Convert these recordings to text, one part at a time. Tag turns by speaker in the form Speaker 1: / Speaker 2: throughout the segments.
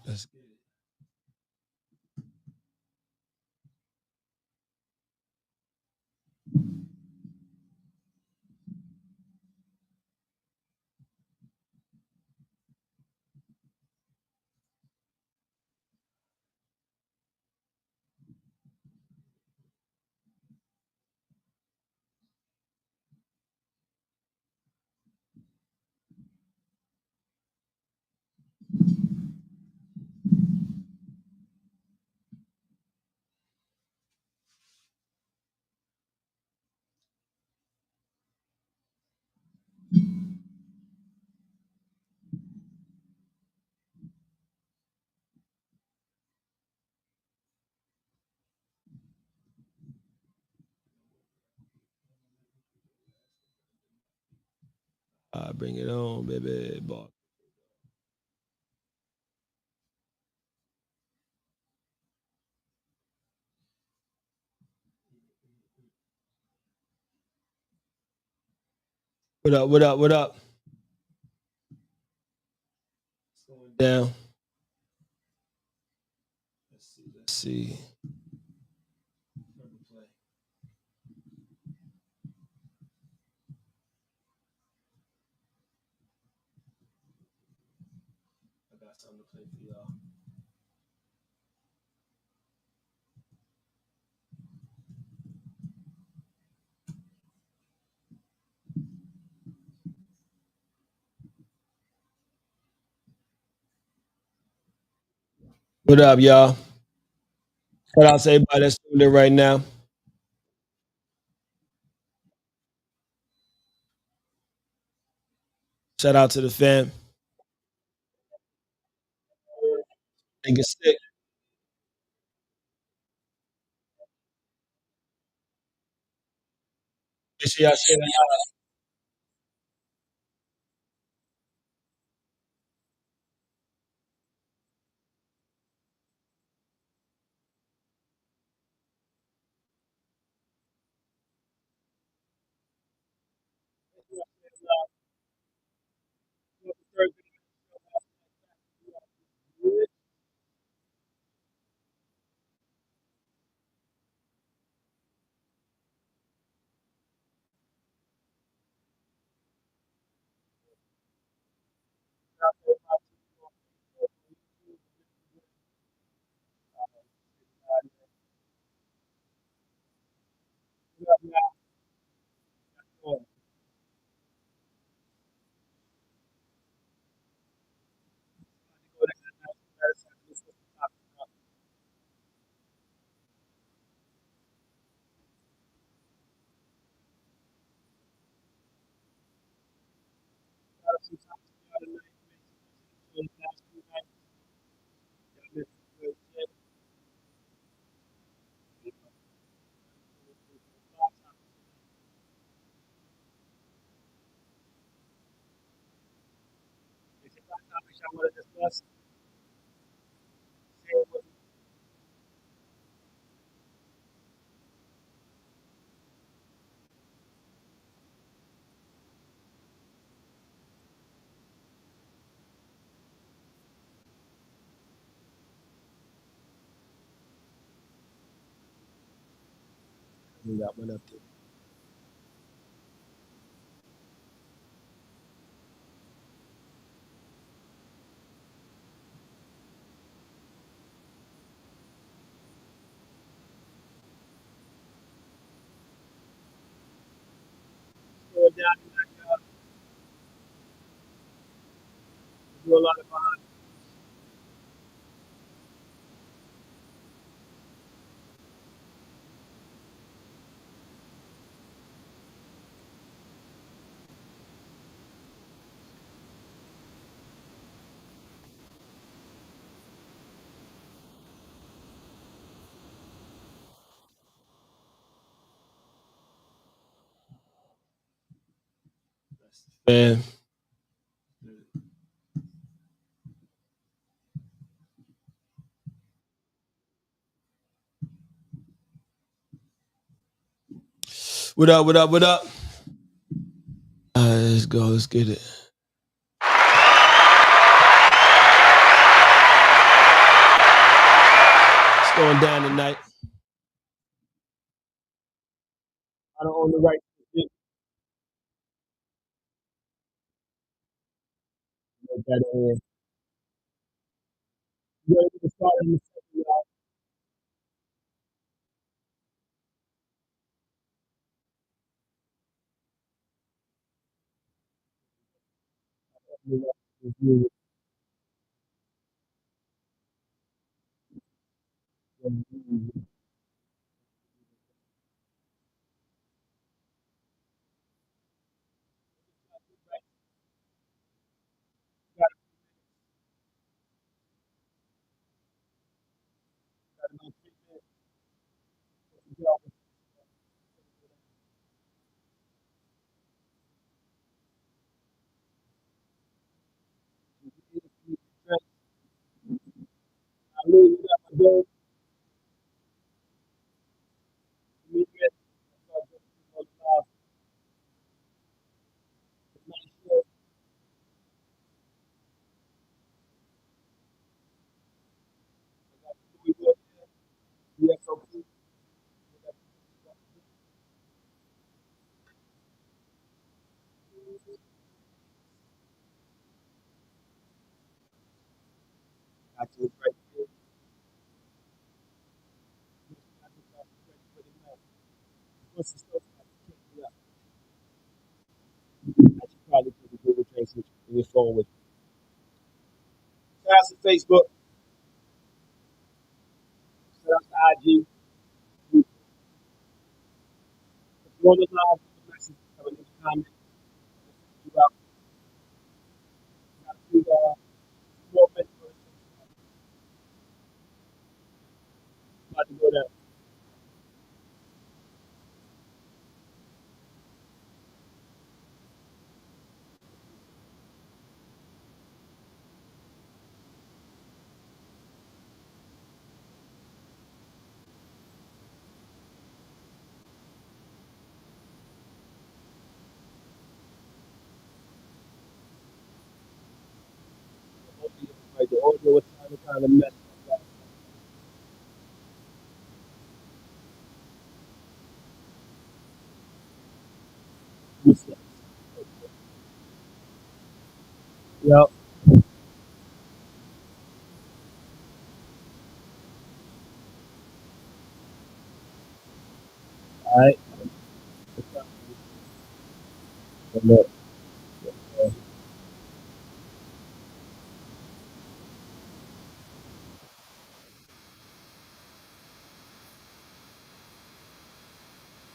Speaker 1: Let's get it. Bring it on, baby. Boy. What up? What up? What up? It's going down. Let's see. Let's see. I got something to play for y'all. What up, y'all? Shout out to everybody that's tuned in right now. Shout out to the fam. Nigga sick. Make sure y'all share that. We got one up there. Do a lot of behind. Man. What up? What up? What up? Let's go. Let's get it. going down tonight. I don't own the right to it. Like that, you ready to start in the second round? Review it. I leave it up again. Leave it. Yes, okay. I took right there. What's the stuff I should probably put the Google Translate in your phone with. Shout out to Facebook. Shout out to IG. If you want to live, leave a message. Have a comment. You got more mentors about to go down. Like the audio was kind of messed up. Yep. All right. Look.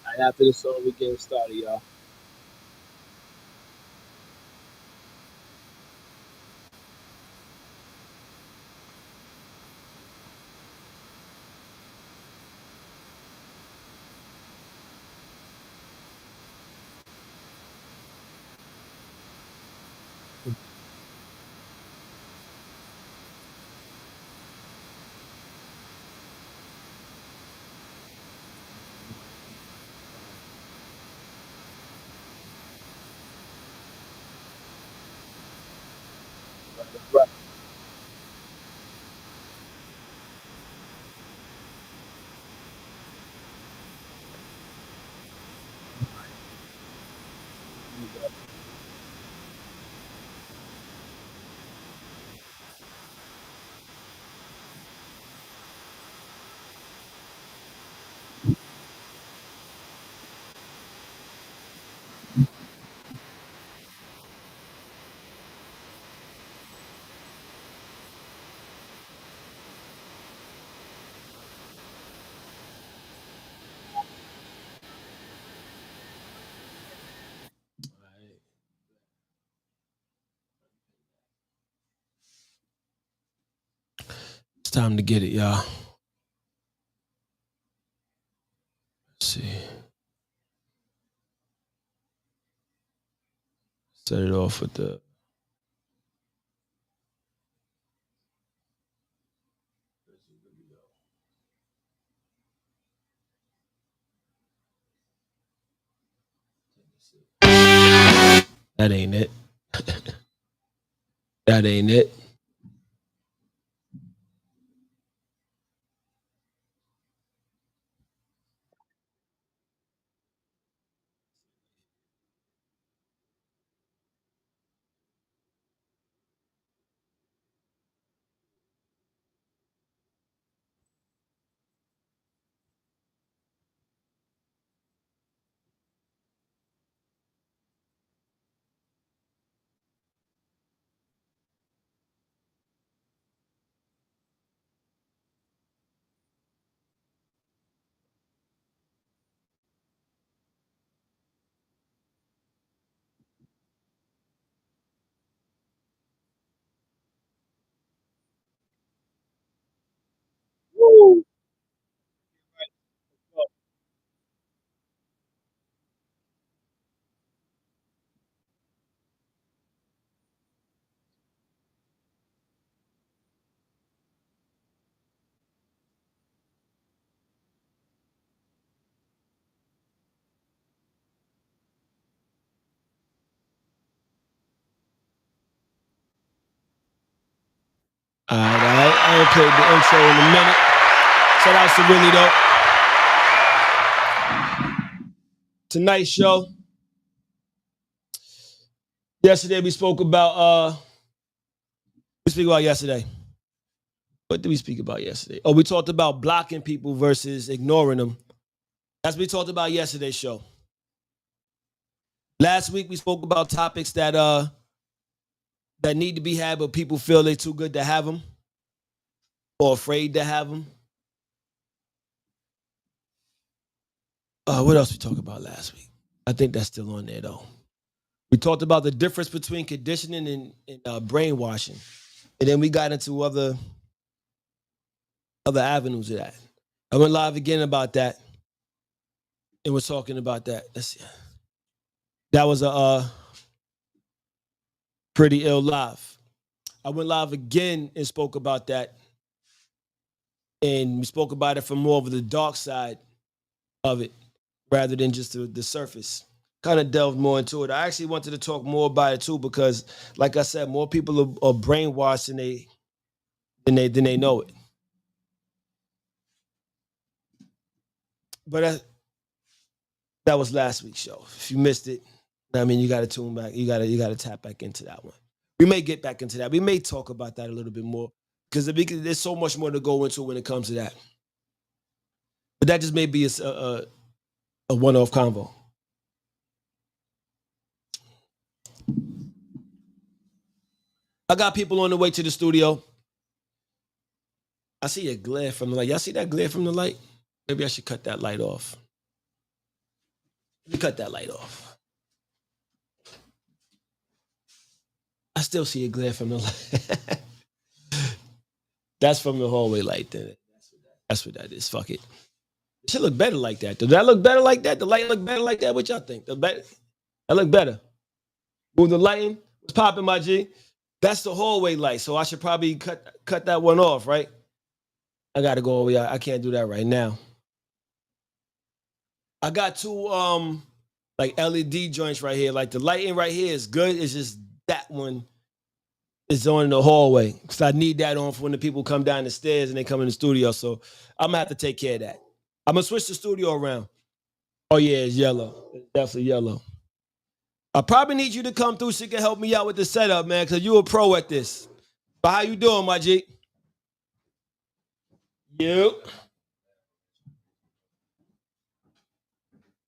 Speaker 1: Right after the song, we getting started, y'all. Right. It's time to get it, y'all. Let's see. Set it off with the. That ain't it. That ain't it. All right. I ain't played the intro in a minute. Shout out to Willie though. Tonight's show. Yesterday we spoke about yesterday. What did we speak about yesterday? Oh, we talked about blocking people versus ignoring them. That's what we talked about yesterday's show. Last week we spoke about topics that need to be had, but people feel they're too good to have them or afraid to have them. What else we talked about last week? I think that's still on there though. We talked about the difference between conditioning and brainwashing, and then we got into other avenues of that. I went live again about that, and we're talking about that. Let's see. That was a pretty ill live. I went live again and spoke about that, and we spoke about it from more of the dark side of it rather than just the surface. Kind of delved more into it. I actually wanted to talk more about it too because, like I said, more people are brainwashed than they know it. But that was last week's show. If you missed it, I mean, you got to tune back. You got to tap back into that one. We may get back into that. We may talk about that a little bit more because there's so much more to go into when it comes to that. But that just may be a one-off convo. I got people on the way to the studio. I see a glare from the light. Y'all see that glare from the light? Maybe I should cut that light off. Let me cut that light off. I still see a glare from the light. That's from the hallway light then. That's what that is. Fuck it. It should look better like that. Does that look better like that? The light look better like that? What y'all think? That look better. Move the lighting. What's popping, my G? That's the hallway light. So I should probably cut that one off, right? I gotta go over here. I can't do that right now. I got two like LED joints right here. Like the lighting right here is good. It's just that one is on in the hallway. Because I need that on for when the people come down the stairs and they come in the studio. So I'm gonna have to take care of that. I'm gonna switch the studio around. Oh yeah, it's yellow. It's definitely yellow. I probably need you to come through so you can help me out with the setup, man, because you're a pro at this. But how you doing, my G? You.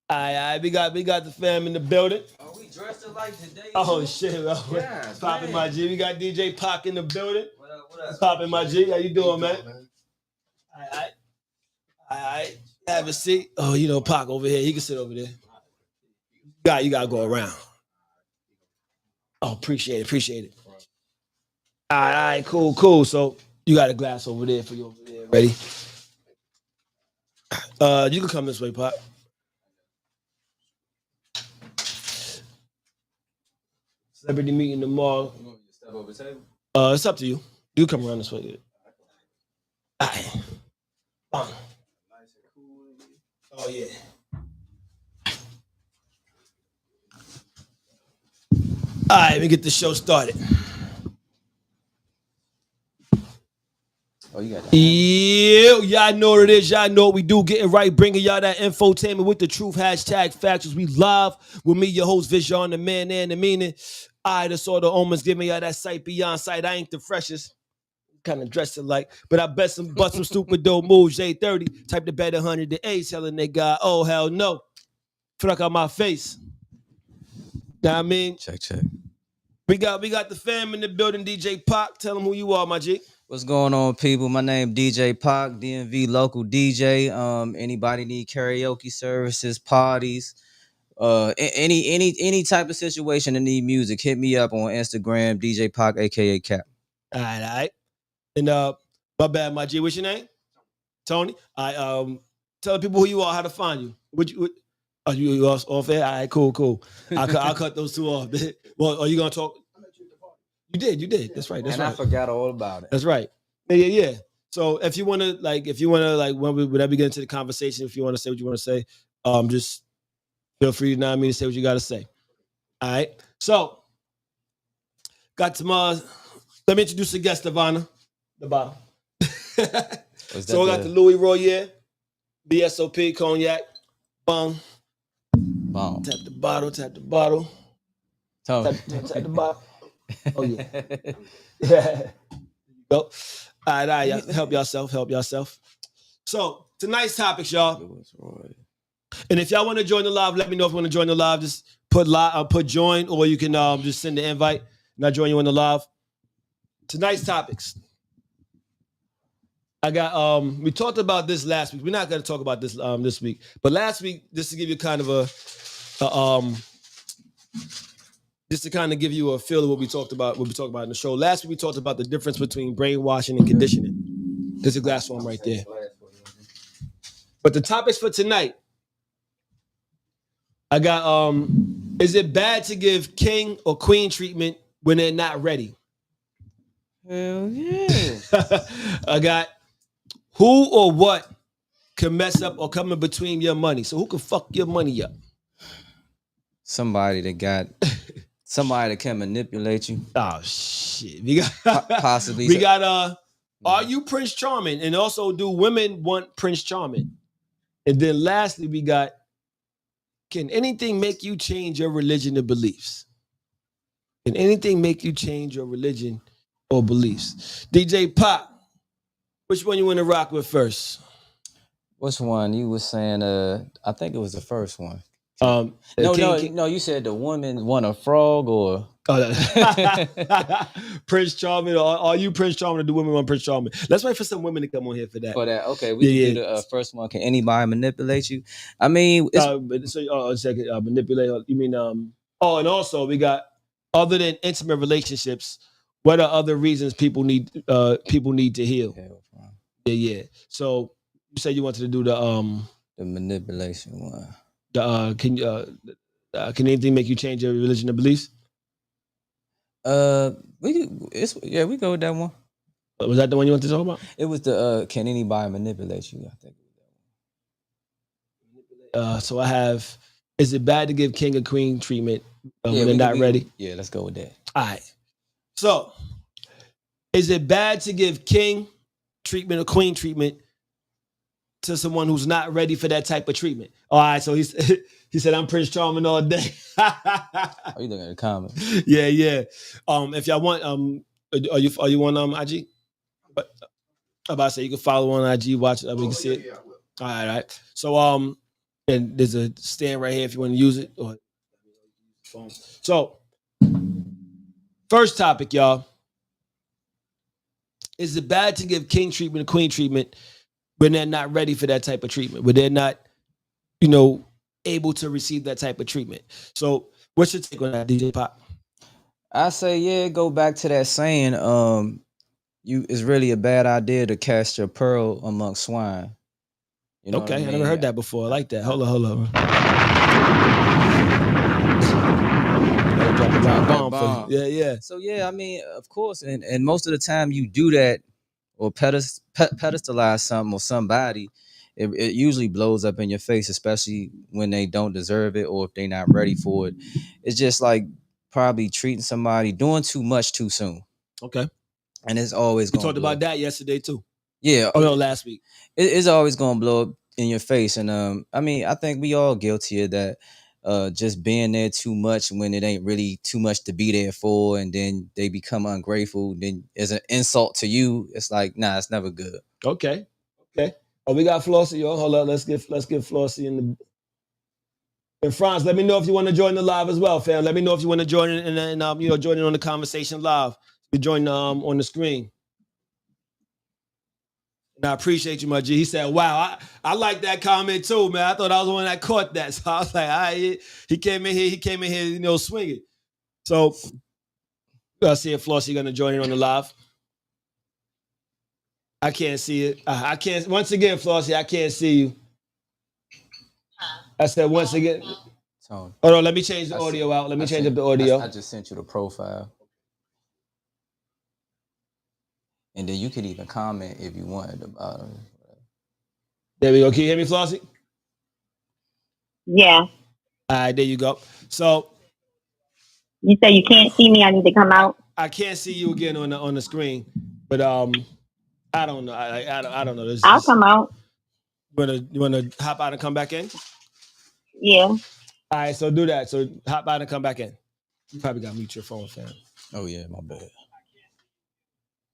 Speaker 1: All right, we got the fam in the building.
Speaker 2: Oh, we dressed alike today.
Speaker 1: Oh shit,
Speaker 2: yeah,
Speaker 1: popping my G. We got DJ Pac in the building.
Speaker 2: What up?
Speaker 1: Popping my G. How you doing, man? All right. Have a seat. Oh, you know Pac over here. He can sit over there. You gotta go around. Oh, appreciate it. All right, cool. So you got a glass over there for you over there. Ready? You can come this way, Pac. Celebrity meeting tomorrow.
Speaker 2: You want me to step over the table?
Speaker 1: It's up to you. You come around this way. All right. Oh yeah. All right, let me get the show started.
Speaker 2: Oh, you got that.
Speaker 1: Y'all know what it is. Y'all know what we do. Getting right, bringing y'all that infotainment with the truth. Hashtag Factuals. We live with me, your host, Vision, the man and the meaning. I the sort of omens giving y'all that sight beyond sight. I ain't the freshest. Kind of dressed alike, but I bet some stupid dope moves. J30, type the better 100 to A's, telling that guy, oh hell no. Fuck out my face. Know what I mean?
Speaker 2: Check.
Speaker 1: We got the fam in the building, DJ Pac. Tell them who you are, my G.
Speaker 2: What's going on, people? My name DJ Pac, DMV local DJ. Anybody need karaoke services, parties, any type of situation that need music, hit me up on Instagram, DJ Pac, aka Cap.
Speaker 1: All right. And my bad, my G. What's your name? Tony. I tell the people who you are, how to find you. You off air? All right, cool. I'll cut those two off. Well, are you gonna talk? You did. That's right.
Speaker 2: I forgot all about it.
Speaker 1: That's right. Yeah. So if you wanna whenever we get into the conversation, if you wanna say what you wanna say, just feel free to say what you gotta say. All right. So got some let me introduce the guest of honor. The bottle.
Speaker 2: Was
Speaker 1: So we
Speaker 2: that
Speaker 1: got the Louis Royer, BSOP cognac. Bong.
Speaker 2: bomb?
Speaker 1: Tap the bottle. Tap the bottle.
Speaker 2: Tell me.
Speaker 1: Tap the bottle. Oh yeah. Yeah. Go. All right, y'all. Help yourself. So tonight's topics, y'all. And if y'all want to join the live, let me know if you want to join the live. Just put join, or you can just send the invite and I'll join you on the live. Tonight's topics. I got we talked about this last week. We're not going to talk about this this week, but last week, just to give you kind of a just to kind of give you a feel of what we talked about in the show. Last week we talked about the difference between brainwashing and conditioning. There's a glass one right there. But the topics for tonight, I got is it bad to give king or queen treatment when they're not ready?
Speaker 2: Hell yeah.
Speaker 1: I got who or what can mess up or come in between your money? So who can fuck your money up?
Speaker 2: Somebody that can manipulate you.
Speaker 1: Oh shit. We got
Speaker 2: Possibly.
Speaker 1: We got are you Prince Charming? And also, do women want Prince Charming? And then lastly, we got, can anything make you change your religion or beliefs? Can anything make you change your religion or beliefs? DJ Pop, which one you want to rock with first?
Speaker 2: Which one? You was saying I think it was the first one.
Speaker 1: No,
Speaker 2: you said the woman want a frog or
Speaker 1: Prince Charming. Are you Prince Charming or do women want Prince Charming? Let's wait for some women to come on here for that.
Speaker 2: Okay, we can do the first one. Can anybody manipulate you? I mean,
Speaker 1: manipulate. You mean and also we got, other than intimate relationships, what are other reasons people need to heal? Yeah. So you said you wanted to do the
Speaker 2: manipulation one.
Speaker 1: Can anything make you change your religion or beliefs?
Speaker 2: We go with that one.
Speaker 1: Was that the one you wanted to talk about?
Speaker 2: It was the can anybody manipulate you? I think.
Speaker 1: So I have, is it bad to give king or queen treatment when they're not ready?
Speaker 2: Yeah, let's go with that.
Speaker 1: All right. So, is it bad to give king treatment or queen treatment to someone who's not ready for that type of treatment? All right. So he said, I'm Prince Charming all day.
Speaker 2: Are you looking at the comments?
Speaker 1: Yeah. If y'all want, are you on IG? But I'm about to say you can follow on IG, watch it, we can see it. Yeah, all right. So and there's a stand right here if you want to use it. Or phone. So first topic, y'all. Is it bad to give king treatment or queen treatment when they're not ready for that type of treatment? When they're not, able to receive that type of treatment? So what's your take on that, DJ Pop?
Speaker 2: I say, yeah, go back to that saying, it's really a bad idea to cast your pearl amongst swine. You know
Speaker 1: okay,
Speaker 2: what I mean?
Speaker 1: I never heard that before. I like that. Hold on. Bomb. Yeah.
Speaker 2: So yeah, I mean, of course, and most of the time you do that or pedestalize something or somebody, it usually blows up in your face, especially when they don't deserve it or if they're not ready for it. It's just like probably treating somebody, doing too much too soon.
Speaker 1: Okay.
Speaker 2: And it's always going to
Speaker 1: talked about that yesterday too.
Speaker 2: Yeah.
Speaker 1: Oh no, last week.
Speaker 2: It's always going to blow up in your face. And I mean, I think we all guilty of that. Just being there too much when it ain't really too much to be there for, and then they become ungrateful. Then as an insult to you, it's like, nah, it's never good.
Speaker 1: Okay. Oh, we got Flossie, yo. Hold up, let's get Flossie in the. And Franz, let me know if you want to join the live as well, fam. Let me know if you want to join and join in on the conversation live. You join on the screen. And I appreciate you, my G. He said, wow, I like that comment too, man. I thought I was the one that caught that. So I was like, all right, he came in here, swinging. So, I'll see if Flossie going to join in on the live. I can't see it. I can't. Once again, Flossie, I can't see you. I said once again. Hold on, let me change the audio out. Let me change up the audio.
Speaker 2: I just sent you the profile. And then you could even comment if you wanted about it.
Speaker 1: There we go. Can you hear me, Flossie?
Speaker 3: Yeah.
Speaker 1: All right, there you go. So
Speaker 3: you say you can't see me. I need to come out.
Speaker 1: I can't see you again on the screen, but I don't know. I don't know. This
Speaker 3: I'll
Speaker 1: is
Speaker 3: come out.
Speaker 1: you wanna hop out and come back in?
Speaker 3: Yeah.
Speaker 1: All right, so do that. So hop out and come back in. You probably got to mute your phone, fam.
Speaker 2: Oh yeah, my bad.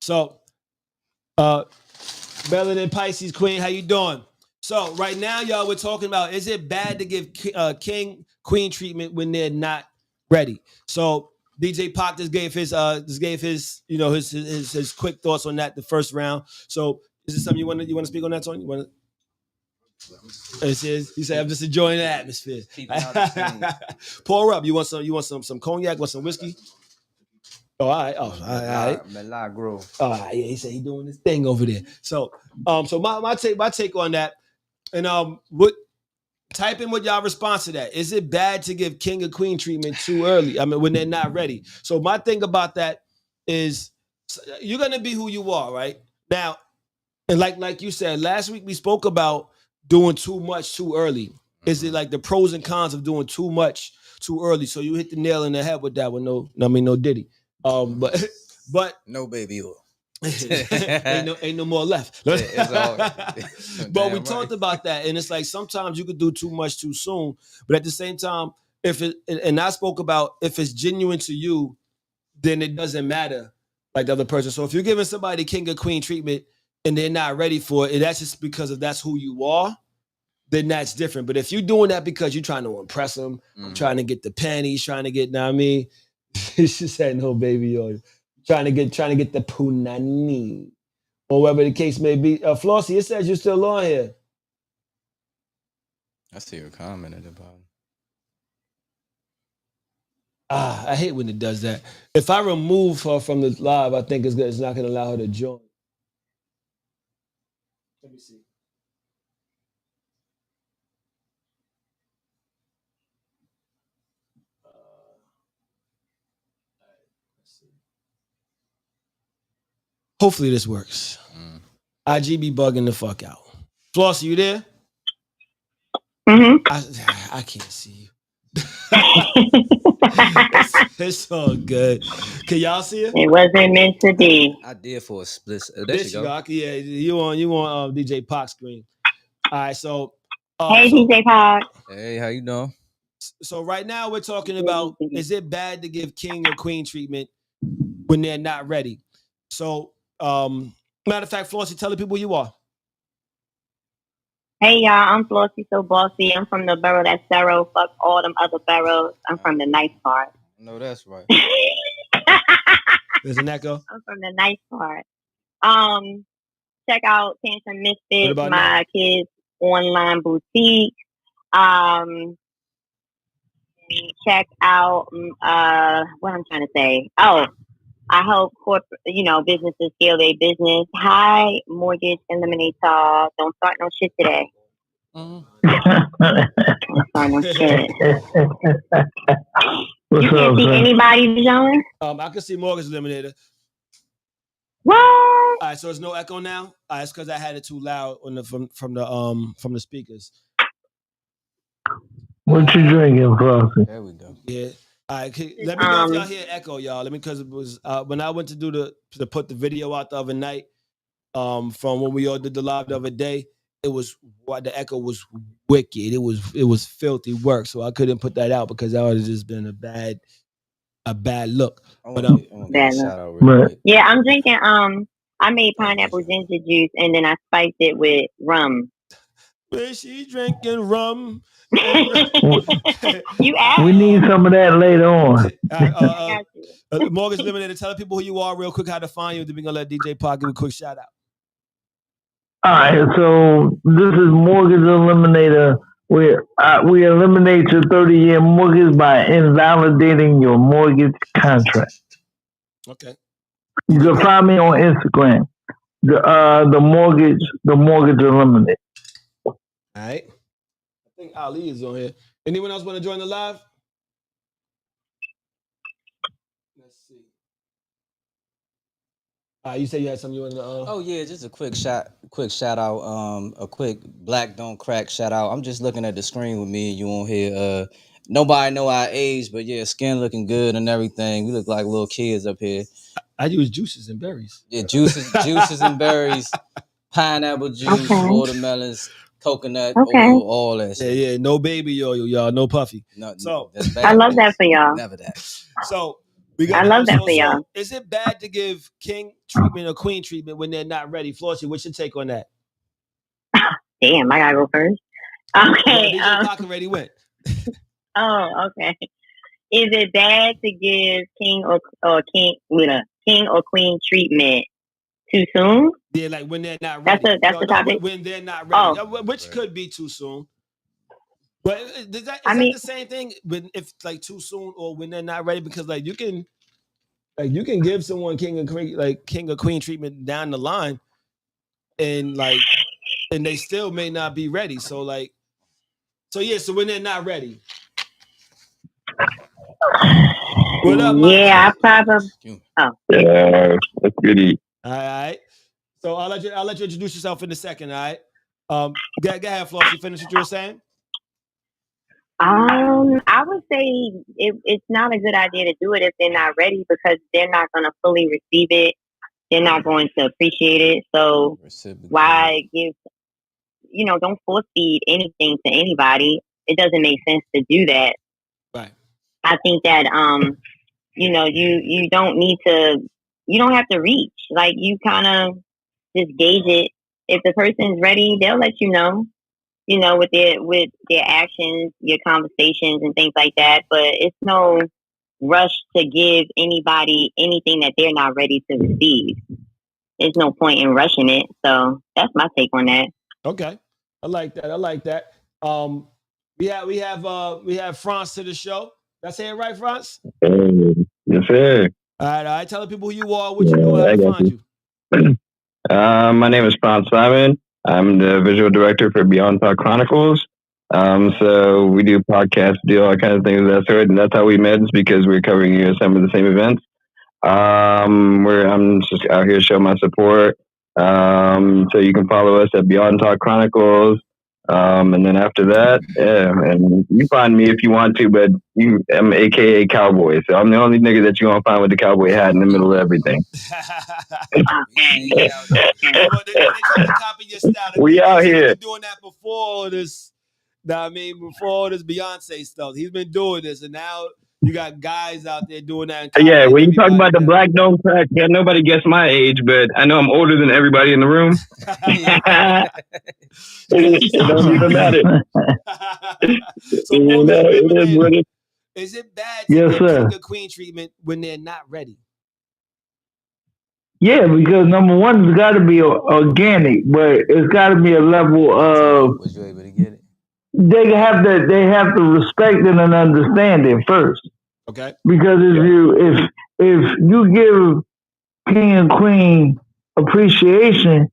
Speaker 1: So, Melanin Pisces Queen, how you doing? So right now, y'all, we're talking about, is it bad to give king queen treatment when they're not ready? So DJ Pac just gave his his quick thoughts on that the first round. So is this something you want to speak on that, Tony? You want to? It is. He said, "I'm just enjoying the atmosphere." Pour up. You want some cognac? Want some whiskey? Oh, all right. Oh, all right.
Speaker 2: Milagro.
Speaker 1: Oh, yeah. He said he doing this thing over there. So, so my take on that, and what type in what y'all response to that? Is it bad to give king or queen treatment too early? I mean, when they're not ready. So my thing about that is you're gonna be who you are, right? Now, and like you said last week, we spoke about doing too much too early. Is it like the pros and cons of doing too much too early? So you hit the nail in the head with that one. No Diddy. But
Speaker 2: no baby oil.
Speaker 1: ain't no more left.
Speaker 2: It's all,
Speaker 1: but we talked about that, and it's like sometimes you could do too much too soon. But at the same time, if it and I spoke about if it's genuine to you, then it doesn't matter like the other person. So if you're giving somebody king or queen treatment and they're not ready for it, that's just because of that's who you are, then that's different. But if you're doing that because you're trying to impress them, trying to get the panties, trying to get, I mean, she said no baby oil, trying to get the punani, or whatever the case may be. Flossie, it says you're still on here.
Speaker 2: I see her comment at the bottom.
Speaker 1: I hate when it does that. If I remove her from the live, I think it's not going to allow her to join. Let me see. Hopefully this works. IG be bugging the fuck out. Floss, you there? I can't see you. it's all good. Can y'all see it?
Speaker 3: It wasn't meant to be.
Speaker 2: I did for a split.
Speaker 1: There you go. Yeah, you on DJ Pac screen. All right, so
Speaker 3: hey DJ Pac.
Speaker 2: Hey, how you doing?
Speaker 1: So right now we're talking about, is it bad to give king or queen treatment when they're not ready? So matter of fact, Flossie, tell the people who you are.
Speaker 3: Hey y'all, I'm Flossie So Bossy. I'm from the borough that's thorough. Fuck all them other boroughs. I'm from the nice part.
Speaker 2: No, that's right.
Speaker 1: There's an echo.
Speaker 3: I'm from the nice part. Check out Tantrum Misfits, my kids' online boutique. Check out what I'm trying to say. Oh, I hope corporate, businesses scale their business. Hi, Mortgage Eliminator. Don't start no shit today. Don't start no shit. You can't see anybody, John?
Speaker 1: I can see Mortgage Eliminator.
Speaker 3: What?
Speaker 1: All right, so there's no echo now. It's because I had it too loud from the speakers.
Speaker 4: What you drinking, Flossie?
Speaker 2: There we go.
Speaker 1: Yeah. All right, let me know if y'all hear echo, y'all. Let me, because it was when I went to put the video out the other night, from when we all did the live the other day, the echo was wicked. It was filthy work, so I couldn't put that out because that would have just been a bad look. But
Speaker 3: bad look. Yeah, I'm drinking. I made pineapple ginger juice and then I spiced it with rum.
Speaker 1: When she drinking rum.
Speaker 3: You asked.
Speaker 4: We need some of that later on.
Speaker 1: Mortgage Eliminator, tell people who you are real quick, how to find you. Then we're going to let DJ Pac give a quick shout out.
Speaker 4: All right, so this is Mortgage Eliminator. We eliminate your 30-year mortgage by invalidating your mortgage contract.
Speaker 1: Okay.
Speaker 4: You can find me on Instagram. The mortgage eliminator.
Speaker 1: All right. I think Ali is on here. Anyone else want to join the live? Let's see. You said you had something you wanted to.
Speaker 2: Oh yeah, just a quick shout out. A quick Black Don't Crack shout out. I'm just looking at the screen with me and you on here. Nobody know our age, but yeah, skin looking good and everything. We look like little kids up here.
Speaker 1: I use juices and berries.
Speaker 2: Yeah, juices and berries, pineapple juice,
Speaker 3: Okay.
Speaker 2: watermelons, coconut
Speaker 3: Okay.
Speaker 2: oil, all that
Speaker 1: Yeah,
Speaker 2: shit.
Speaker 1: yeah. No baby oil, y'all. No puffy.
Speaker 2: No,
Speaker 1: So
Speaker 2: that's bad.
Speaker 3: I love that for y'all.
Speaker 2: Never that.
Speaker 1: So we
Speaker 3: I
Speaker 1: got
Speaker 3: love that for y'all.
Speaker 1: So is it bad to give king treatment or queen treatment when they're not ready? Flossie, what's your take on that?
Speaker 3: Damn, I gotta go first.
Speaker 1: No,
Speaker 3: Okay.
Speaker 1: DJ Cock already went.
Speaker 3: Okay. Is it bad to give king or queen treatment too soon?
Speaker 1: Yeah, like when they're not ready.
Speaker 3: That's the topic.
Speaker 1: When they're not ready,
Speaker 3: Oh,
Speaker 1: which could be too soon. But is that
Speaker 3: I mean,
Speaker 1: the same thing? When if like too soon or when they're not ready? Because you can give someone king or queen treatment down the line, and they still may not be ready. So so when they're not ready. What up, my
Speaker 3: yeah,
Speaker 1: G?
Speaker 3: I probably. Oh,
Speaker 5: Yeah, that's goody.
Speaker 1: All right. So I'll let you introduce yourself in a second. All right. Go ahead, Floss. You finish what you were saying.
Speaker 3: I would say it's not a good idea to do it if they're not ready because they're not going to fully receive it. They're not going to appreciate it. So why give? Don't force feed anything to anybody. It doesn't make sense to do that.
Speaker 1: Right.
Speaker 3: I think that you don't need to. You don't have to reach. Like you kind of just gauge it. If the person's ready, they'll let you know. With their actions, your conversations, and things like that. But it's no rush to give anybody anything that they're not ready to receive. There's no point in rushing it. So that's my take on that.
Speaker 1: Okay. I like that. We have France to the show. Did I say it right, France?
Speaker 5: Yes, sir.
Speaker 1: All right. Tell the people who you are, what you do,
Speaker 5: Yeah,
Speaker 1: how
Speaker 5: I
Speaker 1: to
Speaker 5: got
Speaker 1: find you.
Speaker 5: My name is Franz Simon. I'm the visual director for Beyond Talk Chronicles. So we do podcasts, do all kinds of things of that sort, and that's how we met. Is because we're covering some of the same events. I'm just out here to show my support. So you can follow us at Beyond Talk Chronicles. And then after that, yeah, and you find me if you want to, but I'm AKA Cowboy. So I'm the only nigga that you're going to find with the cowboy hat in the middle of everything.
Speaker 3: Okay.
Speaker 1: They try to copy your style.
Speaker 5: We out
Speaker 1: He's
Speaker 5: here.
Speaker 1: been doing that before all this. Before all this Beyonce stuff. He's been doing this, and now you got guys out there doing that. And
Speaker 5: Yeah, when you talk about the black don't crack, yeah, nobody guessed my age, but I know I'm older than everybody in the room. It don't even matter.
Speaker 1: So, Morgan, is it bad to
Speaker 4: Yes,
Speaker 1: give
Speaker 4: sir.
Speaker 1: king or queen treatment when they're not ready?
Speaker 4: Yeah, because number one, it's got to be organic, but it's got to be a level of
Speaker 2: Was you able to get it?
Speaker 4: they have to respect it and understand it first.
Speaker 1: Okay.
Speaker 4: Because if you give king and queen appreciation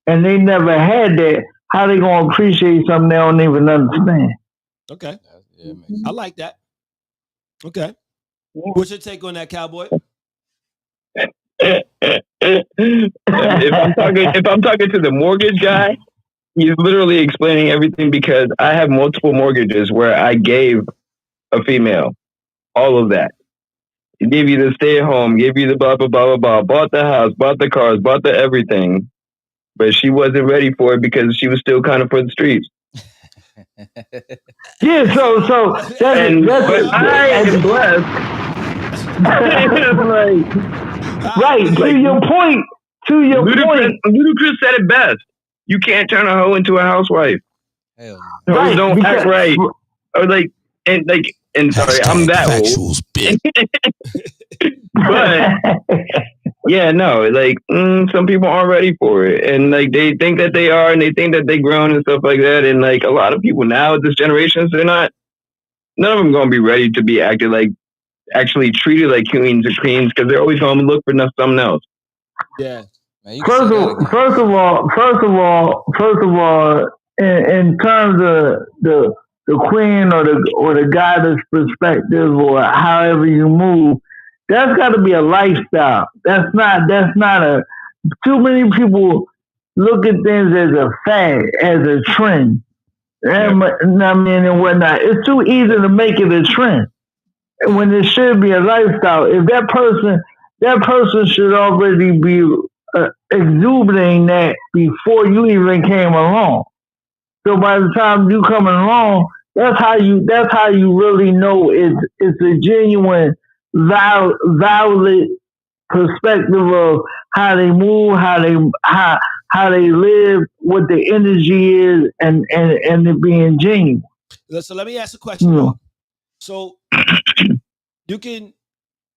Speaker 4: and they never had that, how they gonna appreciate something they don't even understand?
Speaker 1: Okay.
Speaker 2: Yeah,
Speaker 1: I like that. Okay. What's your take on that, Cowboy?
Speaker 5: If I'm talking to the mortgage guy, he's literally explaining everything because I have multiple mortgages where I gave a female all of that. Gave you the stay at home, gave you the blah blah blah blah blah, bought the house, bought the cars, bought the everything, but she wasn't ready for it because she was still kind of for the streets.
Speaker 4: Yeah, so that's
Speaker 5: but I am blessed.
Speaker 4: Right, to your point.
Speaker 5: Ludacris said it best. You can't turn a hoe into a housewife.
Speaker 2: Hell
Speaker 5: no. Hoes
Speaker 4: Right,
Speaker 5: don't act right. Or and sorry, I'm that
Speaker 6: Factuals,
Speaker 5: old. But yeah, no, some people aren't ready for it, and they think that they are, and they think that they grown and stuff like that, and a lot of people now, this generation, they're not. None of them gonna be ready to be actually treated like queens or queens because they're always gonna look for something else.
Speaker 1: Yeah.
Speaker 2: Man,
Speaker 4: First of all, in terms of the queen or the goddess perspective or however you move, that's got to be a lifestyle. That's not a. Too many people look at things as a fad, as a trend. And whatnot. It's too easy to make it a trend when it should be a lifestyle. If that person that person should already be exuberant that before you even came along. So by the time you coming along, that's how you really know it's a genuine, valid perspective of how they move, how they live, what the energy is, and it being genuine.
Speaker 1: So let me ask a question.
Speaker 4: Hmm.
Speaker 1: Right? So you can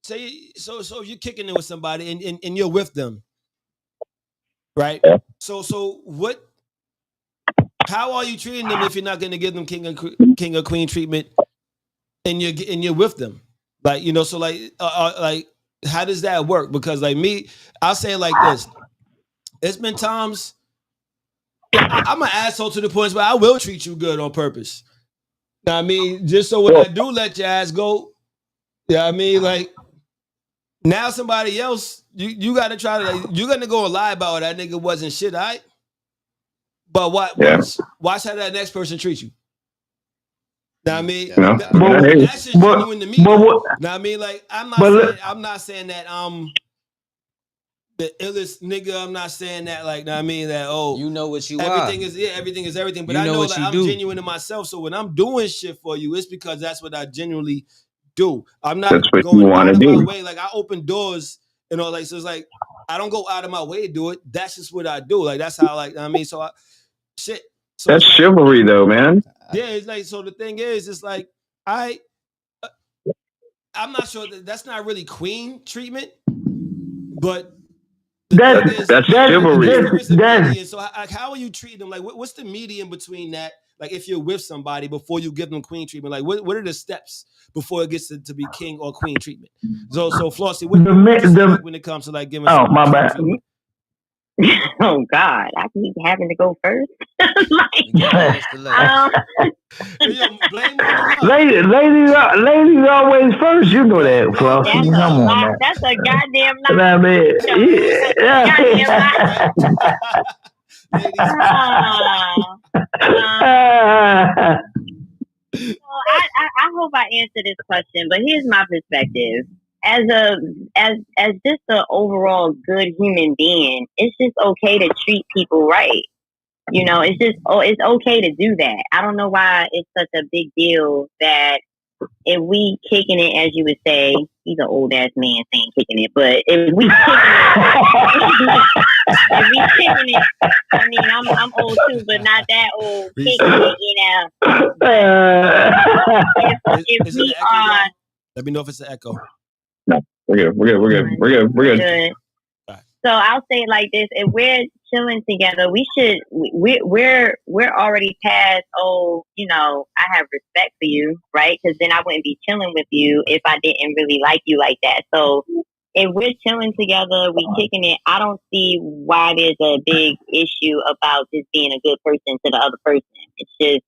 Speaker 1: say so if you're kicking it with somebody and you're with them, right?
Speaker 5: Yeah.
Speaker 1: So what? How are you treating them if you're not going to give them king or queen treatment and you're with them? Like so like how does that work? Because like me, I'll say it like this: it's been times. Yeah, I'm an asshole to the point where I will treat you good on purpose. Know what I mean, just so when I do let your ass go, yeah, I mean, like now somebody else, you got to try to, like, you're gonna go and lie about that nigga wasn't shit, all right? But watch how that next person treats you. Know what I mean,
Speaker 2: Yeah,
Speaker 1: that's just
Speaker 4: But
Speaker 1: genuine to me. Though. Know what I mean, like I'm not saying that the illest nigga. I'm not saying that like know what I mean that
Speaker 2: you know what you
Speaker 1: everything
Speaker 2: are.
Speaker 1: is everything is everything. But
Speaker 2: You
Speaker 1: I
Speaker 2: know
Speaker 1: know
Speaker 2: what
Speaker 1: that
Speaker 2: you
Speaker 1: I'm
Speaker 2: do.
Speaker 1: genuine to myself. So when I'm doing shit for you, it's because that's what I genuinely do. I'm not
Speaker 5: That's what you
Speaker 1: going
Speaker 5: want
Speaker 1: out
Speaker 5: to
Speaker 1: of my
Speaker 5: do.
Speaker 1: way. Like I open doors and all like so it's like I don't go out of my way to do it. That's just what I do. Like that's how like I mean. So shit. So
Speaker 5: That's
Speaker 1: it's like
Speaker 5: chivalry, though, man.
Speaker 1: yeah. It's like so the thing is, it's like I'm not sure that's not really queen treatment, but the thing is,
Speaker 5: That's chivalry.
Speaker 1: there is a
Speaker 4: that's
Speaker 1: median. So how are you treating them? Like, what's the median between that? Like, if you're with somebody before you give them queen treatment, like, what are the steps before it gets to be king or queen treatment? So Flossie, what would you say like when it comes to like giving
Speaker 4: oh
Speaker 1: someone
Speaker 4: my
Speaker 1: king
Speaker 4: bad.
Speaker 1: treatment?
Speaker 3: Oh God, I keep having to go first.
Speaker 2: We give first to ladies.
Speaker 1: Yo, blame on the love.
Speaker 4: Ladies always first. You know that,
Speaker 1: Blame
Speaker 4: Fluff.
Speaker 1: on
Speaker 3: That's
Speaker 1: the
Speaker 3: a
Speaker 4: Come
Speaker 1: love.
Speaker 4: on,
Speaker 3: lie.
Speaker 4: man.
Speaker 3: That's a goddamn
Speaker 4: You know
Speaker 3: lie.
Speaker 4: what I mean?
Speaker 3: Goddamn lie.
Speaker 1: Right? Ladies first.
Speaker 4: Yeah.
Speaker 3: I hope I answer this question, but here's my perspective. As just an overall good human being, it's just okay to treat people right. It's okay to do that. I don't know why it's such a big deal that if we kicking it, as you would say, he's an old ass man saying kicking it, but if we kicking it, I mean, I'm old too, but not that old kicking it, If
Speaker 1: Is it
Speaker 3: we
Speaker 1: an echo,
Speaker 3: are,
Speaker 1: y'all? Let me know if it's an echo.
Speaker 5: No, we're good.
Speaker 3: So I'll say it like this: if we're chilling together, we're already past. Oh, I have respect for you, right? Because then I wouldn't be chilling with you if I didn't really like you like that. So if we're chilling together, we kicking it. I don't see why there's a big issue about just being a good person to the other person. It's just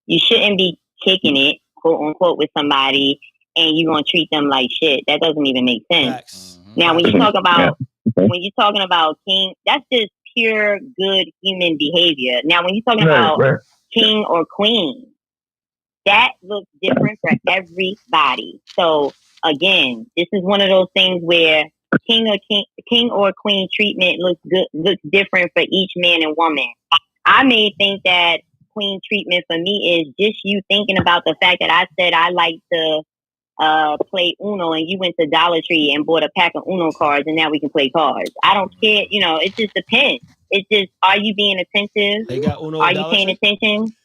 Speaker 3: you shouldn't be kicking it, quote unquote, with somebody, and you're gonna treat them like shit. That doesn't even make sense.
Speaker 1: Facts.
Speaker 3: Now, when you're talking about king, that's just pure good human behavior. Now, when you're talking about king or queen, that looks different for everybody. So again, this is one of those things where king or queen treatment looks different for each man and woman. I may think that queen treatment for me is just you thinking about the fact that I said I like to play Uno and you went to Dollar Tree and bought a pack of Uno cards and now we can play cards. I don't care. It just depends. It's just, are you being attentive?
Speaker 1: They got Uno
Speaker 3: Are
Speaker 1: at
Speaker 3: you
Speaker 1: Dollar
Speaker 3: paying
Speaker 1: Tree?
Speaker 3: attention?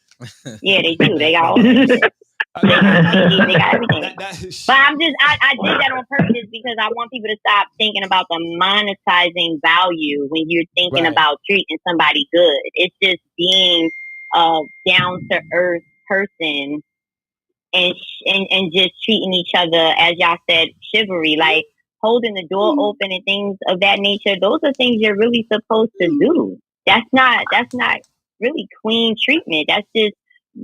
Speaker 3: Yeah, they do. They got all that shit. They got everything. But I did that on purpose because I want people to stop thinking about the monetizing value when you're thinking about treating somebody good. It's just being a down to earth person and just treating each other, as y'all said, chivalry, like holding the door open and things of that nature. Those are things you're really supposed to do. That's not really queen treatment. That's just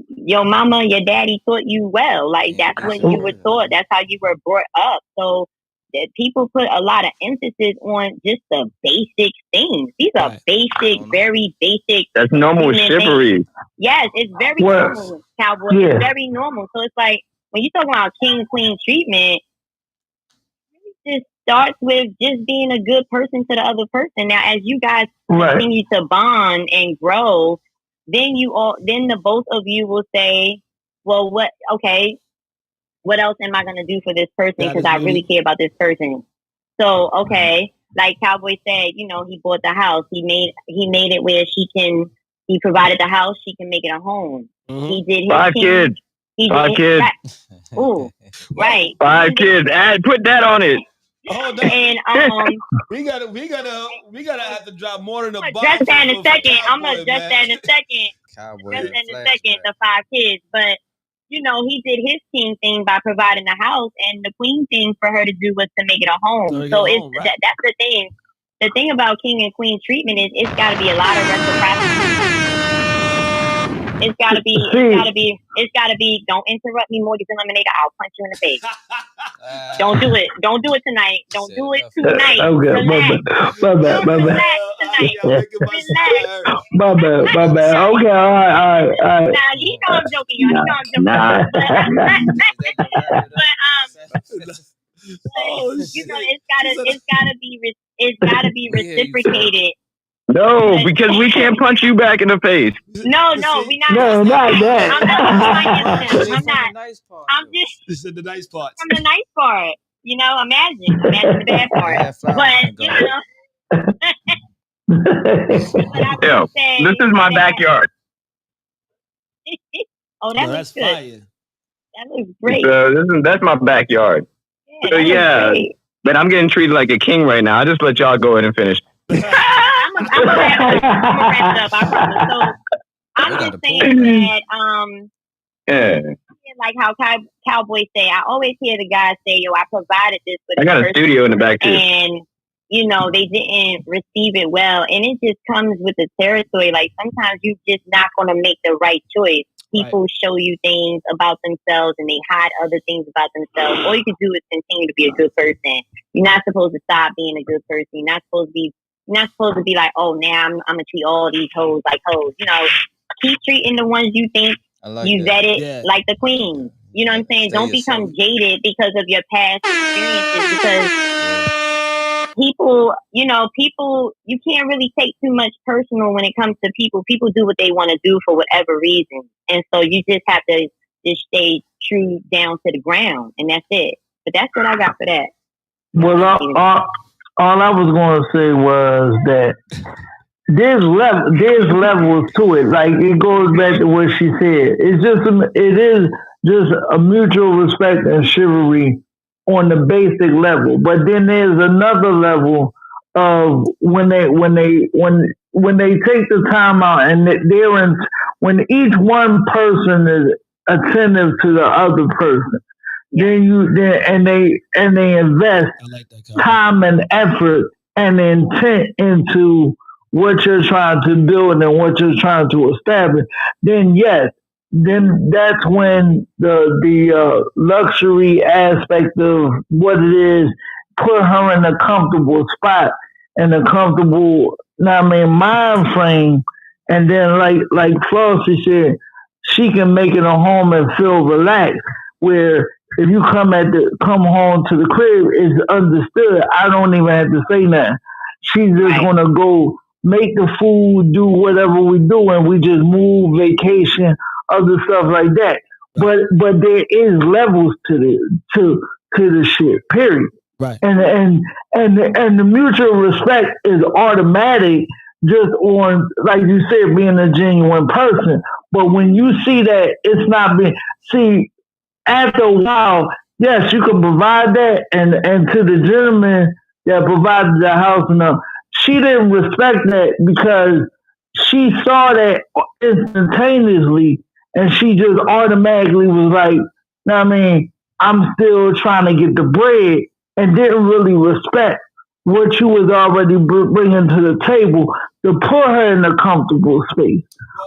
Speaker 3: your mama, your daddy taught you well. Like that's what you were taught. That's how you were brought up. So that people put a lot of emphasis on just the basic things. These are basic, very basic.
Speaker 5: That's normal chivalry.
Speaker 3: Things. Yes, it's very normal, cowboy. Yeah. It's very normal. So it's like when you talk about king queen treatment, just starts with just being a good person to the other person. Now, as you guys
Speaker 4: Right.
Speaker 3: continue to bond and grow, then the both of you will say, well, what else am I going to do for this person?
Speaker 1: That
Speaker 3: Because
Speaker 1: is
Speaker 3: I
Speaker 1: beauty.
Speaker 3: really care about this person. So, okay, like Cowboy said, you know, he bought the house. He made it where he provided the house. She can make it a home.
Speaker 1: Mhm.
Speaker 3: He did his
Speaker 5: Five
Speaker 3: thing.
Speaker 5: kids.
Speaker 3: He
Speaker 5: Five
Speaker 3: did
Speaker 5: kids.
Speaker 3: right. Ooh, right.
Speaker 5: Five kids. Put that on it.
Speaker 1: Hold on.
Speaker 3: And
Speaker 1: We gotta have to drop more than a
Speaker 3: I'm
Speaker 1: bomb.
Speaker 3: gonna address that in a
Speaker 1: for
Speaker 3: second. I'm
Speaker 1: Cowboy,
Speaker 3: gonna address
Speaker 1: man.
Speaker 3: that in a second.
Speaker 2: Cowboy
Speaker 3: Address
Speaker 2: in
Speaker 3: that in a second.
Speaker 2: flashback.
Speaker 3: The 5 kids, but you know, he did his king thing by providing the house, and the queen thing for her to do was to make it a home.
Speaker 1: To make it
Speaker 3: So
Speaker 1: a
Speaker 3: it's
Speaker 1: home, right.
Speaker 3: that's the thing. The thing about king and queen treatment is it's got to be a lot of reciprocity. It's got to be. Don't interrupt me, Mortgage Eliminator. I'll punch you in the face. Don't do it. Don't do it tonight. Don't do it tonight.
Speaker 4: Okay,
Speaker 3: Relax.
Speaker 4: my bad.
Speaker 3: Relax tonight.
Speaker 1: I'm making myself
Speaker 3: Relax.
Speaker 1: hurt.
Speaker 4: My bad. Okay, all right.
Speaker 3: Now you know I'm joking, y'all. You know I'm joking. But
Speaker 1: Oh
Speaker 3: you
Speaker 1: shit.
Speaker 3: know it's gotta be reciprocated.
Speaker 5: No, because we can't punch you back in the face.
Speaker 3: No, we not.
Speaker 4: No, not that.
Speaker 3: I'm not doing
Speaker 2: Say
Speaker 3: I'm
Speaker 2: from the
Speaker 3: not.
Speaker 2: nice part,
Speaker 3: I'm
Speaker 2: though.
Speaker 3: just
Speaker 1: This is the nice part.
Speaker 3: from the nice part. You know, imagine the bad part.
Speaker 2: Yeah, flowers
Speaker 3: But
Speaker 2: in the
Speaker 3: you
Speaker 2: garden.
Speaker 3: know, but I
Speaker 5: Yeah,
Speaker 3: will say
Speaker 5: this is my
Speaker 3: that-
Speaker 5: backyard.
Speaker 3: Oh, that
Speaker 1: No,
Speaker 3: looks
Speaker 1: that's
Speaker 3: good.
Speaker 1: fire.
Speaker 3: That looks great.
Speaker 5: That's my backyard.
Speaker 3: Yeah, that looks great.
Speaker 5: But I'm getting treated like a king right now. I just let y'all go ahead and finish.
Speaker 3: I'm gonna wrap it up. I promise. So I'm
Speaker 2: got
Speaker 3: just
Speaker 2: the pool
Speaker 3: saying
Speaker 2: back.
Speaker 3: that
Speaker 5: Yeah.
Speaker 3: like how cowboys say, I always hear the guys say, "Yo, I provided this for
Speaker 5: I
Speaker 3: this
Speaker 5: got a
Speaker 3: person,"
Speaker 5: studio in the back too.
Speaker 3: and you know they didn't receive it well, and it just comes with the territory. Like sometimes you just not gonna make the right choice. People show you things about themselves and they hide other things about themselves. All you can do is continue to be a good person. You're not supposed to stop being a good person. You're not supposed to be like, oh, now I'm gonna treat all these hoes like hoes. You know, keep treating the ones you think you vetted like the queen. You know what I'm saying? Don't become jaded because of your past experiences, because people, you can't really take too much personal when it comes to people. People do what they want to do for whatever reason. And so you just have to just stay true down to the ground, and that's it. But that's what I got for that.
Speaker 4: Well, all I was going to say was that there's levels to it. Like it goes back to what she said. It is just a mutual respect and chivalry on the basic level. But then there's another level of when they take the time out and when each one person is attentive to the other person. Then they invest time and effort and intent into what you're trying to build and what you're trying to establish. Then yes, then that's when the luxury aspect of what it is put her in a comfortable spot and a comfortable, mind frame. And then like Flossie said, she can make it a home and feel relaxed. Where if you come home to the crib, it's understood. I don't even have to say nothing. She's just gonna go make the food, do whatever we do, and we just move, vacation, other stuff like that. But there is levels to the shit. Period.
Speaker 1: Right.
Speaker 4: And the mutual respect is automatic just on, like you said, being a genuine person. But when you see that it's not being, after a while, yes, you can provide that, and to the gentleman that provided the house, she didn't respect that because she saw that instantaneously, and she just automatically was like, I'm still trying to get the bread, and didn't really respect what you was already bringing to the table to put her in a comfortable space.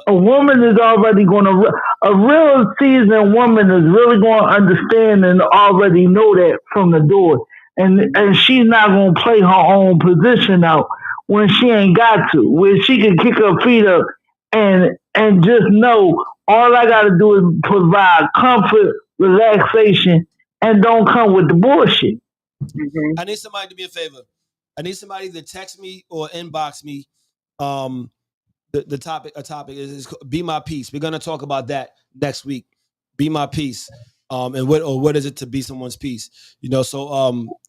Speaker 4: A woman is already a real seasoned woman is really going to understand and already know that from the door. And she's not going to play her own position out when she ain't got to, where she can kick her feet up and just know all I got to do is provide comfort, relaxation, and don't come with the bullshit.
Speaker 3: Mm-hmm.
Speaker 1: I need somebody to do me a favor. I need somebody to text me or inbox me. Um, the topic is be my peace. We're gonna talk about that next week. Be my peace. And what is it to be someone's peace? You know, so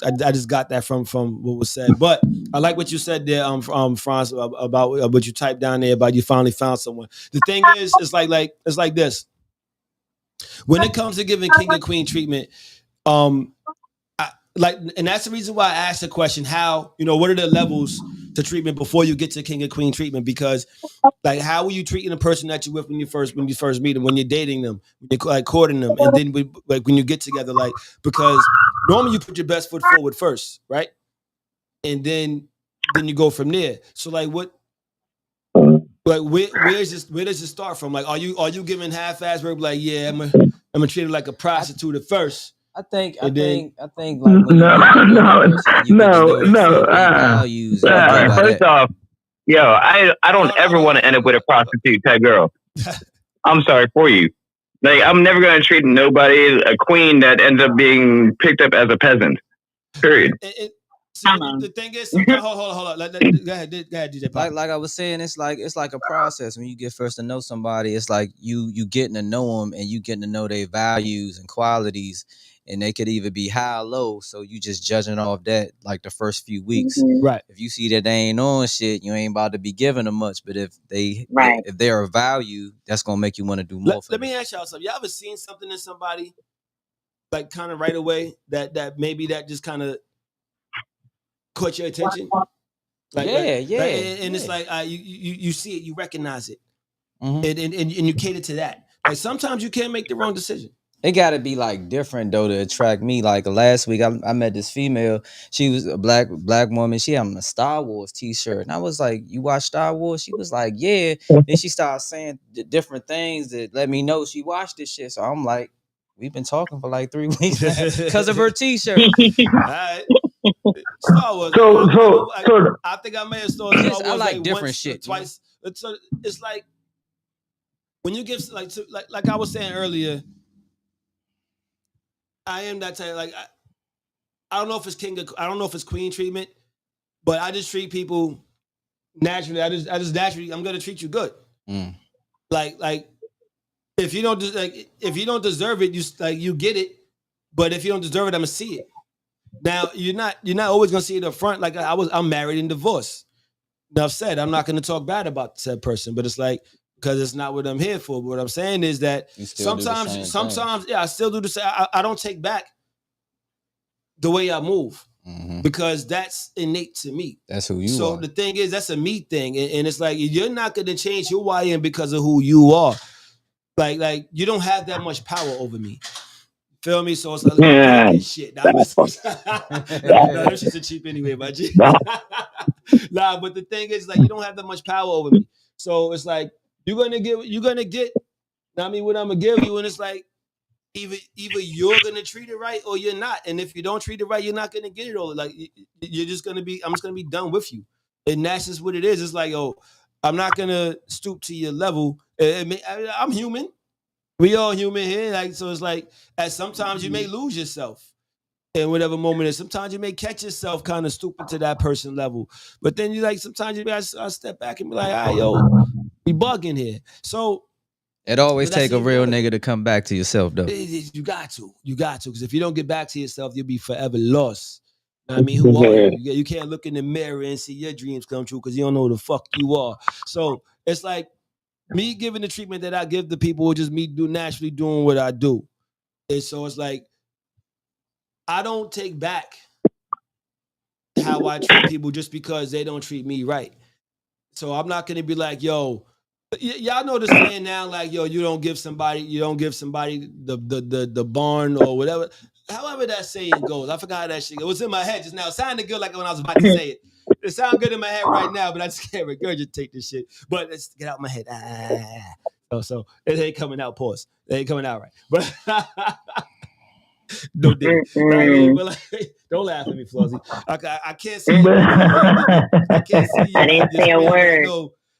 Speaker 1: I just got that from what was said. But I like what you said there, Franz, about what you typed down there about you finally found someone. The thing is, it's like this. When it comes to giving king and queen treatment, um, and that's the reason why I asked the question: how, what are the levels to treatment before you get to king and queen treatment? Because like, how are you treating the person that you're with when you first meet them, when you're dating them, when you're like courting them, and then when you get together, like, because normally you put your best foot forward first, right? And then you go from there. So like, where does it start from? Like, are you giving half-ass work? Like, yeah, I'm gonna treat her like a prostitute at first.
Speaker 2: I think
Speaker 1: And then,
Speaker 2: like when you
Speaker 4: No,
Speaker 2: get to know
Speaker 4: no,
Speaker 2: the person and you get to know
Speaker 4: no.
Speaker 2: their values and you go by
Speaker 5: First
Speaker 2: that.
Speaker 5: off, yo, I don't ever want to end up with a
Speaker 1: hold on.
Speaker 5: prostitute type girl. I'm sorry for you. Like, I'm never gonna treat nobody a queen that ends up being picked up as a peasant. Period.
Speaker 1: See, the thing is, sometimes, hold on. Go ahead, DJ Pop.
Speaker 2: Like I was saying, it's like a process. When you get first to know somebody, it's like you getting to know them and you getting to know their values and qualities, and they could either be high or low. So you just judging off that like the first few weeks.
Speaker 3: Mm-hmm.
Speaker 1: Right.
Speaker 2: If you see that they ain't on shit, you ain't about to be giving them much. But if
Speaker 3: Right.
Speaker 2: if they're a value, that's gonna make you want to do more.
Speaker 1: Let me ask y'all something. Y'all ever seen something in somebody like kind of right away that maybe that just kind of caught your attention? Like, and it's like you see it, you recognize it, and you cater to that. Like, sometimes you can't make the wrong decision.
Speaker 2: It got to be like different though to attract me. Like last week, I met this female. She was a black woman. She had on a Star Wars t-shirt, and I was like, "You watch Star Wars?" She was like, "Yeah." Then she started saying different things that let me know she watched this shit. So I'm like, "We've been talking for like 3 weeks because of her t-shirt."
Speaker 1: All right. Star Wars. I think I may have saw Star Wars.
Speaker 2: I like different
Speaker 1: once
Speaker 2: shit,
Speaker 1: twice. So it's like when you give like I was saying earlier. I am that type. Like, I don't know if it's I don't know if it's queen treatment, but I just treat people naturally. I just naturally, I'm gonna treat you good. Like if you don't deserve it, you get it. But if you don't deserve it, I'm gonna see it. Now you're not always gonna see it up front. Like I'm married and divorced. Enough said. I'm not gonna talk bad about said person, but it's like, because it's not what I'm here for. But what I'm saying is that sometimes, yeah, I still do the same. I don't take back the way I move, because that's innate to me.
Speaker 2: That's who you are.
Speaker 1: So the thing is, that's a me thing, and it's like, you're not gonna change who I am because of who you are. Like you don't have that much power over me. Feel me? So it's like, shit. Nah, this shit's a cheap anyway, but nah. But the thing is, like, you don't have that much power over me. So it's like, you're gonna get. I mean, what I'm gonna give you, and it's like, either you're gonna treat it right or you're not. And if you don't treat it right, you're not gonna get it all. Like, you're just gonna be. I'm just gonna be done with you. And that's just what it is. It's like, I'm not gonna stoop to your level. I'm human. We all human here. Like, so it's like, sometimes you may lose yourself in whatever moment it is. Sometimes you may catch yourself kind of stooping to that person level. But then sometimes you gotta step back and be like, all right, yo, we bugging here. So
Speaker 2: it always take a real nigga to come back to yourself, though.
Speaker 1: You got to, because if you don't get back to yourself, you'll be forever lost. I mean, who are you? You can't look in the mirror and see your dreams come true because you don't know who the fuck you are. So it's like, me giving the treatment that I give the people, or just me naturally doing what I do. And so it's like, I don't take back how I treat people just because they don't treat me right. So I'm not gonna be like, yo, y'all know the saying now, like, yo, you don't give somebody the barn or whatever. However that saying goes, I forgot how that shit. It was in my head just now. It sounded good, like when I was about to say it. It sounds good in my head right now, but I just can't regurgitate this shit. But let's get out my head. So it ain't coming out. Pause. It ain't coming out right. But no dig. Don't laugh at me, Flossie. I can't see you. I can't see you.
Speaker 3: I didn't say a word.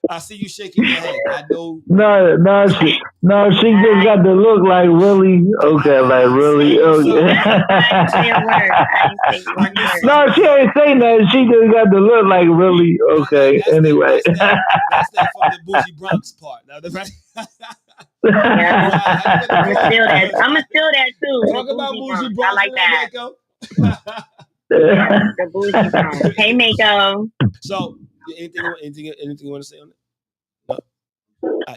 Speaker 1: I see you shaking your head. I know.
Speaker 4: No, No, she just got to look like really. Okay, like really. Okay.
Speaker 3: I didn't say a word. I didn't say one word.
Speaker 4: No, she ain't saying that. She just got to look like really. Okay. Anyway.
Speaker 1: That's that from the Bougie Bronx part. Now, that's right.
Speaker 3: Yeah. I'm gonna steal that. I'm gonna steal that too.
Speaker 1: Talk about Bougie Bronx.
Speaker 3: I like that.
Speaker 1: Mako.
Speaker 3: Yeah, the Bougie Bronx. Hey, Mako.
Speaker 1: So, anything you want to say on it? No.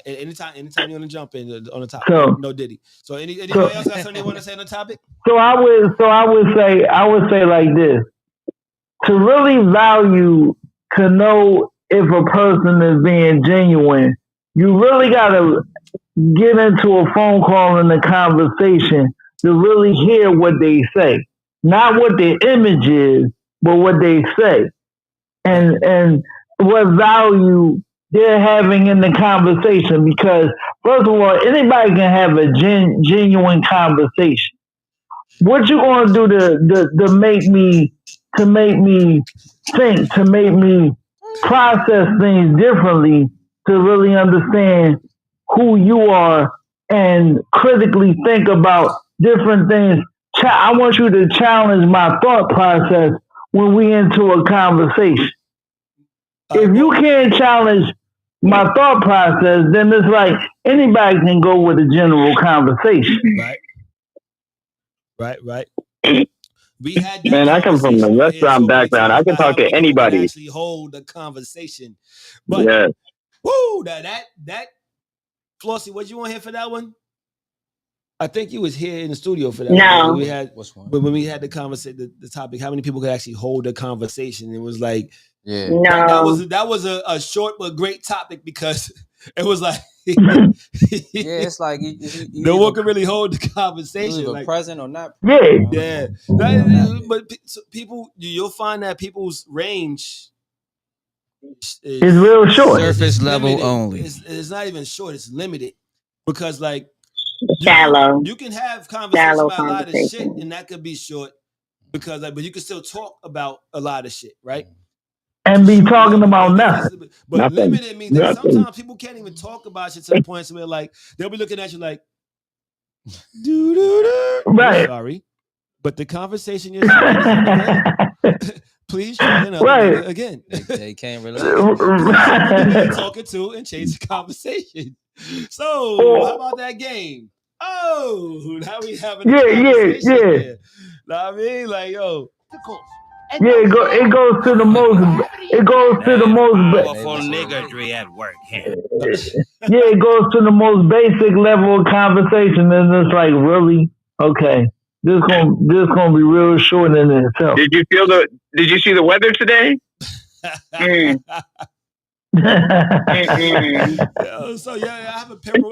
Speaker 1: Anytime you want to jump in on the topic.
Speaker 4: So,
Speaker 1: no Diddy. So, anybody else got something they want to say on the topic?
Speaker 4: So I would say like this: to really value, to know if a person is being genuine, you really gotta get into a phone call and a conversation to really hear what they say, not what their image is, but what they say, and what value they're having in the conversation. Because first of all, anybody can have a genuine conversation. What you gonna do to make me think, to make me process things differently, to really understand who you are and critically think about different things. I want you to challenge my thought process when we into a conversation. If you can't challenge my thought process, then it's like anybody can go with a general conversation.
Speaker 1: Right. We had that.
Speaker 5: Man, I come from a restaurant background. I can talk to anybody.
Speaker 1: Actually hold a conversation, but woo, that Flossie, what you want here for that one? I think you was here in the studio for that.
Speaker 3: No,
Speaker 1: one. We had when we had the conversation, the topic. How many people could actually hold a conversation? It was like,
Speaker 3: no,
Speaker 1: that was a short but great topic because it was like,
Speaker 2: it's like you
Speaker 1: no one can really hold the conversation,
Speaker 2: either
Speaker 1: like
Speaker 2: present or not.
Speaker 1: Yeah. But people, you'll find that people's range
Speaker 4: is real short,
Speaker 2: surface level only.
Speaker 1: It's not even short; it's limited because like.
Speaker 3: Shallow.
Speaker 1: You can have conversations about a lot of shit, and that could be short because, but you can still talk about a lot of shit, right?
Speaker 4: And be talking about nothing.
Speaker 1: But limited means that sometimes people can't even talk about shit to the point where like they'll be looking at you like,
Speaker 4: right?
Speaker 1: Sorry, but the conversation you're saying is please try another again.
Speaker 2: They can't relate.
Speaker 1: Talking to and change the conversation. So how about that game? Oh, now we having a conversation. Yeah. Know what I mean? Like, yo.
Speaker 4: Yeah, it goes to the most
Speaker 6: powerful niggardry at work here.
Speaker 4: Yeah, it goes to the most basic level of conversation, and it's like, really? Okay. This gonna be real short in itself.
Speaker 5: Did you see the weather today?
Speaker 1: So yeah, I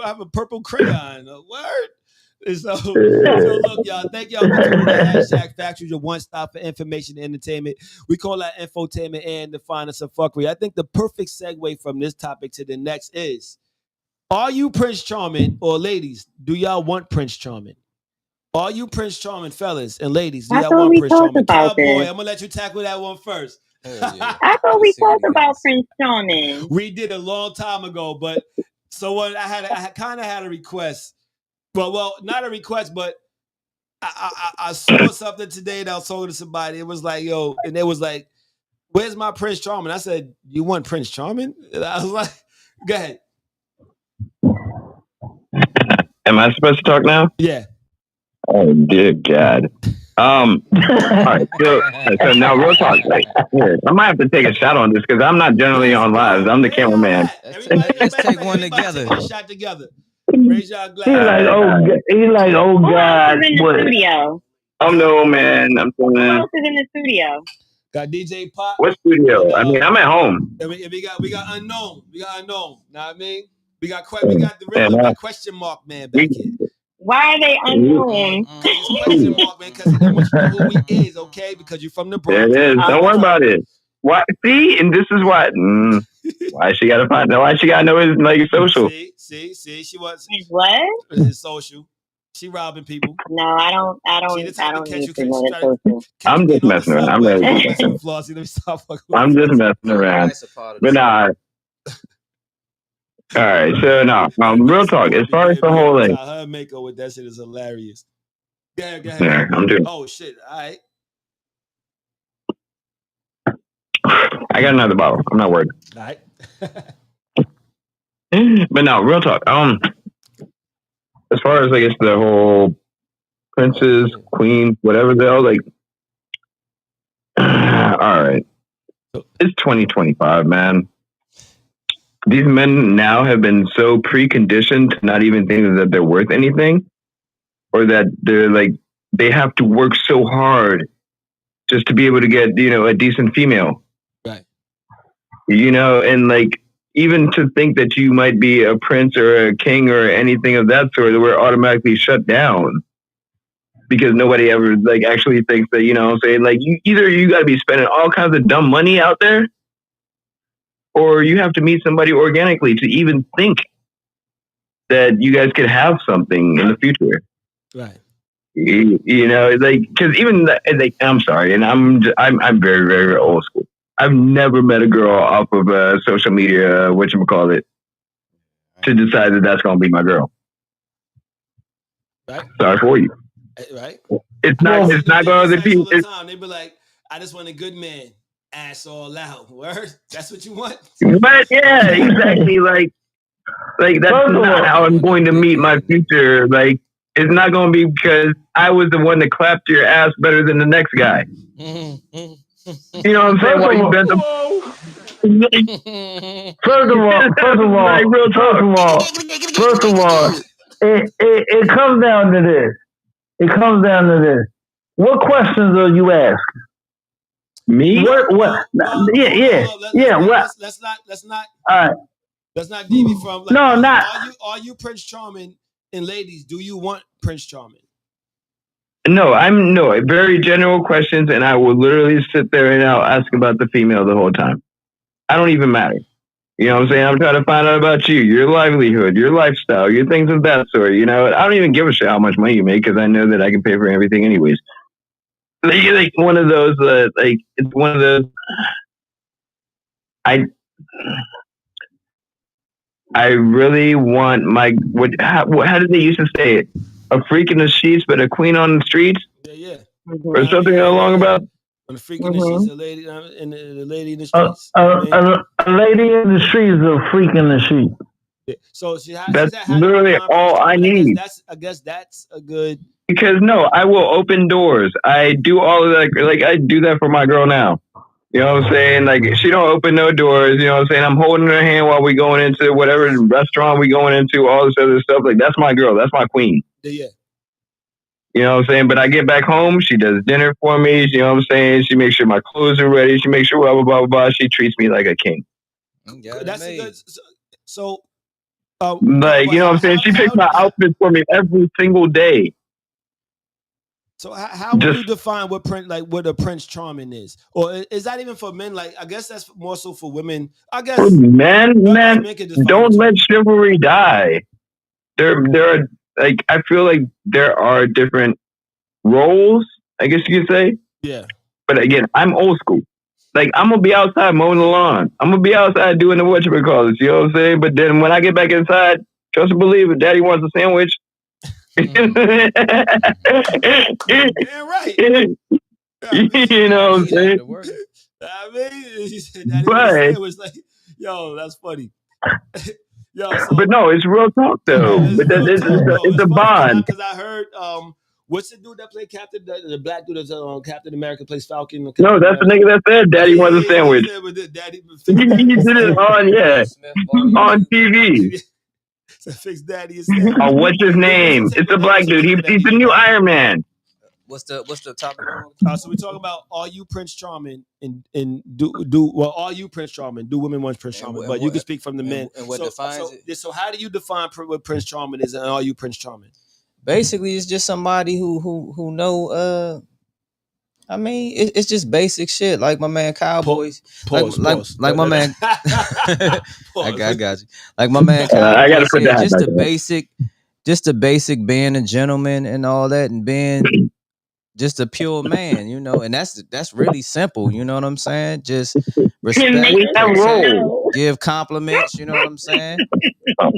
Speaker 1: have a purple crayon. Word. So look, y'all. Thank y'all for tuning in. #Factuals, your one stop for information and entertainment. We call that infotainment and the finest of fuckery. I think the perfect segue from this topic to the next is: are you Prince Charming, or ladies? Do y'all want Prince Charming? Are you Prince Charming, fellas and ladies? Do y'all want Prince Charming? Cowboy, I'm gonna let you tackle that one first.
Speaker 3: Yeah. I thought we talked about Prince Charming.
Speaker 1: We did a long time ago, but so what? I kind of had a request. Well, not a request, but I saw something today that I was talking to somebody. It was like, yo, and it was like, where's my Prince Charming? I said, you want Prince Charming? And I was like, go ahead.
Speaker 5: Am I supposed to talk now?
Speaker 1: Yeah.
Speaker 5: Oh, dear God. All right. So now real talk. Like, I might have to take a shot on this because I'm not generally on lives. I'm the cameraman.
Speaker 2: Let's take one together.
Speaker 1: Take a shot together. Raise your glass.
Speaker 4: He's like, oh God.
Speaker 3: Who else is in the studio?
Speaker 5: I'm the old man. I'm
Speaker 3: Who else is in the studio?
Speaker 1: Got DJ Pop.
Speaker 5: What studio? I mean, I'm at home.
Speaker 1: And we got unknown. Know what I mean? We got the real question mark man back here.
Speaker 3: Why are they unknown?
Speaker 1: Question mark man, because he don't want you to know who he is, okay? Because you're from the Bronx.
Speaker 5: There it is. Don't worry about it. Why? See, and this is why. Why she gotta find? Why she gotta know his like social?
Speaker 1: See. She was
Speaker 3: his what?
Speaker 1: His social. She robbing people.
Speaker 3: No, I don't need to know the social.
Speaker 5: I'm just messing around. I'm ready.
Speaker 1: Let me stop fucking.
Speaker 5: I'm just messing around. But nah. All right, so no, real talk. As far as the whole like,
Speaker 1: her makeup with that shit is hilarious. Go ahead.
Speaker 5: yeah, I'm doing.
Speaker 1: Oh shit! All right.
Speaker 5: I got another bottle. I'm not worried.
Speaker 1: All right.
Speaker 5: But no, real talk. As far as I guess the whole princes, queens, whatever the hell, like, all right, it's 2025, man. These men now have been so preconditioned to not even think that they're worth anything, or that they're like they have to work so hard just to be able to get a decent female.
Speaker 1: Right.
Speaker 5: And like even to think that you might be a prince or a king or anything of that sort, we're automatically shut down because nobody ever like actually thinks that, what I'm saying, like you got to be spending all kinds of dumb money out there, or you have to meet somebody organically to even think that you guys could have something in the future.
Speaker 1: Right.
Speaker 5: Like, because even like, I'm sorry, and I'm very, very old school. I've never met a girl off of social media, whatchamacallit, to decide that that's going to be my girl.
Speaker 1: Right.
Speaker 5: Sorry for you.
Speaker 1: Right.
Speaker 5: It's not going to be.
Speaker 1: They be like, I just want a good man, ass all out. Word? That's what you want?
Speaker 5: But yeah, exactly. like that's not how I'm going to meet my future. Like, it's not going to be because I was the one that clapped your ass better than the next guy. You know what I'm saying? Why you bent the
Speaker 4: First of all, it comes down to this. What questions are you asking?
Speaker 5: Me?
Speaker 4: What?
Speaker 1: Let's not.
Speaker 4: All right.
Speaker 1: Let's not deviate from. Like,
Speaker 4: No, not.
Speaker 1: Are you Prince Charming? And ladies, do you want Prince Charming?
Speaker 5: No, very general questions, and I will literally sit there and I'll ask about the female the whole time. I don't even matter. You know what I'm saying? I'm trying to find out about you, your livelihood, your lifestyle, your things of that sort. I don't even give a shit how much money you make because I know that I can pay for everything anyways. Like one of those, it's one of those. I really want my how did they used to say it? A freak in the sheets, but a queen on the streets.
Speaker 1: Yeah.
Speaker 5: Or something along about.
Speaker 1: On the freak in the sheets, a lady, and the lady in the
Speaker 4: streets.
Speaker 1: A
Speaker 4: lady in the streets is a freak in the sheets.
Speaker 1: Yeah. So
Speaker 5: that's literally all I need.
Speaker 1: I guess that's a good.
Speaker 5: Because no, I will open doors. I do all of that. Like I do that for my girl now. You know what I'm saying? Like she don't open no doors. You know what I'm saying? I'm holding her hand while we going into whatever restaurant we going into. All this other stuff. Like that's my girl. That's my queen.
Speaker 1: Yeah.
Speaker 5: You know what I'm saying? But I get back home, she does dinner for me. You know what I'm saying? She makes sure my clothes are ready. She makes sure blah, blah, blah, blah, blah. She treats me like a king.
Speaker 1: That's a good. So
Speaker 5: like, you know what I'm saying? She picks my outfits for me every single day.
Speaker 1: So how would you define what a Prince Charming is? Or is that even for men? Like, I guess that's more so for women. I guess
Speaker 5: for men, don't let chivalry die. There are, like, I feel like there are different roles, I guess you could say.
Speaker 1: Yeah.
Speaker 5: But again, I'm old school. Like, I'm going to be outside mowing the lawn. I'm going to be outside doing the whatchamacallit, you know what I'm saying? But then when I get back inside, trust and believe it, daddy wants a sandwich.
Speaker 1: Yeah, right.
Speaker 5: You know what I'm saying?
Speaker 1: I mean, he said daddy wants a sandwich. Like, yo, that's funny.
Speaker 5: But no, it's real talk though. But it's a bond.
Speaker 1: Because I heard, what's the dude that played Captain? The black dude that's on Captain America plays Falcon.
Speaker 5: No, that's the nigga that said daddy wants a sandwich. He did it on TV.
Speaker 1: Fix daddy is
Speaker 5: oh, what's his name? It's a black dude. He's the new Iron Man.
Speaker 2: What's the topic?
Speaker 1: So we talk about are you Prince Charming and are you Prince Charming? Do women want Prince Charming? But you can speak from the men.
Speaker 2: And what defines it?
Speaker 1: So how do you define what Prince Charming is, and are you Prince Charming?
Speaker 2: Basically, it's just somebody who know. I mean, it's just basic shit. Like my man Cowboys.
Speaker 1: Pause.
Speaker 2: Like my man. I got you. Like my man Cowboys.
Speaker 5: I gotta put that.
Speaker 2: Just the basic being a gentleman and all that, and being just a pure man, you know, and that's really simple. You know what I'm saying? Just respect,
Speaker 3: Make
Speaker 5: We have
Speaker 2: protect,
Speaker 5: roles.
Speaker 2: give compliments. You know what I'm saying?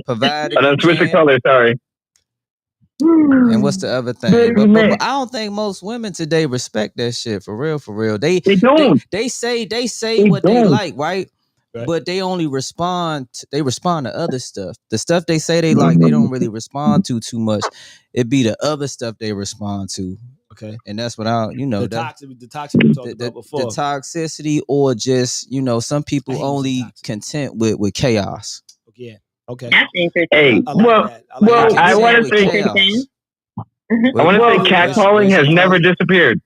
Speaker 2: Provide if
Speaker 5: Oh, no,
Speaker 2: you
Speaker 5: switch the
Speaker 2: can.
Speaker 5: color. Sorry.
Speaker 2: And what's the other thing? But
Speaker 4: Man,
Speaker 2: I don't think most women today respect that shit for real. For real, they
Speaker 5: don't.
Speaker 2: they say
Speaker 5: They
Speaker 2: what they
Speaker 5: don't.
Speaker 2: like, right?
Speaker 1: Right.
Speaker 2: But they only respond. They respond to other stuff. The stuff they say they like, they don't really respond to too much. It be the other stuff they respond to,
Speaker 1: Okay.
Speaker 2: and that's what I, you know,
Speaker 1: The
Speaker 2: that
Speaker 1: toxic we talked about
Speaker 2: the
Speaker 1: before.
Speaker 2: toxicity, or just, you know, some
Speaker 1: I
Speaker 2: people
Speaker 1: hate using
Speaker 2: only
Speaker 1: toxic.
Speaker 2: content with chaos.
Speaker 1: Yeah. Okay.
Speaker 3: That's interesting.
Speaker 5: Hey,
Speaker 1: I like that. I like
Speaker 2: They
Speaker 1: that.
Speaker 5: I
Speaker 2: content
Speaker 5: wanna
Speaker 2: with
Speaker 5: say-
Speaker 2: chaos.
Speaker 5: I want to say
Speaker 1: Well,
Speaker 5: catcalling has never disappeared.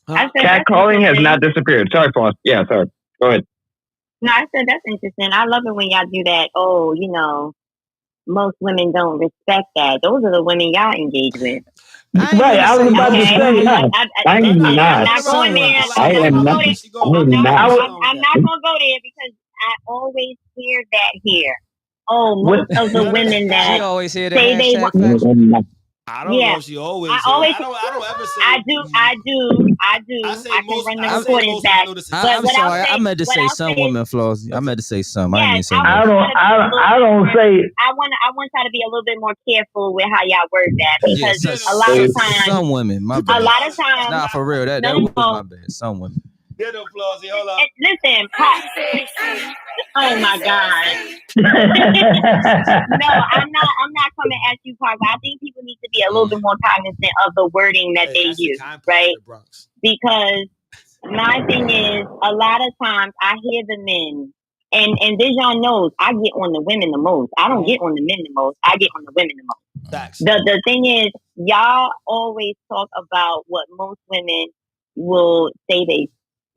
Speaker 3: I said that's
Speaker 5: Catcalling has
Speaker 3: interesting.
Speaker 5: not disappeared. Sorry, Floss. Yeah, sorry. Go ahead.
Speaker 3: No, I said that's interesting. I love it when y'all do that. Oh, you know, most women don't respect that. Those are the women y'all engage with.
Speaker 4: right, I was about to
Speaker 3: Okay,
Speaker 4: say,
Speaker 5: I'm
Speaker 3: listen,
Speaker 5: not.
Speaker 3: I'm not going there.
Speaker 5: I
Speaker 3: I'm not
Speaker 5: am
Speaker 3: gonna
Speaker 5: not.
Speaker 3: go there.
Speaker 5: I'm not.
Speaker 3: I'm not gonna go there because I always hear that here. Oh, most of the women
Speaker 2: She
Speaker 3: that
Speaker 2: always hear the
Speaker 3: say they
Speaker 2: hashtag
Speaker 3: want.
Speaker 2: factual.
Speaker 1: I don't
Speaker 3: Yeah,
Speaker 1: know if she always
Speaker 3: I
Speaker 1: say
Speaker 3: always.
Speaker 1: that. I don't ever say.
Speaker 3: I do.
Speaker 1: I say
Speaker 3: I can
Speaker 1: most.
Speaker 3: run the
Speaker 1: I say
Speaker 3: recordings
Speaker 1: most
Speaker 3: back.
Speaker 1: women know this.
Speaker 3: But
Speaker 2: I'm
Speaker 3: what I'll
Speaker 2: sorry.
Speaker 3: say,
Speaker 2: I meant to
Speaker 3: what
Speaker 2: say
Speaker 3: I'll
Speaker 2: some
Speaker 3: say,
Speaker 2: women flaws. I meant to say some. I didn't mean
Speaker 3: yes,
Speaker 2: to say
Speaker 3: I
Speaker 2: most.
Speaker 4: I don't say.
Speaker 3: I want y'all to be a little bit more careful with how y'all word that
Speaker 2: Yeah,
Speaker 3: because
Speaker 2: so,
Speaker 3: a lot of times,
Speaker 2: some women. My
Speaker 3: a
Speaker 2: bad.
Speaker 3: lot of times,
Speaker 2: Nah, for real. That
Speaker 3: no,
Speaker 2: was
Speaker 3: no.
Speaker 2: my bad. Some women.
Speaker 1: Get them Flossie. Hold up.
Speaker 3: Listen, Pop. Oh my God. No, I'm not coming at you, Pop. I think people need to be a little bit more cognizant of the wording that they
Speaker 1: That's the
Speaker 3: use,
Speaker 1: kind part
Speaker 3: right?
Speaker 1: of the Bronx.
Speaker 3: Because my thing is, a lot of times I hear the men, and Dijon knows I get on the women the most. I don't get on the men the most. I get on the women the most.
Speaker 1: Facts.
Speaker 3: The thing is, y'all always talk about what most women will say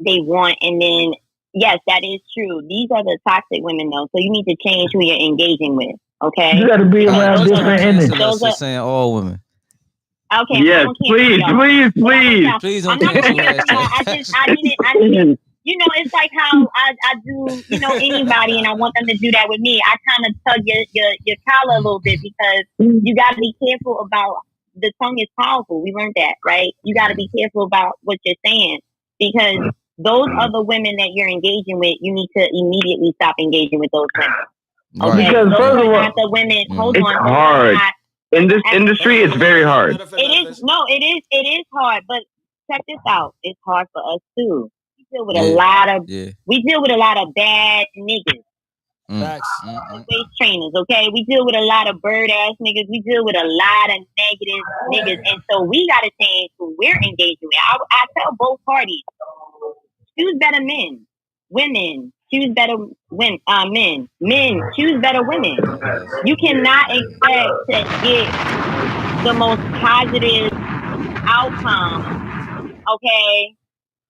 Speaker 3: they want, and then yes, that is true. These are the toxic women, though. So you need to change who you're engaging with. Okay,
Speaker 4: you got to be around
Speaker 3: those
Speaker 4: different
Speaker 3: are
Speaker 4: energies.
Speaker 2: Cancel us
Speaker 3: those
Speaker 2: for
Speaker 3: are
Speaker 2: saying all women.
Speaker 3: okay.
Speaker 5: Yes, please, please, please.
Speaker 2: Please
Speaker 3: I'm
Speaker 2: don't
Speaker 3: not gonna
Speaker 2: cancel
Speaker 3: cancel y'all.
Speaker 2: hashtag.
Speaker 3: I needed. You know, it's like how I do, you know, anybody, and I want them to do that with me. I kind of tug your collar a little bit because you got to be careful about the tongue is powerful. We learned that, right? You got to be careful about what you're saying because those other women that you're engaging with, you need to immediately stop engaging with those women. Okay,
Speaker 4: Because
Speaker 3: those
Speaker 4: first
Speaker 3: are
Speaker 4: of all,
Speaker 3: not the women. Hold
Speaker 5: It's
Speaker 3: on,
Speaker 5: hard. In this industry, it's very hard.
Speaker 3: It is hard, but check this out. It's hard for us too. We deal with a lot of bad niggas.
Speaker 1: Facts.
Speaker 3: Waist trainers, okay? We deal with a lot of bird ass niggas. We deal with a lot of negative niggas, and so we gotta change who we're engaging with. I tell both parties, choose better men. Women, choose better men. Men, choose better women. You cannot expect to get the most positive outcome, okay,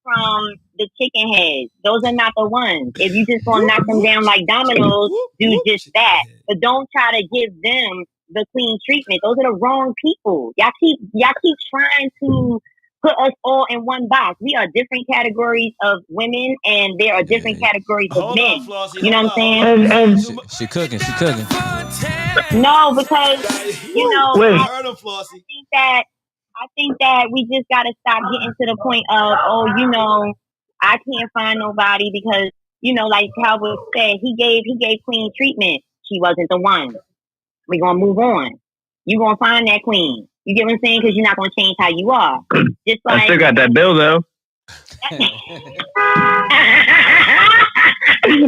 Speaker 3: from the chicken heads. Those are not the ones. If you just gonna knock them down like dominoes, do just that. But don't try to give them the clean treatment. Those are the wrong people. Y'all keep trying to put us all in one box. We are different categories of women, and there are different categories of
Speaker 1: Hold
Speaker 3: men.
Speaker 1: up, Flossie.
Speaker 3: You know what I'm saying?
Speaker 4: and
Speaker 2: She cooking. She cooking.
Speaker 3: No, because you know,
Speaker 4: Wait.
Speaker 3: I think that we just gotta stop getting to the point of, oh, you know, I can't find nobody because, you know, like Calvin said, he gave queen treatment. She wasn't the one. We're gonna move on. You gonna find that queen. You get what I'm saying? Because you're not gonna change how you are. Just like
Speaker 5: I still got that bill though.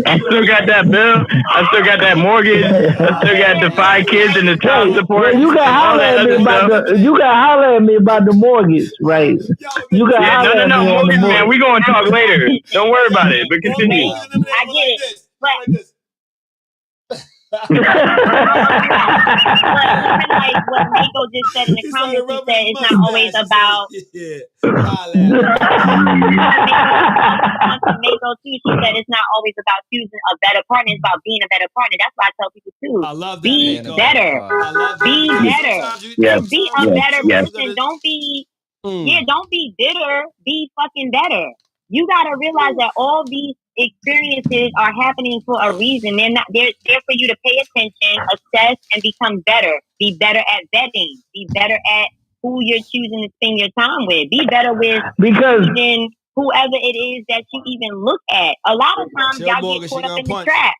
Speaker 5: I still got that bill. I still got that mortgage. I still got the 5 kids and the child support.
Speaker 4: you can
Speaker 5: all
Speaker 4: holler
Speaker 5: that
Speaker 4: at me
Speaker 5: other
Speaker 4: about
Speaker 5: stuff.
Speaker 4: you can holler at me about the mortgage, right? You can
Speaker 5: Yeah,
Speaker 4: holler at me on the
Speaker 5: mortgage, man.
Speaker 4: mortgage.
Speaker 5: We gonna talk later. Don't worry about it. But continue.
Speaker 3: I get it. But even like what Mako just said in the comments, he said it's not always about. Mako too, she said it's not always about choosing a better partner. It's about being a better partner. That's why I tell people too.
Speaker 1: I love that.
Speaker 3: Be
Speaker 1: Mako.
Speaker 3: better.
Speaker 1: I love that.
Speaker 3: Be better. Just be a better person. Don't be. Yeah, don't be bitter. Be fucking better. You gotta realize that all these experiences are happening for a reason. They're there for you to pay attention, assess, and become better. Be better at vetting. Be better at who you're choosing to spend your time with. Be better with
Speaker 4: because
Speaker 3: even whoever it is that you even look at. A lot of times
Speaker 1: Chill,
Speaker 3: y'all
Speaker 1: Morgan,
Speaker 3: get
Speaker 1: she
Speaker 3: caught up
Speaker 1: gonna
Speaker 3: in the
Speaker 1: punch.
Speaker 3: trap.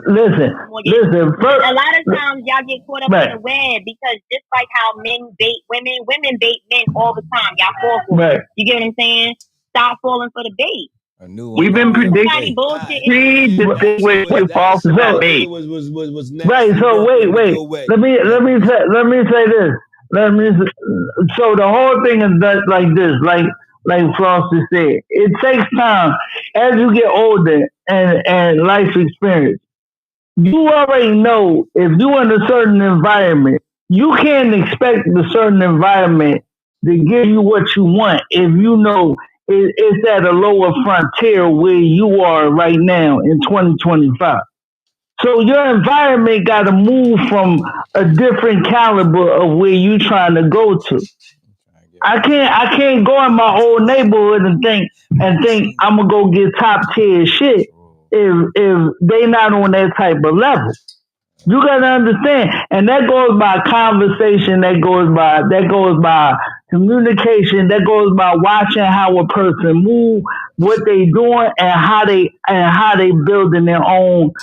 Speaker 4: listen. First,
Speaker 3: A lot of times y'all get caught up in the web because just like how men bait women, women bait men all the time. Y'all fall for it. You get what I'm saying? Stop falling for the bait.
Speaker 2: A new
Speaker 5: We've
Speaker 2: one.
Speaker 5: been
Speaker 3: Somebody bullshit.
Speaker 5: distinguish
Speaker 1: that
Speaker 5: false
Speaker 1: shit
Speaker 5: from that
Speaker 1: was,
Speaker 5: bait.
Speaker 1: was nasty
Speaker 4: right. So
Speaker 1: work in a
Speaker 4: wait.
Speaker 1: good way.
Speaker 4: Let me say this. So the whole thing is that like this, like Flossie said, it takes time as you get older and life experience. You already know if you're in a certain environment, you can't expect the certain environment to give you what you want if you know it's at a lower frontier where you are right now in 2025. So your environment got to move from a different caliber of where you trying to go to. I can't go in my old neighborhood and think I'm gonna go get top tier shit if they not on that type of level. You gotta understand, and that goes by conversation, that goes by communication, that goes by watching how a person move, what they doing, and how they building their own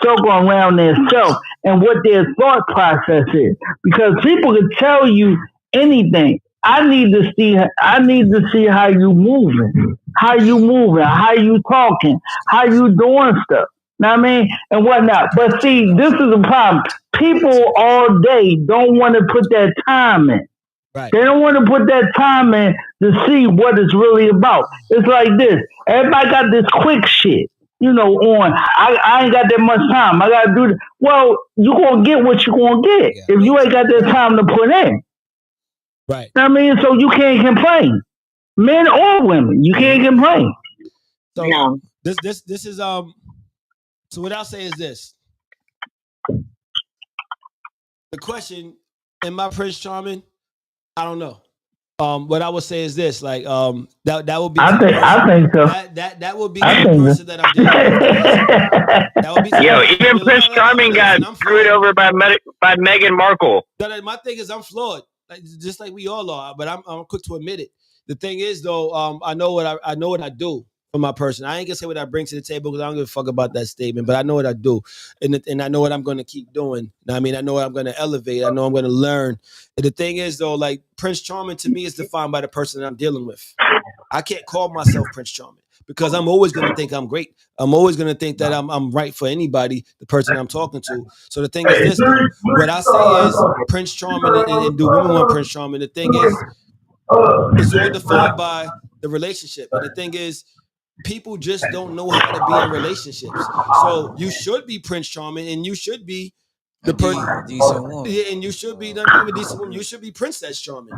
Speaker 4: circle around themselves and what their thought process is. Because people can tell you anything. I need to see how you moving, how you talking, how you doing stuff. Know what I mean? And whatnot. But see, this is a problem. People all day don't want to put that time in.
Speaker 1: Right.
Speaker 4: They don't want to put that time in to see what it's really about. It's like this. Everybody got this quick shit, on. I ain't got that much time. I got to do this. Well, you going to get what you going to get if you ain't got that time to put in.
Speaker 1: Right.
Speaker 4: I mean, so you can't complain. Men or women, you can't complain.
Speaker 1: So
Speaker 3: No.
Speaker 1: this is so what I'll say is this. The question, am I Prince Charming? I don't know. What I would say is this, like, that would be.
Speaker 4: I think so.
Speaker 1: That would be to the person that I'm dealing with. That would be.
Speaker 5: Even Prince Charming got screwed over by Meghan Markle.
Speaker 1: My thing is, I'm flawed, just like we all are. But I'm quick to admit it. The thing is, though, I know what I do for my person. I ain't gonna say what I bring to the table because I don't give a fuck about that statement. But I know what I do, and I know what I'm gonna keep doing. I mean, I know what I'm gonna elevate. I know I'm gonna learn. And the thing is, though, like Prince Charming to me is defined by the person that I'm dealing with. I can't call myself Prince Charming because I'm always gonna think I'm great. I'm always gonna think that I'm right for anybody, the person I'm talking to. So the thing is this, though. What I say is Prince Charming, and do women want Prince Charming? The thing is, it's all defined by the relationship. And the thing is, people just don't know how to be in relationships. So you should be Prince Charming, and you should be the
Speaker 2: decent woman.
Speaker 1: Yeah, and you should be not even decent woman. You should be Princess Charming. I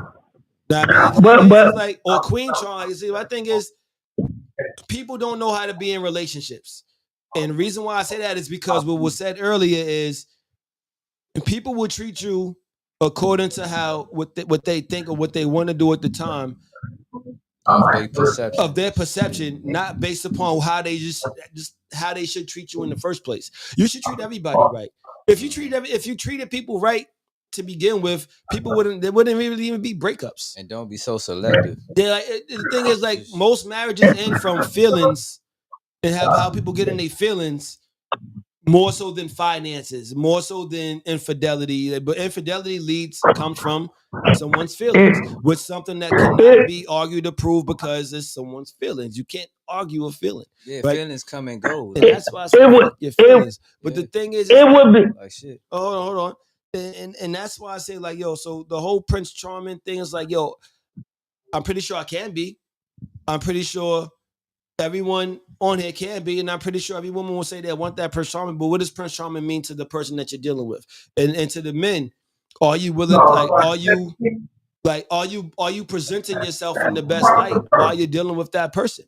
Speaker 1: mean, the thing is like, or Queen Charming. See, my thing is, people don't know how to be in relationships, and the reason why I say that is because what was said earlier is people will treat you according to what they think or what they want to do at the time. Of their perception, not based upon how they just how they should treat you in the first place. You should treat everybody right. If you treated people right to begin with, there wouldn't really even be breakups.
Speaker 2: And don't be so selective.
Speaker 1: The thing is, like, most marriages end from feelings and how people get in their feelings more so than finances, more so than infidelity. But infidelity comes from someone's feelings with something that cannot be argued or proved because it's someone's feelings. You can't argue a feeling.
Speaker 2: Yeah,
Speaker 1: right?
Speaker 2: feelings come and go.
Speaker 1: And that's why I say fuck your feelings. But the thing is,
Speaker 4: it would be
Speaker 2: like shit.
Speaker 1: Oh, hold on. And that's why I say, like, yo, so the whole Prince Charming thing is like, yo, I'm pretty sure I can be. I'm pretty sure everyone on here can be, and I'm pretty sure every woman will say they want that Prince Charming. But what does Prince Charming mean to the person that you're dealing with? And to the men, are you willing? Are you presenting yourself in the best light while you're dealing with that person?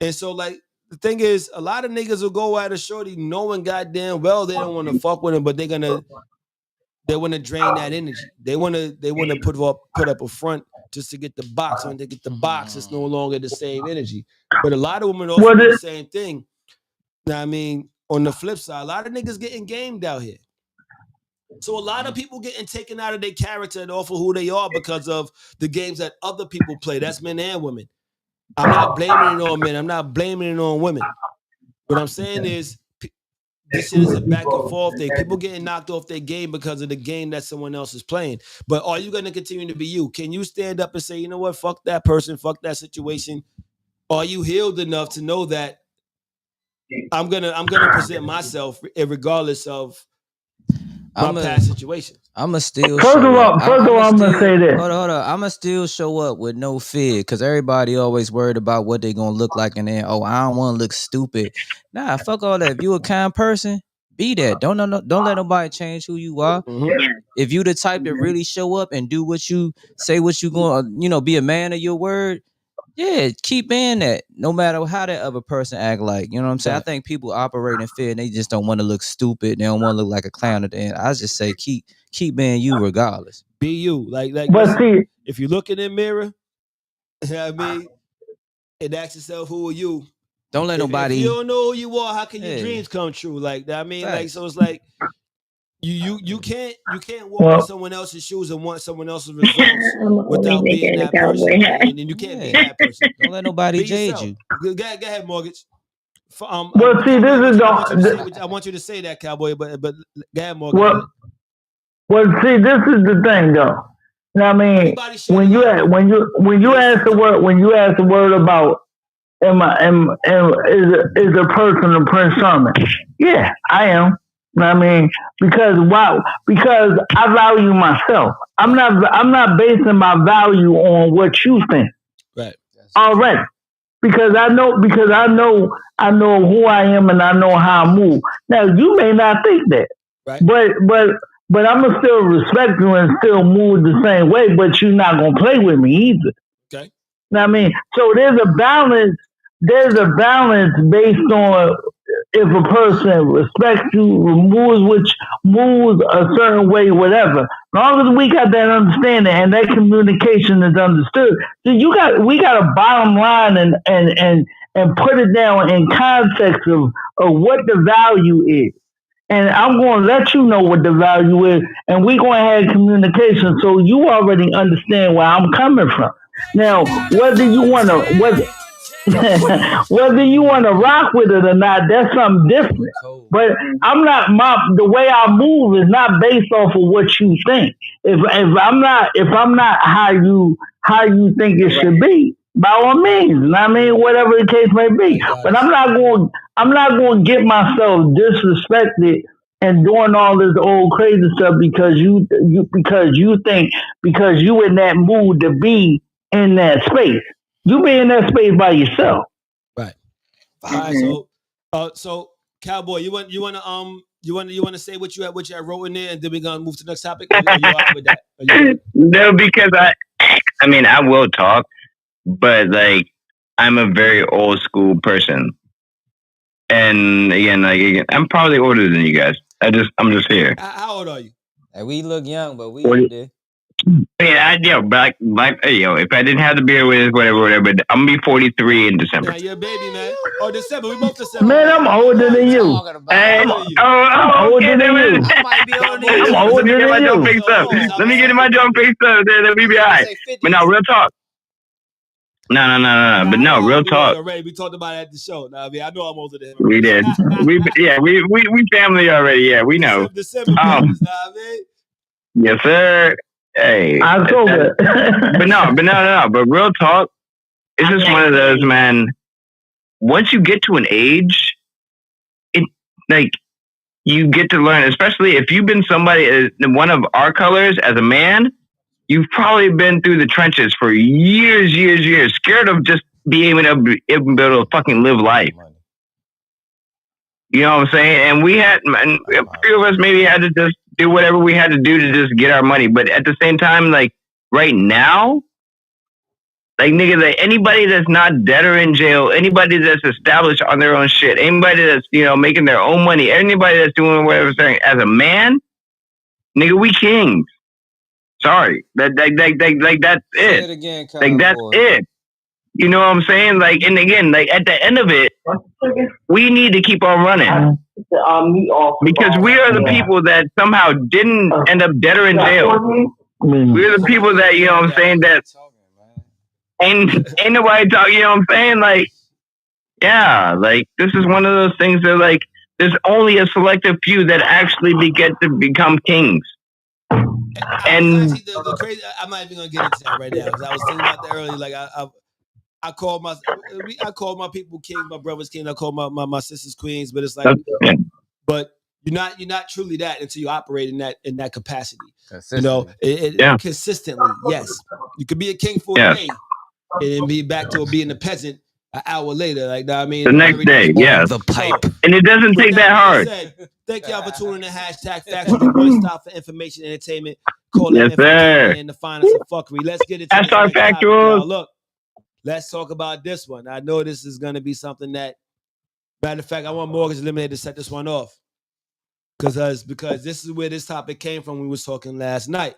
Speaker 1: And so, like, the thing is, a lot of niggas will go at a shorty knowing goddamn well they don't want to fuck with him, but they want to drain that energy. They want to put up a front just to get the box. When they get the box, it's no longer the same energy. But a lot of women also do the same thing. Now, I mean, on the flip side, a lot of niggas getting gamed out here. So a lot of people getting taken out of their character and off of who they are because of the games that other people play. That's men and women. I'm not blaming it on men. I'm not blaming it on women. What I'm saying is this shit is a back and forth thing. People getting knocked off their game because of the game that someone else is playing. But are you going to continue to be you? Can you stand up and say, you know what, fuck that person, fuck that situation? Are you healed enough to know that I'm gonna present myself regardless of my past situations?
Speaker 2: I'ma still
Speaker 4: First
Speaker 2: show
Speaker 4: of all,
Speaker 2: up.
Speaker 4: I'm gonna say this.
Speaker 2: Hold on. I'ma still show up with no fear, because everybody always worried about what they gonna look like, and then I don't want to look stupid. Nah, fuck all that. If you a kind person, be that. Don't let nobody change who you are.
Speaker 1: Mm-hmm.
Speaker 2: If you the type that really show up and do what you say, what you gonna, be a man of your word. Yeah, keep being that, no matter how that other person act like. You know what I'm saying? Right. I think people operate in fear and they just don't want to look stupid. They don't want to look like a clown at the end. I just say keep being you regardless.
Speaker 1: Be you. Like
Speaker 4: But see,
Speaker 1: if you look in the mirror, you know what I mean, and ask yourself, who are you?
Speaker 2: Don't let nobody.
Speaker 1: If you don't know who you are, how can your dreams come true? Like I mean, like so it's like you can't walk in someone else's shoes and want someone else's results without being that person, and you can't be that person.
Speaker 2: Don't let nobody jade you.
Speaker 1: Go ahead, Mortgage.
Speaker 4: Well, see,
Speaker 1: Cowboy,
Speaker 4: this is
Speaker 1: I want you to say that, Cowboy, but go ahead, Mortgage.
Speaker 4: Well, see, this is the thing, though. I mean, when you ask the word about is a person a Prince Charming? Yeah, I am. I mean, because I value myself. I'm not basing my value on what you think.
Speaker 1: Right.
Speaker 4: Already. Because I know who I am and I know how I move. Now you may not think that.
Speaker 1: Right.
Speaker 4: But I'm gonna still respect you and still move the same way, but you're not gonna play with me either.
Speaker 1: Okay.
Speaker 4: Know what I mean? So there's a balance based on if a person respects you, moves a certain way, whatever. As long as we got that understanding and that communication is understood, so we got a bottom line and put it down in context of what the value is. And I'm going to let you know what the value is, and we're going to have communication so you already understand where I'm coming from. Now, whether you want to rock with it or not, that's something different. But the way I move is not based off of what you think. If I'm not how you think it should be, by all means, I mean, whatever the case may be. But I'm not going to get myself disrespected and doing all this old crazy stuff because you in that mood to be in that space. You be in that space by yourself.
Speaker 1: Right. All right. So Cowboy, you want to say what you had wrote in there, and then we're gonna move to the next topic. Are you all right with that?
Speaker 5: No, because I mean, I will talk, but like, I'm a very old school person, and again, I'm probably older than you guys. I'm just here.
Speaker 1: How old are you?
Speaker 2: Hey, we look young, but we up there.
Speaker 5: If I didn't have the beer with us, whatever, but I'm gonna be 43 in December.
Speaker 1: Yeah, you're a baby, man. Oh, December. We both December.
Speaker 4: Man, I'm older than you.
Speaker 5: I'm older than you.
Speaker 2: I might be older than you.
Speaker 4: I'm older than you.
Speaker 5: Let me get my job fixed up. Then we be all right. But no, real talk. No. But no, real talk.
Speaker 1: Already, we talked about it at the show. Now, I mean, I know I'm older than him.
Speaker 5: We did. We family already. Yeah, we know.
Speaker 1: December babies, I mean.
Speaker 5: Yes, sir. Hey,
Speaker 4: October.
Speaker 5: But no. But real talk, it's just one of those, man. Once you get to an age, you get to learn. Especially if you've been somebody, one of our colors as a man, you've probably been through the trenches for years, scared of just being able to fucking live life. You know what I'm saying? And a few of us maybe had to just do whatever we had to do to just get our money. But at the same time, like right now, like nigga, like anybody that's not dead or in jail, anybody that's established on their own shit, anybody that's, making their own money, anybody that's doing whatever they're doing, as a man, nigga, we kings. Sorry. That's it.
Speaker 2: Say it again,
Speaker 5: like that's it. You know what I'm saying? Like, and again, like at the end of it, we need to keep on running. Because we are the people that somehow didn't end up dead or in jail. We're the people that, you know what I'm saying, that ain't nobody talking, you know what I'm saying? Like, yeah, like, this is one of those things that, like, there's only a selective few that actually get to become kings.
Speaker 1: And actually, the crazy, I'm not even gonna get into that right now because I was thinking about that earlier. Like I call my people kings, my brothers king. I call my sisters queens. But it's like, but you're not truly that until you operate in that capacity. You know, consistently. Yes, you could be a king for a day and then be back to being a peasant an hour later. Like I mean,
Speaker 5: the next day,
Speaker 6: the pipe,
Speaker 5: and it doesn't take that hard.
Speaker 1: Thank y'all for tuning in. #Factuals, the one stop for information, entertainment. Call
Speaker 5: yes, sir.
Speaker 1: And the finest of fuckery. Let's get into this next topic, y'all. Look, let's talk about this one. I know this is gonna be something that, matter of fact, I want Mortgage Eliminator to set this one off. Because this is where this topic came from when we was talking last night.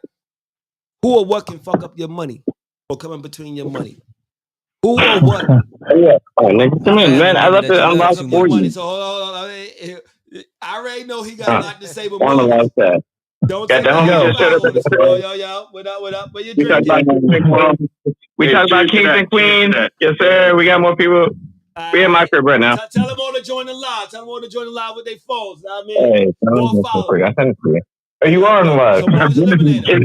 Speaker 1: Who or what can fuck up your money or come in between your money? Who or what?
Speaker 5: Come in, man. I left it unlocked for you.
Speaker 1: So hold on. I already know he got a lot to say, but don't
Speaker 5: take
Speaker 1: that. Yo, what up? What you drinking?
Speaker 5: We talk about kings and queens. Yes, sir. We got more people. We in my crib right now.
Speaker 1: Tell them all to join the live. Tell them all to join the live with their phones. I mean,
Speaker 5: I sent it to you. Oh, you are on the live.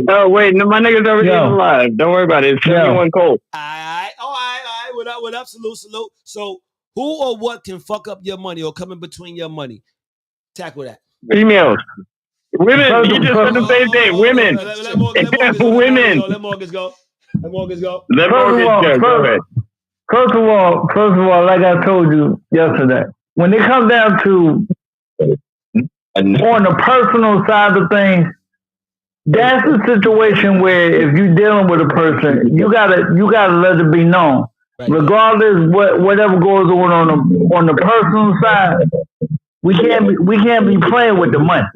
Speaker 5: Oh, wait. No, my niggas already on the live. Don't worry about it. It's 71 cold.
Speaker 1: All right. What up? Salute. So, who or what can fuck up your money or come in between your money? Tackle that.
Speaker 5: Females. Women. You just said the same thing. Women. Women.
Speaker 1: Let Mortgage go.
Speaker 5: Go ahead.
Speaker 4: First of all, like I told you yesterday, when it comes down to on the personal side of things, that's a situation where if you're dealing with a person, you gotta let it be known, regardless whatever goes on the personal side. We can't be playing with the money.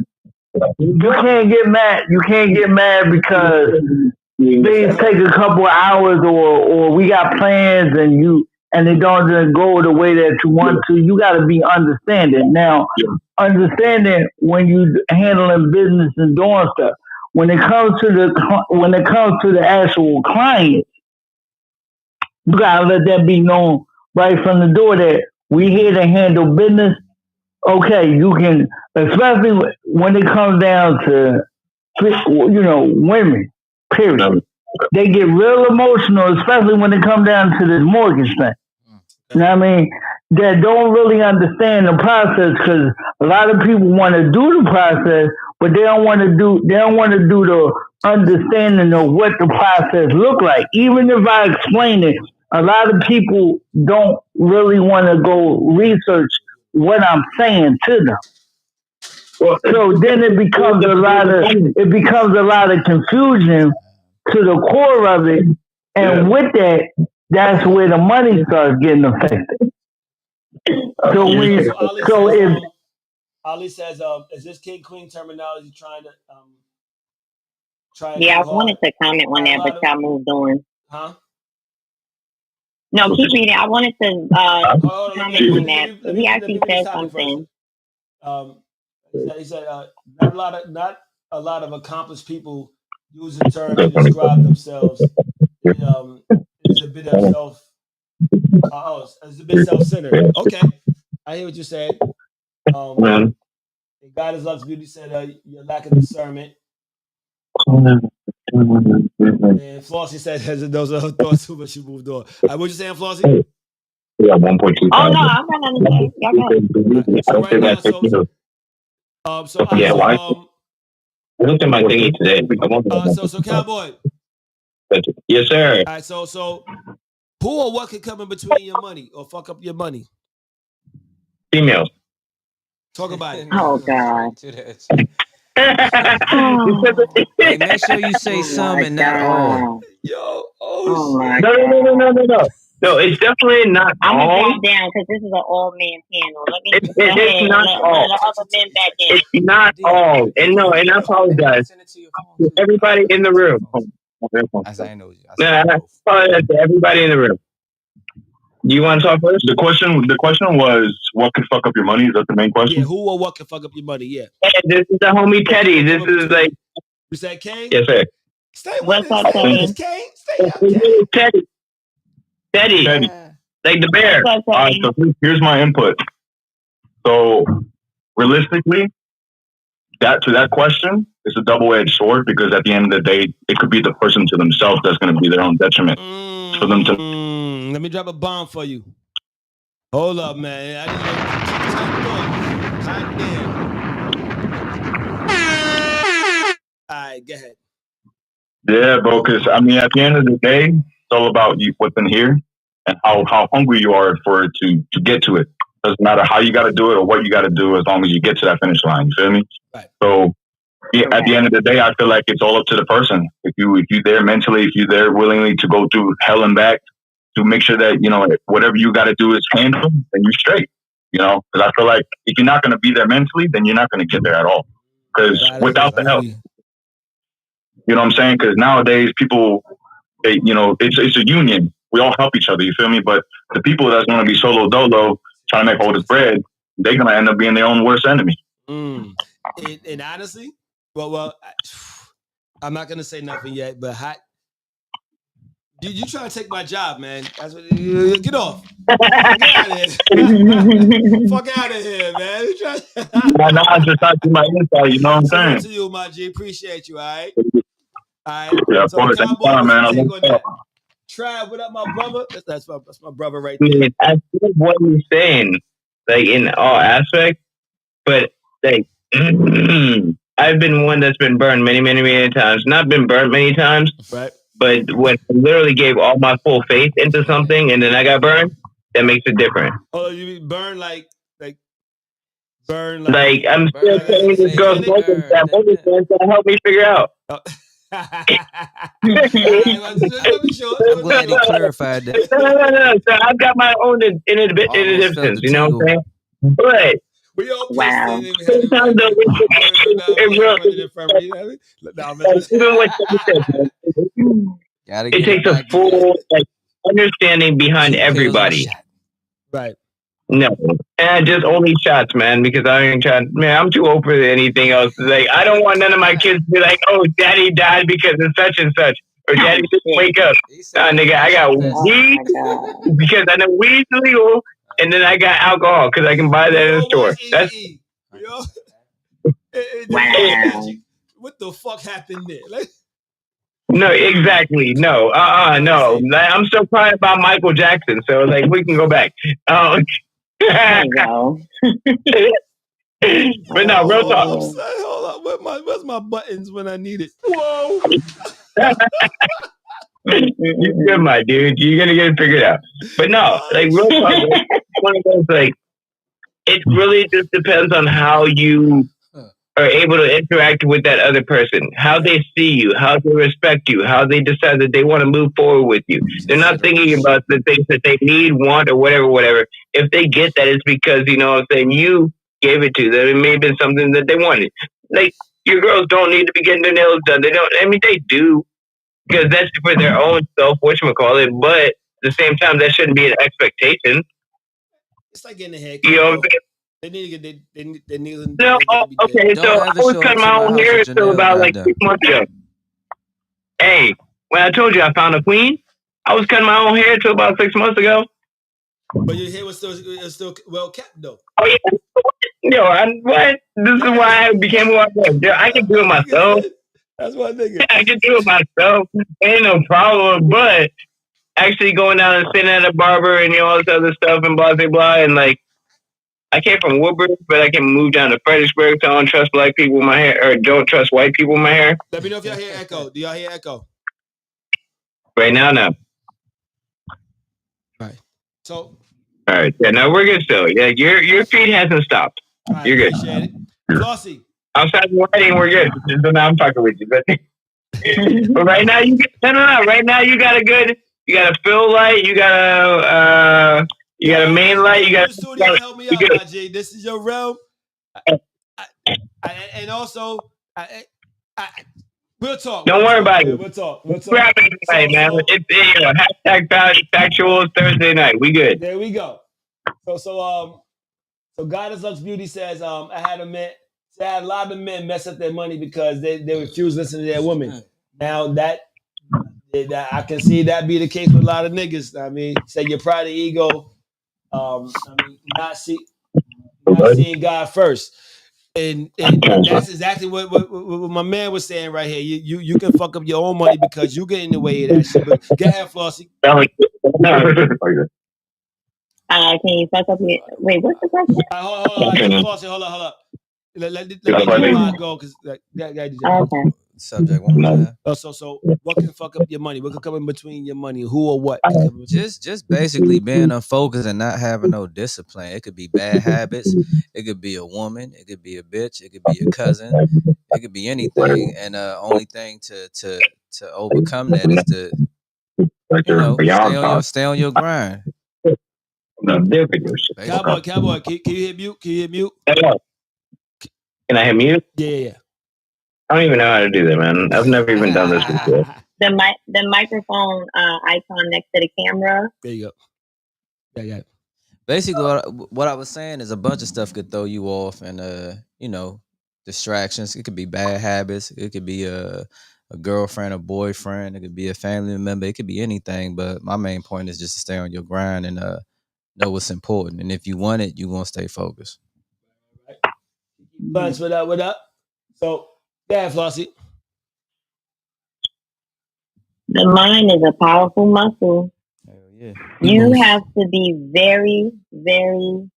Speaker 4: You can't get mad. You can't get mad because things take a couple of hours or we got plans and it don't just go the way that you want to. You got to be understanding. Now, understanding when you handling business and doing stuff. When it comes to the actual client, you got to let that be known right from the door that we here to handle business. Okay, you can, especially when it comes down to, women, period. They get real emotional, especially when it comes down to this mortgage thing. You know what I mean? That don't really understand the process because a lot of people want to do the process, but they don't want to do the understanding of what the process look like. Even if I explain it, a lot of people don't really want to go research what I'm saying to them. So then it becomes a lot of confusion to the core of it, and with that, that's where the money starts getting affected.
Speaker 1: Ali says, is this king queen terminology trying to
Speaker 3: I wanted to comment on that, but y'all moved on.
Speaker 1: Huh?
Speaker 3: No, keep reading. I wanted to comment on that. He actually said something.
Speaker 1: He said not a lot of accomplished people use the term to describe themselves. It's a bit of it's a bit self-centered. Okay, I hear what you're saying. God is loves beauty said your lack of discernment. And Flossie said those are her thoughts too, but she moved on. What you saying, Flossie?
Speaker 5: Yeah, 1.2.
Speaker 3: Oh no, I'm not understanding.
Speaker 1: So right now,
Speaker 5: I looked at my thingy today.
Speaker 1: So Cowboy.
Speaker 5: Yes, sir.
Speaker 1: All right, so who or what could come in between your money or fuck up your money?
Speaker 5: Females.
Speaker 1: Talk about it.
Speaker 3: Oh God.
Speaker 2: Hey, make sure you say some and not all.
Speaker 1: Yo,
Speaker 5: No. No, it's definitely not
Speaker 3: I'm
Speaker 5: all.
Speaker 3: gonna drop down because this is an all man panel. Let me
Speaker 5: it's not all.
Speaker 3: Let the other men back in.
Speaker 5: It's not all. And I apologize to everybody in the room. I apologize to everybody in the room. You want to talk first?
Speaker 7: The question was, what could fuck up your money? Is that the main question?
Speaker 1: Yeah, who or what can fuck up your money? Yeah.
Speaker 5: Hey, this is the homie Teddy. This is like,
Speaker 1: You said Kane?
Speaker 5: yes, sir.
Speaker 1: Stay
Speaker 3: What's
Speaker 1: with
Speaker 3: up,
Speaker 1: us,
Speaker 3: Kane?
Speaker 1: Kane. Stay up, Kane.
Speaker 5: Teddy.
Speaker 7: Teddy.
Speaker 5: Like the bear.
Speaker 3: What's up,
Speaker 7: All right,
Speaker 3: Kane?
Speaker 7: so here's my input. So realistically, to that question, it's a double-edged sword because at the end of the day, it could be the person to themselves that's going to be their own detriment for them to.
Speaker 1: Let me drop a bomb for you. Hold up, man. I All right, go ahead.
Speaker 7: Yeah, bro. Because I mean, at the end of the day, it's all about you what's in here and how hungry you are for it to get to it. Doesn't matter how you got to do it or what you got to do, as long as you get to that finish line. You feel me?
Speaker 1: Right.
Speaker 7: So at the end of the day, I feel like it's all up to the person. If you there mentally, if you there willingly to go through hell and back to make sure that whatever you got to do is handled, then you're straight. Because I feel like if you're not going to be there mentally, then you're not going to get there at all. Because without the help, you know what I'm saying? Because nowadays people, it's a union. We all help each other. You feel me? But the people that's going to be solo dolo trying to make all this bread, they're going to end up being their own worst enemy.
Speaker 1: And honestly, well, I'm not gonna say nothing yet, but you trying to take my job, man. That's what, get off. Get out of here. Fuck out of here, man.
Speaker 7: I'm just talking my insight. You know what I'm saying?
Speaker 1: To you, my G. Appreciate you. All right.
Speaker 7: Yeah, of
Speaker 1: So,
Speaker 7: course.
Speaker 1: Cowboy,
Speaker 7: Man.
Speaker 1: what's your take on that? Trav, what up, my brother? That's my brother right there.
Speaker 5: I see what he's saying, like in all aspects, but like I've been one that's been burned many, many, many times. Not been burnt many times,
Speaker 1: right?
Speaker 5: But when I literally gave all my full faith into something and then I got burned, that makes it different.
Speaker 1: Oh, you mean burn like burn
Speaker 5: like I'm still saying this girl's motive that help me figure out.
Speaker 2: I'm glad he clarified that.
Speaker 5: No. So I've got my own inhibitions, you know what I'm saying? But
Speaker 1: we all
Speaker 3: wow.
Speaker 5: Sometimes though, even what you said, it takes a full understanding behind everybody.
Speaker 1: Right.
Speaker 5: No, and just only shots, man. Because I ain't trying. Man, I'm too old for anything else. Like I don't want none of my kids to be like, "Oh, daddy died because of such and such," or "Daddy didn't wake up." Nah, nigga, I got weed because I know weed's legal, and then I got alcohol because I can buy that in the store. That's
Speaker 3: wow.
Speaker 1: What the fuck happened there? Like,
Speaker 5: no, exactly. No, no. I'm still crying about Michael Jackson, so like we can go back.
Speaker 3: There you go.
Speaker 5: But no, real talk.
Speaker 1: Hold on. Where's my buttons when I need it? Whoa.
Speaker 5: You good, my dude. You're gonna get it figured out. But no, like real talk. One of those, like it really just depends on how you are able to interact with that other person, how they see you, how they respect you, how they decide that they want to move forward with you. They're not thinking about the things that they need, want, or whatever. If they get that, it's because, you know what I'm saying, you gave it to them. It may have been something that they wanted. Like, your girls don't need to be getting their nails done. They don't, I mean, they do, because that's for their own self, whatchamacallit, but at the same time, that shouldn't be an expectation.
Speaker 1: It's like getting a haircut.
Speaker 5: You know what I'm saying?
Speaker 1: They need to get they need to.
Speaker 5: No, okay, so I was cutting my own hair until about like 6 months ago. Hey, when I told you I found a queen, I was cutting my own hair until about 6 months ago.
Speaker 1: But your hair was still well kept though.
Speaker 5: Oh yeah, yo, what? This is why I became who I am. I can do it myself.
Speaker 1: That's my nigga.
Speaker 5: I can do it myself. Ain't no problem. But actually going down and sitting at a barber and all this other stuff and blah blah blah and like. I came from Woodbridge, but I can move down to Fredericksburg. So I don't trust black people with my hair, or don't trust white people with my hair.
Speaker 1: Let me know if y'all hear echo. Do y'all hear echo?
Speaker 5: Right now, no.
Speaker 1: Right. So.
Speaker 5: All right. Yeah. No, we're good still. Yeah. Your feed hasn't stopped.
Speaker 1: Right,
Speaker 5: you're good.
Speaker 1: Appreciate it. Flossie.
Speaker 5: Outside the wedding, we're good. So now I'm talking with you, but right now you get no. Right now you got a good. You got a fill light. You got a. You got a main light. You got.
Speaker 1: Studio, help me out, my G. This is your realm. And also, We'll talk.
Speaker 5: Don't worry about
Speaker 1: man.
Speaker 5: it.
Speaker 1: We'll talk.
Speaker 5: We're having it tonight, man. It's #Factuals Thursday night. We good.
Speaker 1: There we go. So Goddess Lux Beauty says, I had a lot of men mess up their money because they refuse to listen to their women. Now that I can see that be the case with a lot of niggas. I mean, say your pride and ego, not seeing God first. And that's exactly what my man was saying right here. You can fuck up your own money because you get in the way of that shit. But go ahead, Flossie.
Speaker 3: Can you fuck up your? Wait, what's the question?
Speaker 1: Flossie, hold up. Let me go because
Speaker 3: Okay.
Speaker 2: Subject one more time.
Speaker 1: So what can fuck up your money? What can come in between your money? Who or what?
Speaker 2: Just basically being unfocused and not having no discipline. It could be bad habits. It could be a woman. It could be a bitch. It could be a cousin. It could be anything. And the only thing to overcome that is to stay on your grind.
Speaker 1: Cowboy, can you hit mute? Can you hit mute?
Speaker 5: Can I hit mute?
Speaker 1: Yeah.
Speaker 5: I don't even know how to do that, man. I've never even done this before.
Speaker 3: The microphone icon next to the camera.
Speaker 1: There you go. Yeah.
Speaker 2: Basically, what I was saying is a bunch of stuff could throw you off, and distractions. It could be bad habits. It could be a girlfriend, a boyfriend. It could be a family member. It could be anything. But my main point is just to stay on your grind and know what's important. And if you want it, you're gonna stay focused.
Speaker 1: Bunch, what up? So, yeah, Flossie.
Speaker 3: The mind is a powerful muscle.
Speaker 2: Hell yeah.
Speaker 3: You have to be very, very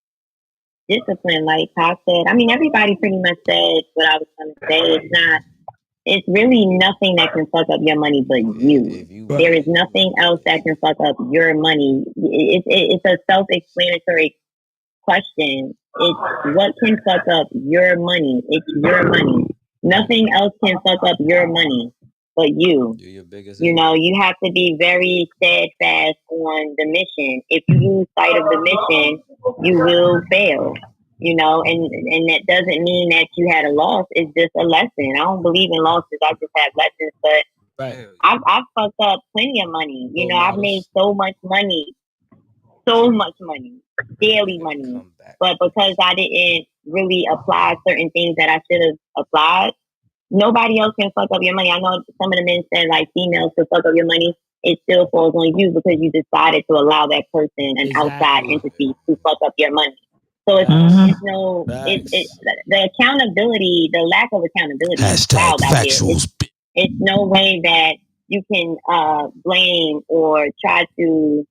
Speaker 3: disciplined, like Pac said. I mean, everybody pretty much said what I was going to say. It's really nothing that can fuck up your money but you. There is nothing else that can fuck up your money. It's a self-explanatory question. It's what can fuck up your money. It's your money. Nothing else can fuck up your money but you. You have to be very steadfast on the mission. If you lose sight of the mission, you will fail. And that doesn't mean that you had a loss. It's just a lesson. I don't believe in losses. I just have lessons. But I've fucked up plenty of money. I've made so much money, daily money. But because I didn't really apply certain things that I should have applied, nobody else can fuck up your money. I know some of the men said like females to fuck up your money. It still falls on you because you decided to allow that person, an outside entity, to fuck up your money. So it's the accountability, the lack of accountability. #Factuals. It's no way that you can blame or try to,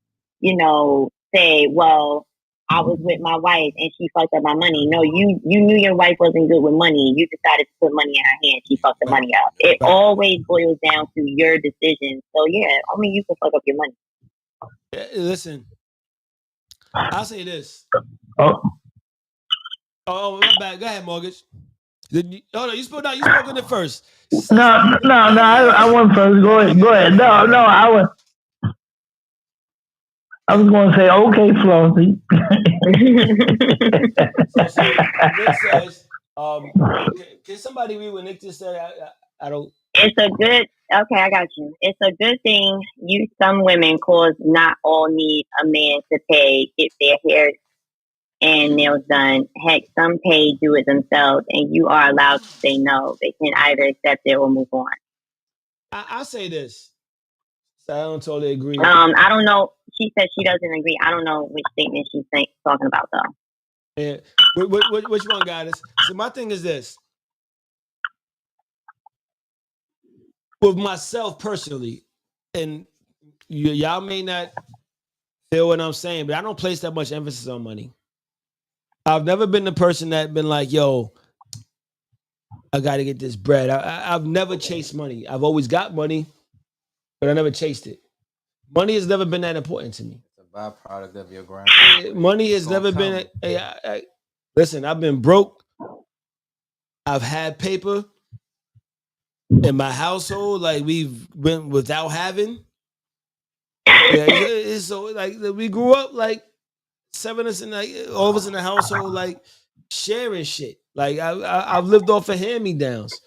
Speaker 3: say, well, I was with my wife and she fucked up my money. No, you knew your wife wasn't good with money. You decided to put money in her hand. She fucked the money up. It always boils down to your decision. So yeah, only you can fuck up your money.
Speaker 1: Listen, I'll say this. Oh, my bad. Go ahead, Mortgage. You spoke on it first.
Speaker 4: No, I went first. Go ahead. No, I was going to say, okay, Flossie.
Speaker 1: So Nick says, can somebody read what Nick just said? I don't.
Speaker 3: It's a good. Okay, I got you. It's a good thing. Some women, cause not all need a man to pay, get their hair and nails done. Heck, some pay do it themselves, and you are allowed to say no. They can either accept it or move on.
Speaker 1: I'll say this. So I don't totally agree.
Speaker 3: I don't know. She said she doesn't agree. I don't know which statement she's talking about, though.
Speaker 1: Yeah. Which one, guys? So my thing is this. With myself personally, and y'all may not feel what I'm saying, but I don't place that much emphasis on money. I've never been the person that been like, yo, I got to get this bread. I've never chased money. I've always got money, but I never chased it. Money has never been that important to me.
Speaker 2: It's a byproduct of your grind.
Speaker 1: Money has never been. Listen, I've been broke. I've had paper in my household. Like we've been without having. Yeah, so like we grew up like 7 of us in all of us in the household like sharing shit. Like I've lived off of hand-me-downs.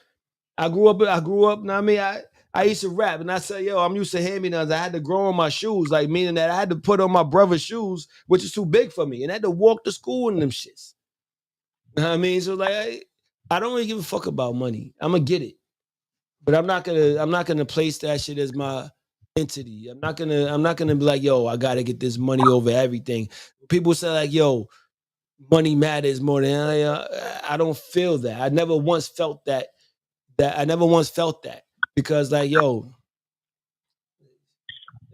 Speaker 1: I grew up. Know what I mean, I used to rap, and I said, "Yo, I'm used to hand-me-downs. I had to grow on my shoes, like meaning that I had to put on my brother's shoes, which is too big for me, and I had to walk to school in them shits. You know what I mean? So like, I don't really give a fuck about money. I'm gonna get it, but I'm not gonna place that shit as my entity. I'm not gonna be like, yo, I gotta get this money over everything. People say like, yo, money matters more than I don't feel that. I never once felt that. I never once felt that because like, yo,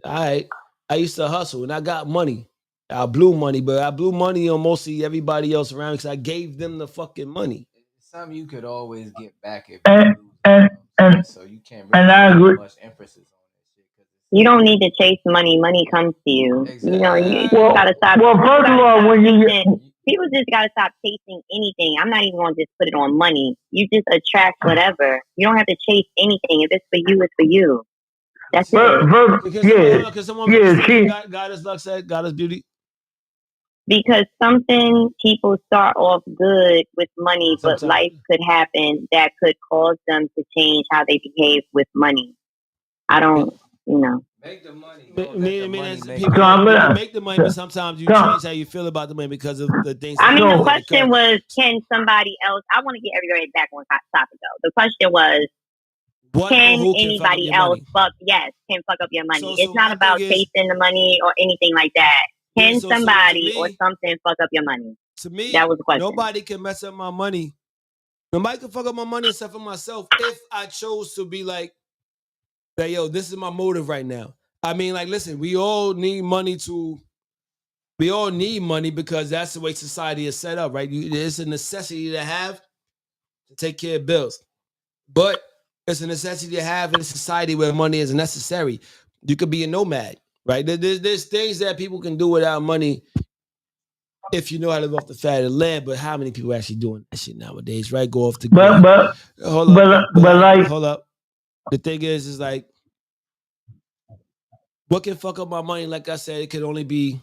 Speaker 1: I used to hustle and I got money. I blew money, but I blew money on mostly everybody else around because I gave them the fucking money.
Speaker 2: It's something you could always get back if you
Speaker 4: And
Speaker 2: lose it,
Speaker 4: and and
Speaker 2: so you can't
Speaker 4: and
Speaker 2: really
Speaker 4: I
Speaker 2: put
Speaker 4: agree.
Speaker 2: much emphasis on that shit.
Speaker 3: You don't need to chase money. Money comes to you.
Speaker 2: Exactly.
Speaker 3: You know, you just
Speaker 4: Well,
Speaker 3: gotta stop.
Speaker 4: well, first of all, when you
Speaker 3: People just gotta stop chasing anything. I'm not even gonna just put it on money. You just attract whatever. You don't have to chase anything. If it's for you, it's for you. That's it.
Speaker 1: Because someone
Speaker 4: she
Speaker 1: God is luck said, God is beauty.
Speaker 3: Because something people start off good with money, but
Speaker 1: Sometimes.
Speaker 3: life could happen that could cause them to change how they behave with money. I don't, you know.
Speaker 2: Make the money.
Speaker 1: I
Speaker 2: Don't let the
Speaker 1: mean,
Speaker 2: money
Speaker 1: it's
Speaker 2: make
Speaker 1: people
Speaker 2: you.
Speaker 4: I'm
Speaker 1: you
Speaker 4: gonna
Speaker 1: can make the money, but sometimes you
Speaker 4: so,
Speaker 1: change how you feel about the money because of the things.
Speaker 3: I mean, the
Speaker 4: So-
Speaker 3: question was, can somebody else? I want to get everybody back on topic though. The question was,
Speaker 1: what or
Speaker 3: can
Speaker 1: who can fuck up
Speaker 3: anybody
Speaker 1: your
Speaker 3: else
Speaker 1: money?
Speaker 3: fuck? Yes, can fuck up your money.
Speaker 1: So
Speaker 3: It's
Speaker 1: my
Speaker 3: not about
Speaker 1: thing is-
Speaker 3: chasing the money or anything like that.
Speaker 1: Yeah,
Speaker 3: Can
Speaker 1: so to
Speaker 3: somebody or
Speaker 1: me-
Speaker 3: something fuck up your money?
Speaker 1: To me,
Speaker 3: That was the question.
Speaker 1: nobody can mess up my money. Nobody can fuck up my money except for myself if I chose to be like, that, yo, this is my motive right now. I mean, like, listen, we all need money because that's the way society is set up, right? It's a necessity to have to take care of bills. But it's a necessity to have in a society where money is necessary. You could be a nomad, right? There's things that people can do without money if you know how to live off the fat of the land. But how many people are actually doing that shit nowadays, right? Go off the grid. Hold up. The thing is like, what can fuck up my money? Like I said, it could only be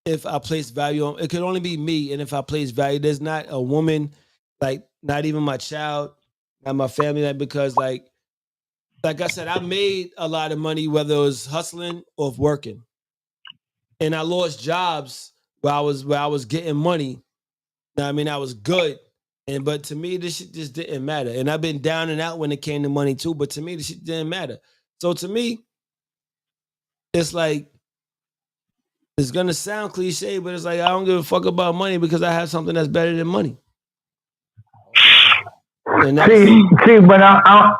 Speaker 1: if I place value on. It could only be me, and if I place value, there's not a woman, like not even my child, not my family, like because like I said, I made a lot of money whether it was hustling or working, and I lost jobs where I was getting money. Now, I mean, I was good, but to me, this shit just didn't matter. And I've been down and out when it came to money too. But to me, this shit didn't matter. So to me, it's like it's gonna sound cliche, but it's like I don't give a fuck about money because I have something that's better than money. And
Speaker 4: see, but I'm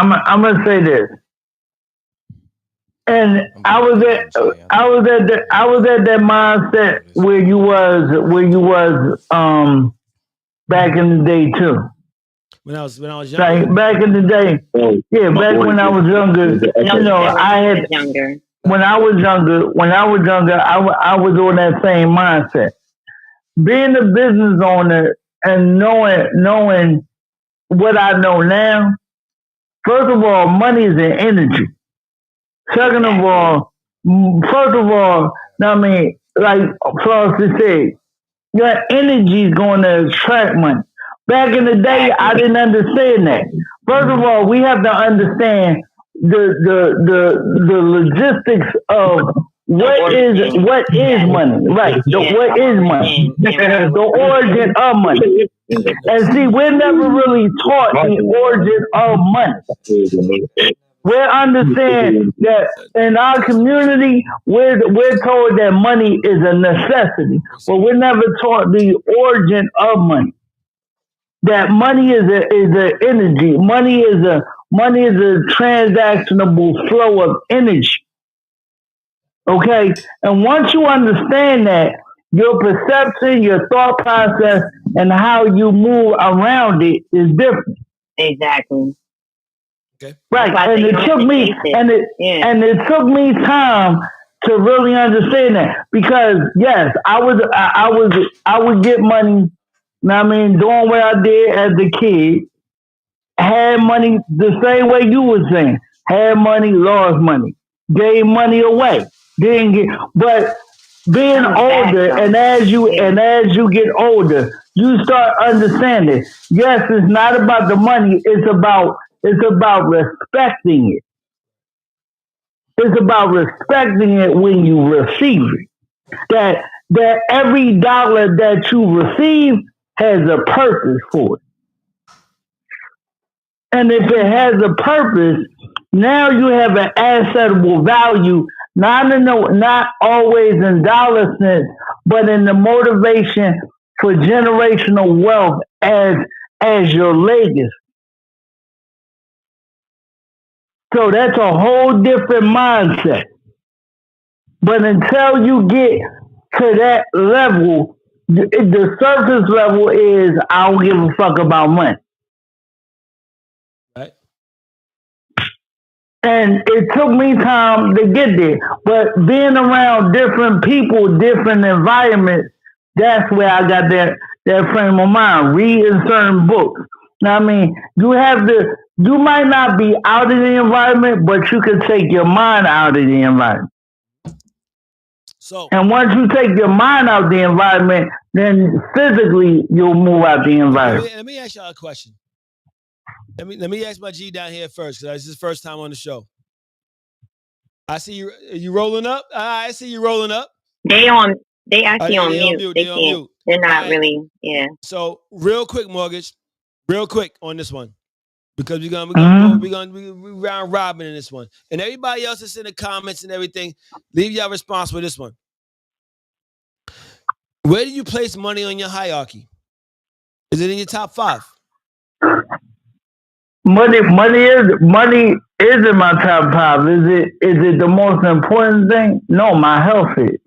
Speaker 4: gonna say this. And I was at that mindset where you was back in the day too.
Speaker 1: When I was younger.
Speaker 4: Like back in the day, back when I was younger, you know, I had
Speaker 3: younger.
Speaker 4: when I was younger, I was on that same mindset. Being a business owner and knowing what I know now. First of all, money is an energy. Second of all, first of all, I mean, like Flossie said, your energy is going to attract money. Back in the day, I didn't understand that. First of all, we have to understand the logistics of what is money, right? What is money? The origin of money. And see, we're never really taught the origin of money. We understand that in our community, we're told that money is a necessity, but we're never taught the origin of money. That money is a energy. Money is a transactionable flow of energy. Okay, and once you understand that, your perception, your thought process, and how you move around it is different.
Speaker 3: Exactly.
Speaker 1: Okay.
Speaker 4: Right, and it took me it took me time to really understand that because yes, I would get money. I mean, doing what I did as a kid, had money the same way you were saying. Had money, lost money, gave money away, didn't get. But being older, and as you get older, you start understanding. Yes, it's not about the money. It's about respecting it. It's about respecting it when you receive it. That every dollar that you receive has a purpose for it. And if it has a purpose, now you have an assetable value, not always in dollar cents, but in the motivation for generational wealth as your legacy. So that's a whole different mindset. But until you get to that level, the surface level is I don't give a fuck about money.
Speaker 1: Right.
Speaker 4: And it took me time to get there. But being around different people, different environments, that's where I got that frame of mind. Reading certain books. Now, I mean, you might not be out of the environment, but you can take your mind out of the environment.
Speaker 1: So,
Speaker 4: and once you take your mind out of the environment, then physically you'll move out the environment.
Speaker 1: Let me ask y'all a question. Let me ask my G down here first, because it's his first time on the show. I see you. Are you rolling up? I see you rolling up.
Speaker 3: They actually on mute. They can't. Mute. They're not really. Yeah.
Speaker 1: So real quick, Mortgage. Real quick on this one, because we're gonna round robin in this one, and everybody else that's in the comments and everything, leave your response with this one. Where do you place money on your hierarchy? Is it in your top 5?
Speaker 4: Money is in my top 5. Is it the most important thing? No, my health is.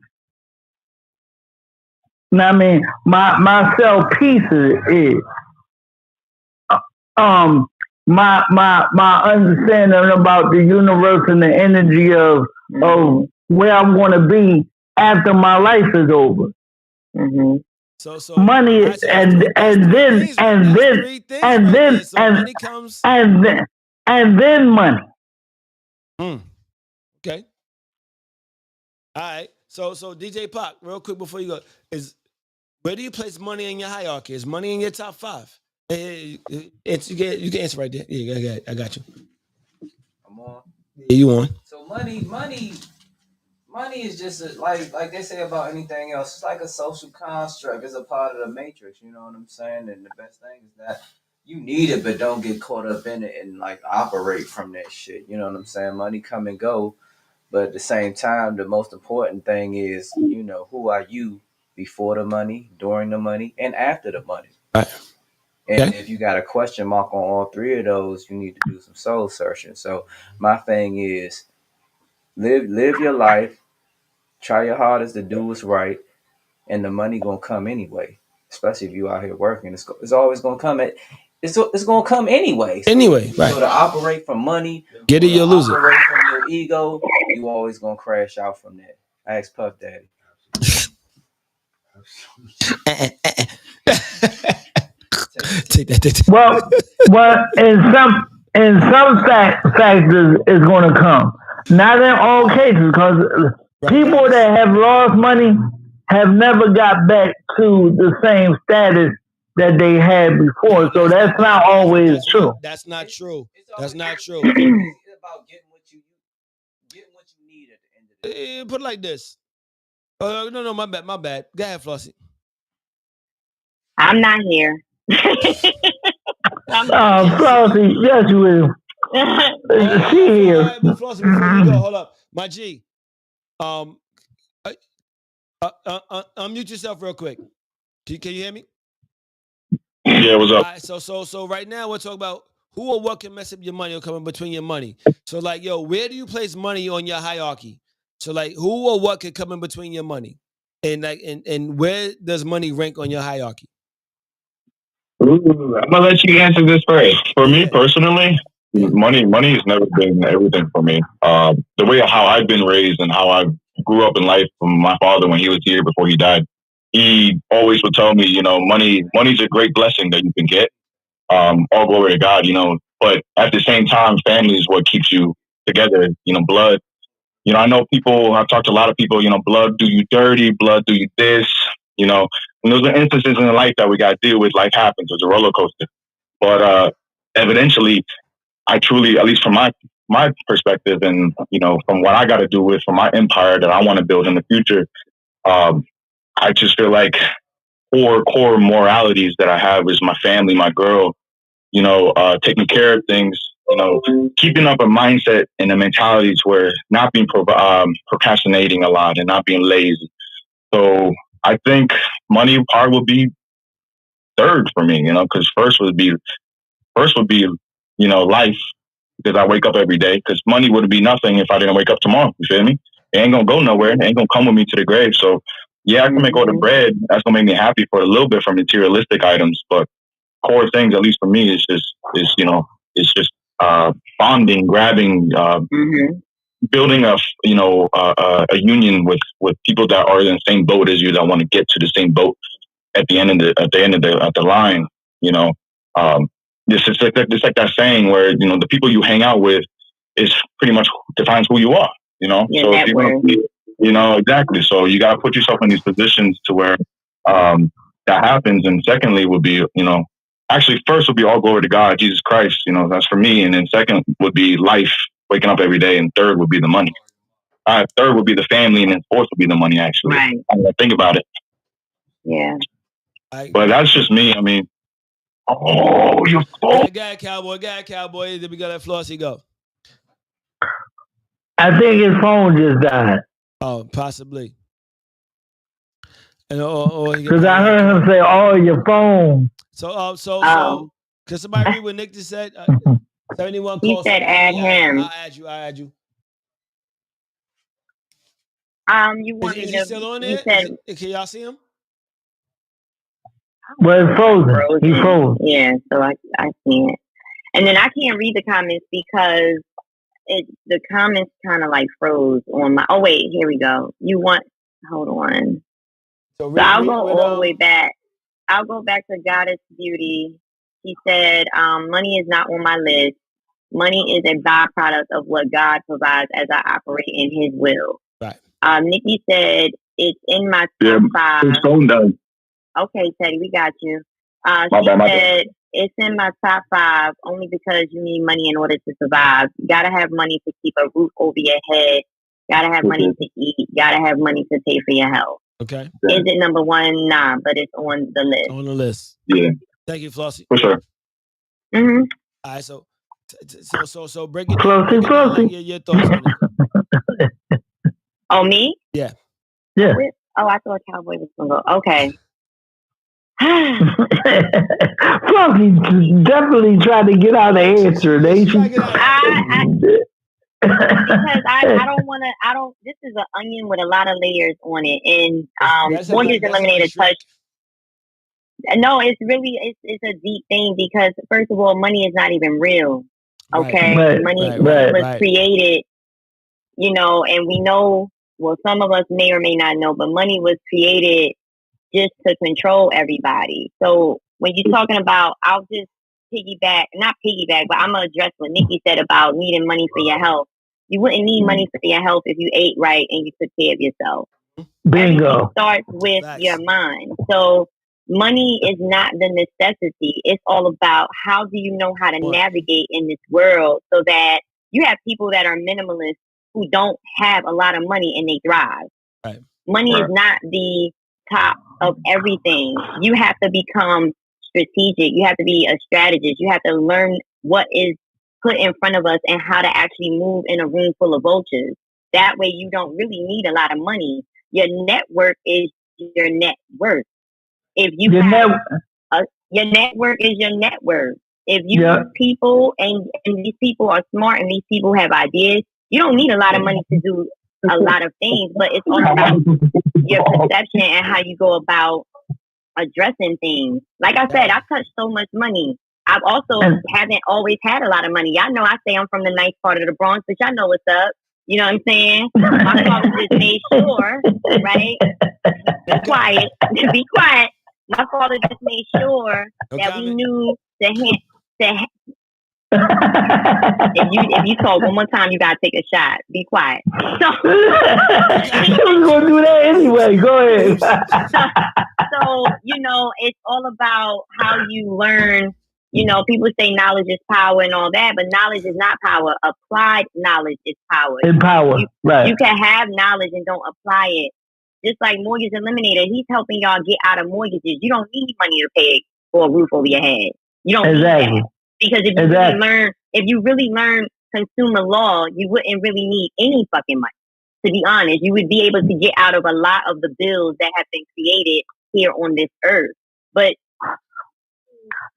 Speaker 4: I mean, my cell pieces is. My understanding about the universe and the energy of where I'm going to be after my life is over.
Speaker 3: Mm-hmm.
Speaker 1: So
Speaker 4: money and then money.
Speaker 1: Okay. All right. So DJ Pac, real quick before you go, where do you place money in your hierarchy? Is money in your top 5? You can answer right there. Yeah, I got you.
Speaker 2: I'm on.
Speaker 1: Yeah, you on.
Speaker 2: So money is just like they say about anything else. It's like a social construct. It's a part of the matrix. You know what I'm saying? And the best thing is that you need it, but don't get caught up in it and like operate from that shit. You know what I'm saying? Money come and go, but at the same time, the most important thing is, you know, who are you before the money, during the money, and after the money.
Speaker 1: Right.
Speaker 2: And if you got a question mark on all 3 of those, you need to do some soul searching. So my thing is live your life, try your hardest to do what's right, and the money gonna come anyway. Especially if you out here working, it's always gonna come it's gonna come anyway. So
Speaker 1: anyway, right.
Speaker 2: So to operate from money,
Speaker 1: get it, you'll lose it.
Speaker 2: Operate from your ego, you always gonna crash out from that. Ask Puff Daddy.
Speaker 1: Take that.
Speaker 4: Well, in some factors is going to come. Not in all cases, because people that have lost money have never got back to the same status that they had before. So that's not always true.
Speaker 1: That's not true. That's not true.
Speaker 2: It's about getting what you need at the end of the day.
Speaker 1: Put it like this. No, my bad. Go ahead, Flossie.
Speaker 3: I'm not here.
Speaker 4: Flossie, yes, you will. She here.
Speaker 1: Right, but Flossie, before you go, hold up. My G, unmute yourself real quick. Can you hear me?
Speaker 7: Yeah, what's up?
Speaker 1: All right, so right now we're talking about who or what can mess up your money or come in between your money. So like, yo, where do you place money on your hierarchy? So like, who or what could come in between your money, and like, and where does money rank on your hierarchy?
Speaker 7: Ooh, I'm gonna let you answer this first. For me personally, money has never been everything for me. The way how I've been raised and how I grew up in life from my father when he was here before he died, he always would tell me, you know, money's a great blessing that you can get. All glory to God, you know. But at the same time, family is what keeps you together. You know, blood. I know people, I've talked to a lot of people, blood do you dirty, blood do you this, and those are instances in life that we got to deal with. Life happens. It's a roller coaster. But evidently, I truly, at least from my perspective and, from what I got to do with, from my empire that I want to build in the future, I just feel like core moralities that I have is my family, my girl, taking care of things, keeping up a mindset and a mentality to where not being procrastinating a lot and not being lazy. So I think money part will be third for me, because first would be, life, because I wake up every day, because money would be nothing if I didn't wake up tomorrow. You feel me? It ain't going to go nowhere. It ain't going to come with me to the grave. So yeah, I can make all the bread. That's going to make me happy for a little bit from materialistic items, but core things, at least for me, is just bonding, grabbing, building a union with people that are in the same boat as you, that want to get to the same boat at the end of the line. This is like that saying where the people you hang out with is pretty much defines who you are. So if exactly. So you got to put yourself in these positions to where that happens. And secondly, would be actually first would be all glory to God, Jesus Christ. That's for me. And then second would be life, waking up every day, and third would be the money. Third would be the family, and then fourth would be the money. Actually,
Speaker 3: right.
Speaker 7: Think about it.
Speaker 3: Yeah.
Speaker 7: But that's just me. I mean, you
Speaker 1: Go ahead, Cowboy. Then we got that Flossie go.
Speaker 4: I think his phone just died.
Speaker 1: Oh, possibly. And
Speaker 4: because I heard him say, "Oh, your phone."
Speaker 1: So, can somebody read what Nick just said? 71
Speaker 3: He
Speaker 1: calls.
Speaker 3: said, "Add him."
Speaker 1: I'll add you.
Speaker 3: You want
Speaker 1: is
Speaker 3: me
Speaker 1: he
Speaker 3: to?
Speaker 1: still on there? Can y'all see him?
Speaker 4: Well, it's frozen. He froze.
Speaker 3: Yeah, so I can't. And then I can't read the comments because the comments kind of like froze on my. Oh wait, here we go. Hold on. So I'll go all the way back. I'll go back to Goddess Beauty. He said, "Money is not on my list. Money is a byproduct of what God provides as I operate in His will."
Speaker 1: Right.
Speaker 3: Nikki said, "It's in my top 5.
Speaker 7: His phone does.
Speaker 3: Okay, Teddy, we got you. She said, "It's in my top 5 only because you need money in order to survive. You gotta have money to keep a roof over your head. Gotta have money to eat. Gotta have money to pay for your health."
Speaker 1: Okay.
Speaker 3: Is it number 1? Nah, but it's on the list.
Speaker 1: On the list.
Speaker 7: Yeah.
Speaker 1: Thank you, Flossie.
Speaker 7: For sure.
Speaker 3: Mm-hmm.
Speaker 1: All right, so break it down. Like your thoughts on it.
Speaker 3: Oh, me?
Speaker 1: Yeah.
Speaker 4: Yeah.
Speaker 3: Oh, I thought Cowboy was gonna go. Okay.
Speaker 4: Fluffy definitely tried to get out of the answer.
Speaker 3: Because I don't want to. This is an onion with a lot of layers on it, and Mortgage Eliminator touch. No, it's really it's a deep thing because first of all, money is not even real. Okay, money was created, and we know. Well, some of us may or may not know, but money was created just to control everybody. So when you're talking about, I'll just not piggyback, but I'm gonna address what Nikki said about needing money for your health. You wouldn't need money for your health if you ate right and you took care of yourself.
Speaker 4: Bingo.
Speaker 3: Everything starts with your mind. So money is not the necessity. It's all about how do you know how to navigate in this world so that you have people that are minimalists who don't have a lot of money and they thrive.
Speaker 1: Right.
Speaker 3: Money is not the top of everything. You have to become strategic. You have to be a strategist. You have to learn what is put in front of us and how to actually move in a room full of vultures. That way you don't really need a lot of money. Your network is your net worth. If you your network is your net worth. If you have people and these people are smart and these people have ideas, you don't need a lot of money to do a lot of things, but it's all about your perception and how you go about addressing things. Like I said, I touched so much money. I've also haven't always had a lot of money. Y'all know I say I'm from the nice part of the Bronx, but y'all know what's up. You know what I'm saying? My father just made sure, right? Be quiet. Be quiet. My father just made sure that we knew If you talk one more time, you gotta take a shot. Be quiet. So,
Speaker 4: she was gonna do that anyway. Go ahead.
Speaker 3: so it's all about how you learn. People say knowledge is power and all that, but knowledge is not power. Applied knowledge is power.
Speaker 4: In power, right?
Speaker 3: You can have knowledge and don't apply it. Just like Mortgage Eliminator, he's helping y'all get out of mortgages. You don't need money to pay for a roof over your head. You don't need that. Because if you really learn consumer law, you wouldn't really need any fucking money. To be honest, you would be able to get out of a lot of the bills that have been created here on this earth. But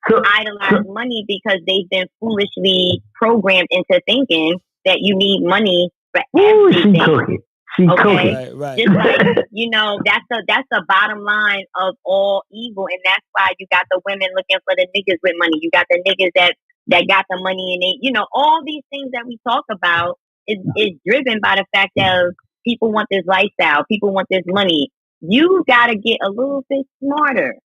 Speaker 3: idolize money because they've been foolishly programmed into thinking that you need money for everything.
Speaker 4: She cooking.
Speaker 1: Right.
Speaker 3: Just like, that's the bottom line of all evil. And that's why you got the women looking for the niggas with money. You got the niggas that got the money, and all these things that we talk about is driven by the fact that people want this lifestyle. People want this money. You got to get a little bit smarter.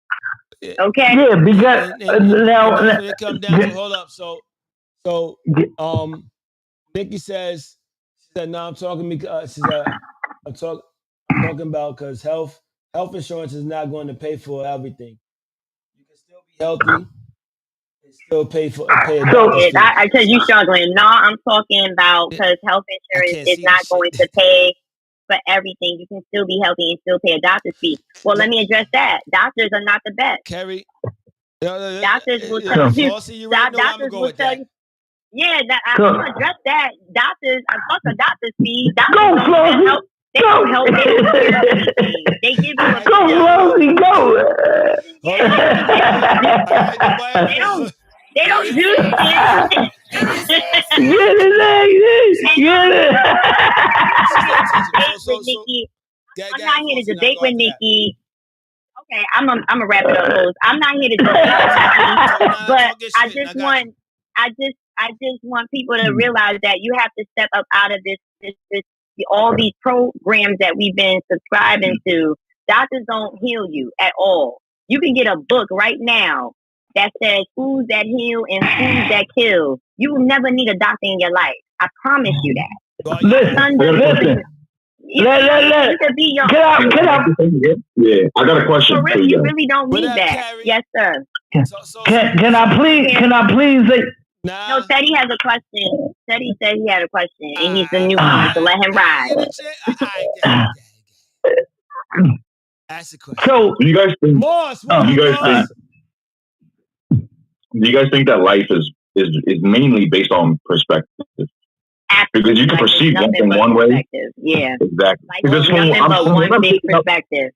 Speaker 3: Okay?
Speaker 4: Yeah, because now
Speaker 1: it comes down to, hold up. So Nikki says, she said, no, I'm talking because she said, I'm talking about because health insurance is not going to pay for everything. You can still be healthy and still pay a doctor's fee.
Speaker 3: I said you struggling. No, I'm talking about because health insurance is not going to pay for everything. You can still be healthy and still pay a doctor's fee. Well, let me address that. Doctors are not the best.
Speaker 1: Carrie,
Speaker 3: doctors will tell you. Doctors will tell you. Yeah, I'm gonna address that. Doctors, I fuck a doctor's fee. Doctors they don't help. They give you a
Speaker 4: go, Flossie, go.
Speaker 3: They don't do shit.
Speaker 4: Get it.
Speaker 3: I'm not here to debate with Nikki. Okay, I'm a wrap it up. I'm not here to debate with Nikki, but I just want people to realize that you have to step up out of this all these programs that we've been subscribing to. Doctors don't heal you at all. You can get a book right now that says foods that heal and foods that kill. You will never need a doctor in your life. I promise you that.
Speaker 4: Listen.
Speaker 3: You could be your
Speaker 4: Can I?
Speaker 5: Yeah, I got a question for you.
Speaker 3: You really don't need that. Carrie, yes, sir.
Speaker 4: Can I please say?
Speaker 3: No, Teddy has a question. Teddy said he had a question, and he's the newbie, so let him ride.
Speaker 1: Ask a question.
Speaker 4: So,
Speaker 5: do you guys think? Do you guys think that life is mainly based on perspective?
Speaker 3: Absolutely.
Speaker 5: Because you can perceive one thing one way.
Speaker 3: Yeah.
Speaker 5: Exactly.
Speaker 3: Because one big perspective.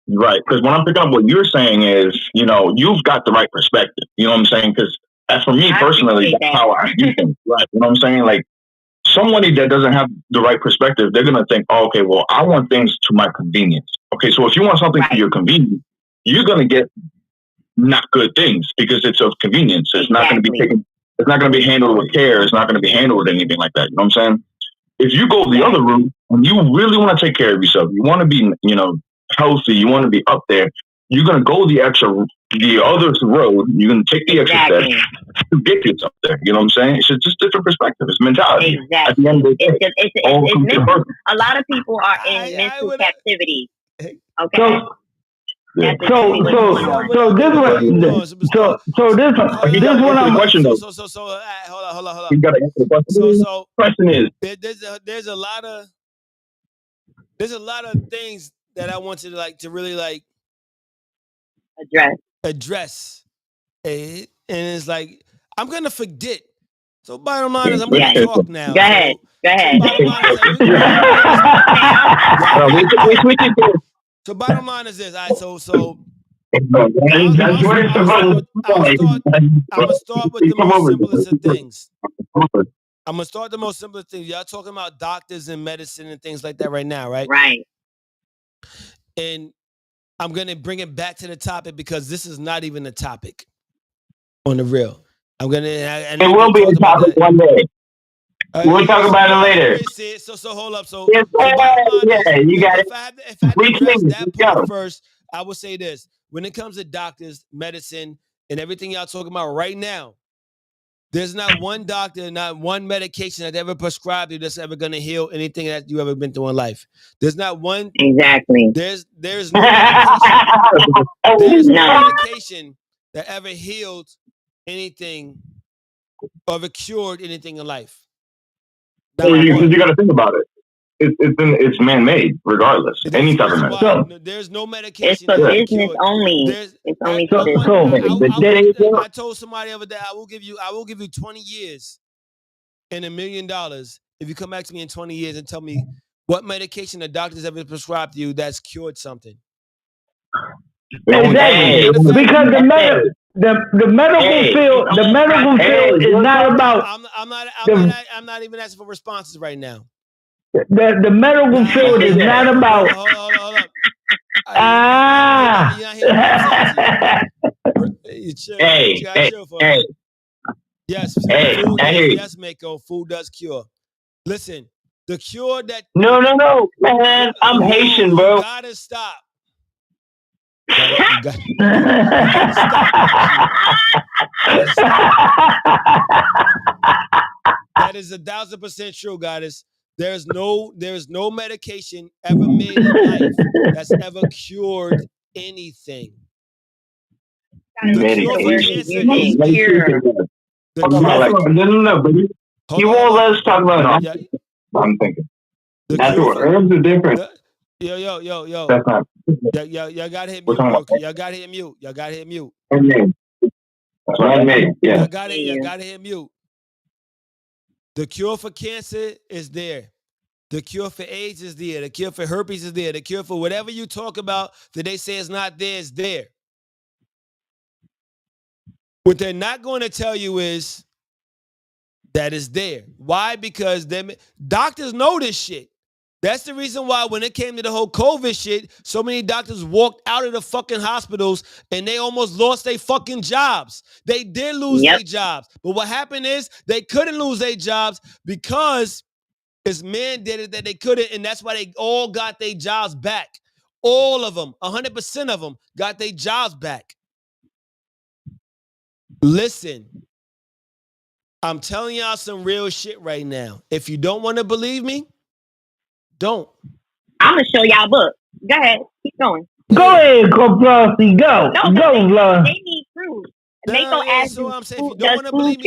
Speaker 5: Right. Because when I'm picking up what you're saying is, you've got the right perspective. You know what I'm saying? Because as for me personally, that's how I do things. Right. You know what I'm saying? Like, somebody that doesn't have the right perspective, they're going to think, oh, okay, well, I want things to my convenience. Okay, so if you want something for your convenience, you're going to get not good things because it's of convenience. It's not going to be taken. It's not going to be handled with care. It's not going to be handled with anything like that. You know what I'm saying? If you go the other route and you really want to take care of yourself, you want to be, healthy, you want to be up there, you're going to go the other road. You're going to take the extra step to get yourself there. You know what I'm saying? It's just different perspective. It's mentality.
Speaker 3: Exactly. At the end of the day, it's mental. A lot of people are in mental captivity. Okay.
Speaker 4: So this one.
Speaker 5: Question though.
Speaker 1: So hold on.
Speaker 5: You gotta answer the question.
Speaker 1: So
Speaker 5: question is,
Speaker 1: there's a lot of things that I want to really address, and it's like I'm gonna forget. So bottom line is I'm gonna talk now.
Speaker 3: Go ahead.
Speaker 1: So bottom line is this. All right. So I'm gonna start with the most simplest of things. I'm gonna start the most simplest things. Y'all talking about doctors and medicine and things like that right now, right?
Speaker 3: Right.
Speaker 1: And I'm gonna bring it back to the topic because this is not even a topic on the real.
Speaker 5: It will be a topic one day. We'll talk about it later.
Speaker 1: So hold up. So
Speaker 5: you got it.
Speaker 1: If I had to address that part first, I would say this. When it comes to doctors, medicine, and everything y'all talking about right now, There's not one doctor, not one medication that ever prescribed you that's ever going to heal anything that you ever been through in life. There's not one.
Speaker 3: Exactly.
Speaker 1: There's no medication. There's no medication that ever healed anything or ever cured anything in life.
Speaker 7: Well, you got to think about it. It's man-made, regardless. Any type of medicine.
Speaker 1: There's no medication.
Speaker 3: It's for business only. It's only for business.
Speaker 1: I told somebody the other day, I will give you 20 years and $1 million if you come back to me in 20 years and tell me what medication the doctors ever prescribed to you that's cured something.
Speaker 4: Exactly, because the medical field is not about.
Speaker 1: I'm not even asking for responses right now.
Speaker 4: The medical field is not about.
Speaker 1: Hold up.
Speaker 7: Hey.
Speaker 1: Yes, food, yes, Mako. Food does cure. Listen, the cure that.
Speaker 7: No, man. I'm Haitian, bro.
Speaker 1: You gotta stop. You gotta stop. That is 1,000% true, goddess. There's no medication ever made in life that's ever cured anything. The cure for cancer is
Speaker 7: No, but you won't let us talk about it. I'm thinking. That's what herbs are different.
Speaker 1: Yo.
Speaker 7: That's not.
Speaker 1: Y'all gotta hit mute, bro. Y'all gotta hit mute.
Speaker 7: That's what I made. Yeah.
Speaker 1: Y'all gotta hit mute. The cure for cancer is there. The cure for AIDS is there. The cure for herpes is there. The cure for whatever you talk about that they say is not there is there. What they're not going to tell you is that it's there. Why? Because doctors know this shit. That's the reason why when it came to the whole COVID shit, so many doctors walked out of the fucking hospitals and they almost lost their fucking jobs. They did lose their jobs. But what happened is they couldn't lose their jobs because it's mandated that they couldn't, and that's why they all got their jobs back. All of them, 100% of them got their jobs back. Listen, I'm telling y'all some real shit right now. If you don't want to believe me, don't.
Speaker 3: I'm going to show y'all a book. Go ahead. Keep going.
Speaker 4: Go ahead, Flossie. Go.
Speaker 3: No,
Speaker 4: go,
Speaker 3: they need proof.
Speaker 1: So I'm saying, if you don't want to believe me,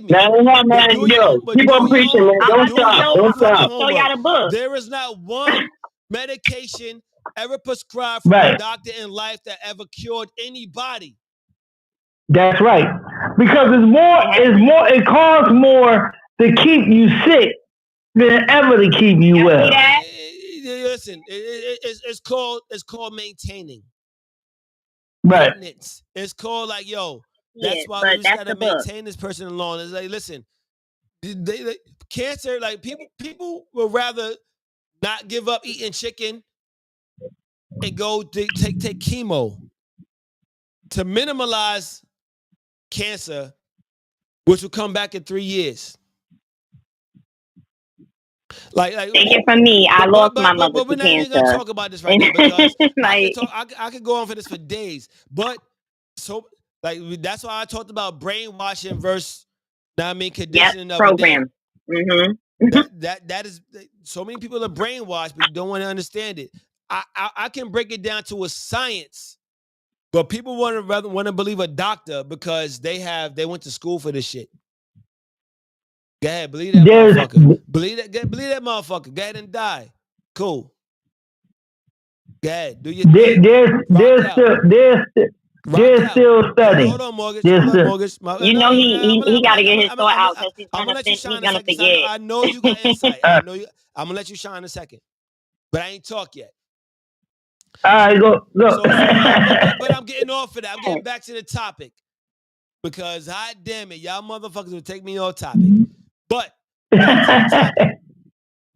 Speaker 1: don't believe me.
Speaker 7: Keep on preaching, man. Don't stop.
Speaker 3: Show y'all the book.
Speaker 1: There is not one medication ever prescribed from a doctor in life that ever cured anybody.
Speaker 4: That's right. Because it costs more to keep you sick than ever to keep you well.
Speaker 1: Listen, it's called maintaining.
Speaker 4: Right.
Speaker 1: Maintenance. It's called like, that's why we just gotta maintain this person along. It's like, listen, they cancer, like people will rather not give up eating chicken and go take chemo to minimize cancer, which will come back in 3 years. Like
Speaker 3: take it from me. I lost my mother to cancer. But we're not even gonna
Speaker 1: talk about this right now because I could go on for this for days. But so that's why I talked about brainwashing versus conditioning of
Speaker 3: program.
Speaker 1: That is so many people are brainwashed, but you don't want to understand it. I can break it down to a science, but people want to believe a doctor because they went to school for this shit. Go ahead, believe that motherfucker. Believe that motherfucker. Go ahead and die. Cool. Go ahead. Do your thing.
Speaker 4: They're still studying.
Speaker 1: Hold on, Mortgage. He
Speaker 3: got to get his thought out because he's
Speaker 1: going
Speaker 3: to forget.
Speaker 1: I know you got insight. I'm going to let you shine in a second. But I ain't talk yet.
Speaker 4: All right, go.
Speaker 1: But I'm getting off of that. I'm getting back to the topic. Because, hot damn it, y'all motherfuckers will take me off topic. But,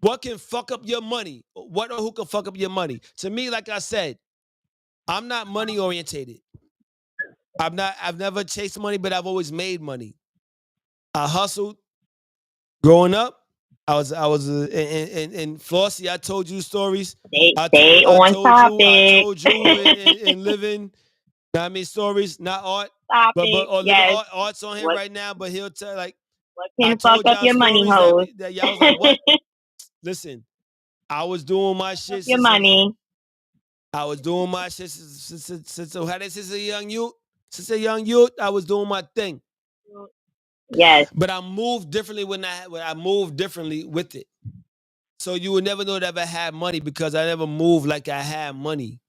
Speaker 1: what can fuck up your money? What or who can fuck up your money? To me, like I said, I'm not money orientated. I've never chased money, but I've always made money. I hustled growing up. I was in Flossie. I told you stories.
Speaker 3: Stay on topic.
Speaker 1: I told you in living. I mean, stories, not art.
Speaker 3: Stop
Speaker 1: But
Speaker 3: it.
Speaker 1: or little
Speaker 3: Yes.
Speaker 1: art's on here
Speaker 3: What
Speaker 1: right now, but he'll tell like
Speaker 3: what
Speaker 1: I
Speaker 3: can fuck
Speaker 1: told
Speaker 3: up
Speaker 1: y'all
Speaker 3: your money,
Speaker 1: stories
Speaker 3: hoes?
Speaker 1: that y'all was like, what? Listen, I was doing my shit
Speaker 3: Your
Speaker 1: since
Speaker 3: money.
Speaker 1: I was doing my shit since how they since a young youth. Since a young youth, I was doing my thing.
Speaker 3: Yes.
Speaker 1: But I moved differently when I moved differently with it. So you would never know that I had money because I never moved like I had money.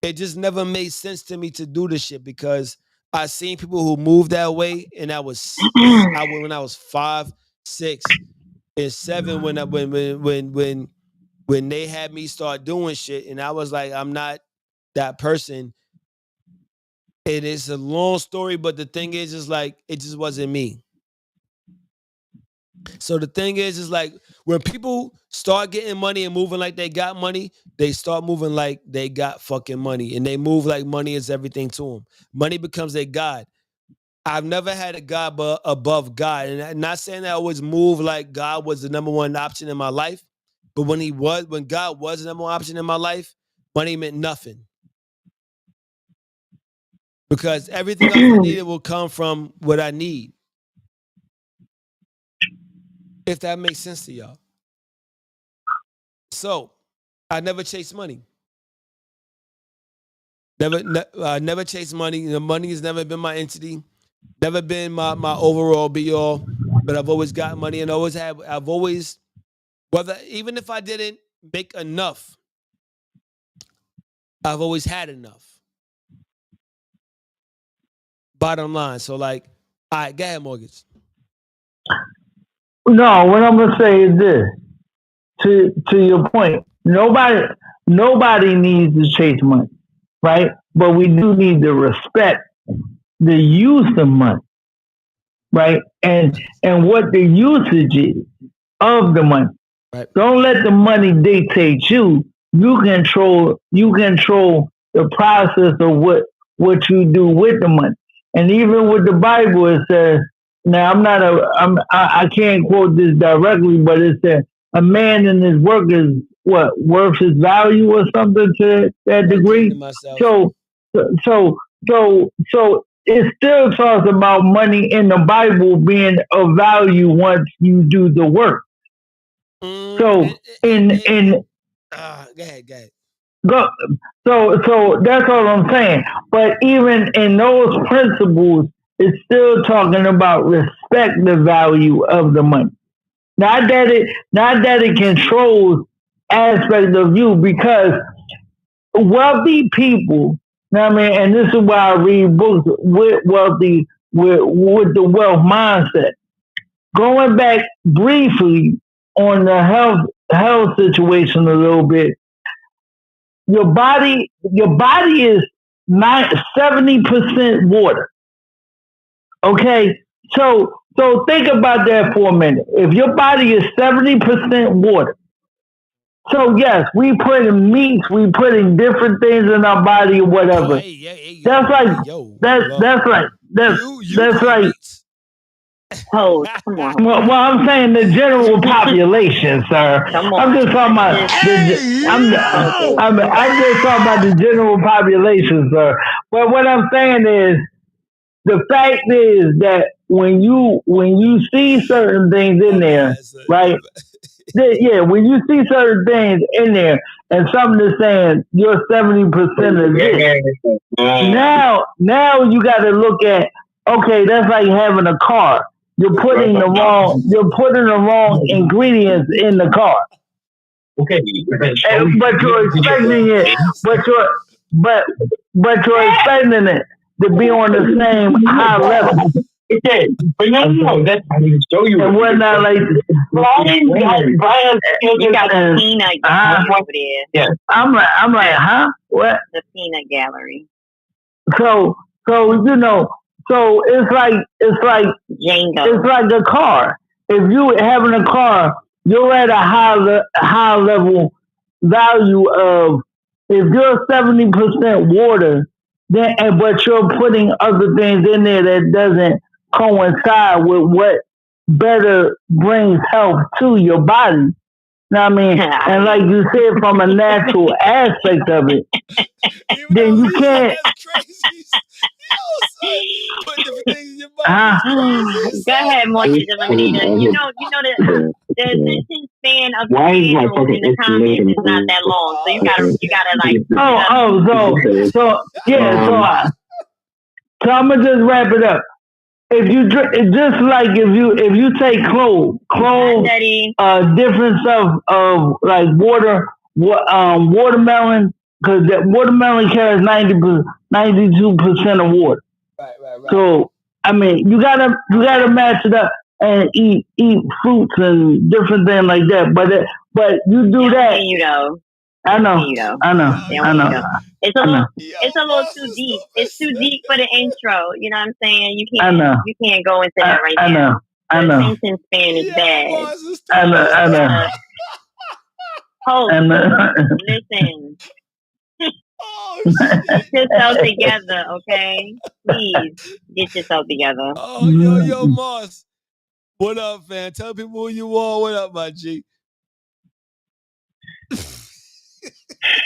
Speaker 1: It just never made sense to me to do this shit because I seen people who moved that way, and when I was 5, 6, and 7 when they had me start doing shit, and I was like, I'm not that person. It is a long story, but the thing is like it just wasn't me. So the thing is like when people start getting money and moving like they got money, they start moving like they got fucking money, and they move like money is everything to them. Money becomes their god. I've never had a God above God, and I'm not saying that I always move like God was the number one option in my life, but when God was the number one option in my life, money meant nothing because everything else I needed will come from what I need. If that makes sense to y'all. So I never chase money. Never chase money. The money has never been my entity. Never been my overall be all. But I've always got money and I've always whether even if I didn't make enough, I've always had enough. Bottom line. So like, all right, go ahead, mortgage.
Speaker 4: No, what I'm gonna say is this: to your point, nobody needs to chase money, right? But we do need to respect the use of money, right? And what the usage is of the money.
Speaker 1: Right.
Speaker 4: Don't let the money dictate you. You control the process of what you do with the money. And even with the Bible, it says, now I can't quote this directly, but it says a man in his work is what worth his value or something to that
Speaker 1: I'm thinking
Speaker 4: degree.
Speaker 1: to myself.
Speaker 4: So so it still talks about money in the Bible being of value once you do the work. So in
Speaker 1: Go ahead, go ahead.
Speaker 4: go so that's all I'm saying. But even in those principles, it's still talking about respect the value of the money. Not that it controls aspect of you because wealthy people, you know what I mean, and this is why I read books with the wealth mindset. Going back briefly on the health situation a little bit, your body is 70% water. Okay, so think about that for a minute. If your body is 70% water, so yes, we put in meats, we put in different things in our body or
Speaker 1: Oh,
Speaker 4: whatever. That's like that's
Speaker 1: hold up.
Speaker 4: that's like that's
Speaker 1: You
Speaker 4: that's
Speaker 1: put in
Speaker 4: like
Speaker 1: meats.
Speaker 3: Hoes, come on.
Speaker 4: well, I'm saying the general population, sir.
Speaker 3: Come
Speaker 4: I'm just
Speaker 3: on.
Speaker 4: talking
Speaker 3: Let's
Speaker 4: about
Speaker 3: just focus.
Speaker 4: I'm just talking about the general population, sir. But what I'm saying is the fact is that when you see certain things in
Speaker 1: My
Speaker 4: there,
Speaker 1: bad, son.
Speaker 4: right? Yeah, when you see certain things in there, and something is saying you're 70% of this. Now you got to look at okay, that's like having a car. You're putting the wrong ingredients in the car.
Speaker 5: Okay,
Speaker 4: But you're expecting it, but you're but but you're expecting it to be on the same high level.
Speaker 5: Okay, but no, that's I need to show you.
Speaker 4: And we're not like
Speaker 3: You got the peanut gallery over there.
Speaker 5: Yeah,
Speaker 4: I'm like, huh? What?
Speaker 3: The peanut gallery.
Speaker 4: So so
Speaker 3: Django.
Speaker 4: it's like a car. If you having a car, you're at a high level value of if you're 70% water, then but you're putting other things in there that doesn't coincide with what better brings health to your body. know what I mean? And like you said, from a natural aspect of it,
Speaker 1: Even
Speaker 4: then
Speaker 1: though
Speaker 4: you can't.
Speaker 1: that's crazy. Yo, son, putting different things in your body
Speaker 4: Uh,
Speaker 1: is crazy,
Speaker 3: Go
Speaker 1: son.
Speaker 3: ahead, Mortgage Eliminator. You know the attention span of the channel in the comments is not that long, so you gotta like.
Speaker 4: So I'm gonna just wrap it up. If you it's just like if you take clove, different stuff of like watermelon, because watermelon carries 92% of water.
Speaker 1: Right.
Speaker 4: So I mean, you gotta match it up and eat fruits and different things like that. But you do that.
Speaker 3: You know.
Speaker 4: I know.
Speaker 3: It's a little too deep. It's too deep for the intro. You know what I'm saying? You can't go into that right now.
Speaker 4: I know.
Speaker 3: The attention span is bad.
Speaker 4: I know.
Speaker 3: Host, listen.
Speaker 1: Oh shit!
Speaker 3: Get yourself together, okay? Please get yourself together.
Speaker 1: Oh yo, Moss. What up, fam? Tell people who you are. What up, my G?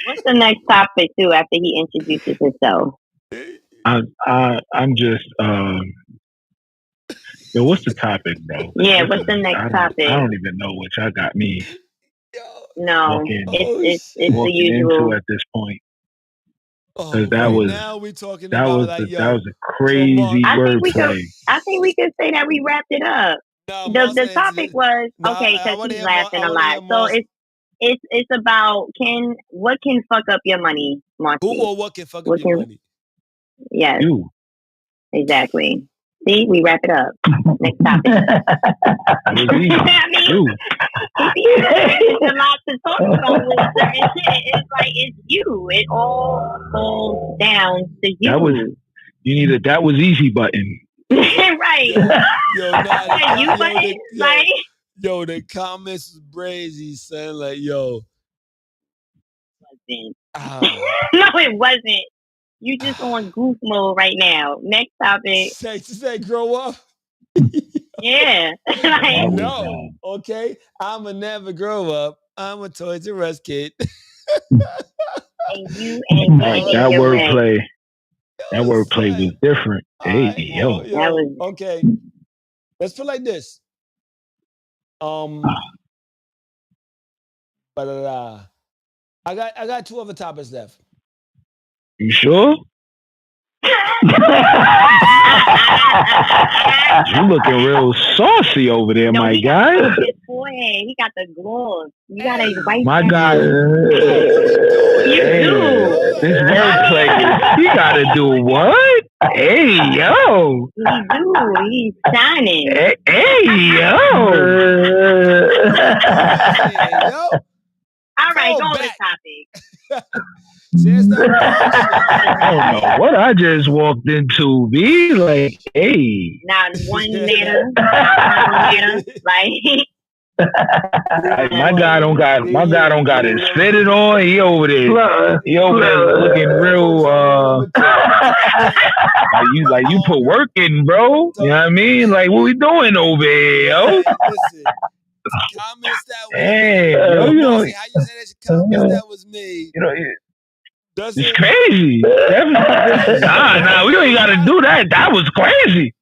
Speaker 3: What's the next topic too after he introduces himself?
Speaker 8: I'm just yo, what's the topic, bro?
Speaker 3: Yeah, what's the next topic?
Speaker 8: I don't even know what y'all got me.
Speaker 3: No, it's the usual
Speaker 8: into at this point.
Speaker 1: Because now we're talking about like
Speaker 8: that was a crazy wordplay.
Speaker 3: I think we could say that we wrapped it up.
Speaker 1: No,
Speaker 3: the topic was okay because he's laughing a lot. So it's about what can fuck up your money, Marcy?
Speaker 1: Who or what can fuck up your money?
Speaker 3: Yes,
Speaker 8: you
Speaker 3: exactly. See, we wrap it up. Next topic. I mean, there's a lot to talk about with certain shit. It's like it's you. It all falls down to you.
Speaker 8: That was easy button.
Speaker 3: Right.
Speaker 1: Yo, the comments was brazy, son. Like, yo.
Speaker 3: No, it wasn't. You just on goof mode right now. Next topic.
Speaker 1: Say grow up.
Speaker 3: Yeah.
Speaker 1: No. Okay. I'ma never grow up. I'm a Toys R Us kid.
Speaker 3: And you ain't
Speaker 8: that wordplay. That wordplay was different. Hey, yo.
Speaker 3: That was
Speaker 1: okay. Let's put it like this. I got two other topics left.
Speaker 8: You sure? You looking real saucy over there, my guy.
Speaker 3: His forehead, he got the gloves. You gotta wipe.
Speaker 8: My guy.
Speaker 3: You do.
Speaker 8: This wordplay. You gotta do what? Hey, yo.
Speaker 3: He do. He's shining.
Speaker 8: Hey, yo.
Speaker 3: All right, go on the topic.
Speaker 8: I don't know what I just walked into. Be like, hey.
Speaker 3: Not one manner. Like
Speaker 8: my guy don't got his fitted on. He over there looking real like you put work in, bro. You know what I mean? Like, what we doing over here, yo?
Speaker 1: Listen, comments that was
Speaker 8: you know,
Speaker 1: how you say that comments that was made.
Speaker 8: You know, it's crazy. Nah, we don't even gotta do that. That was crazy.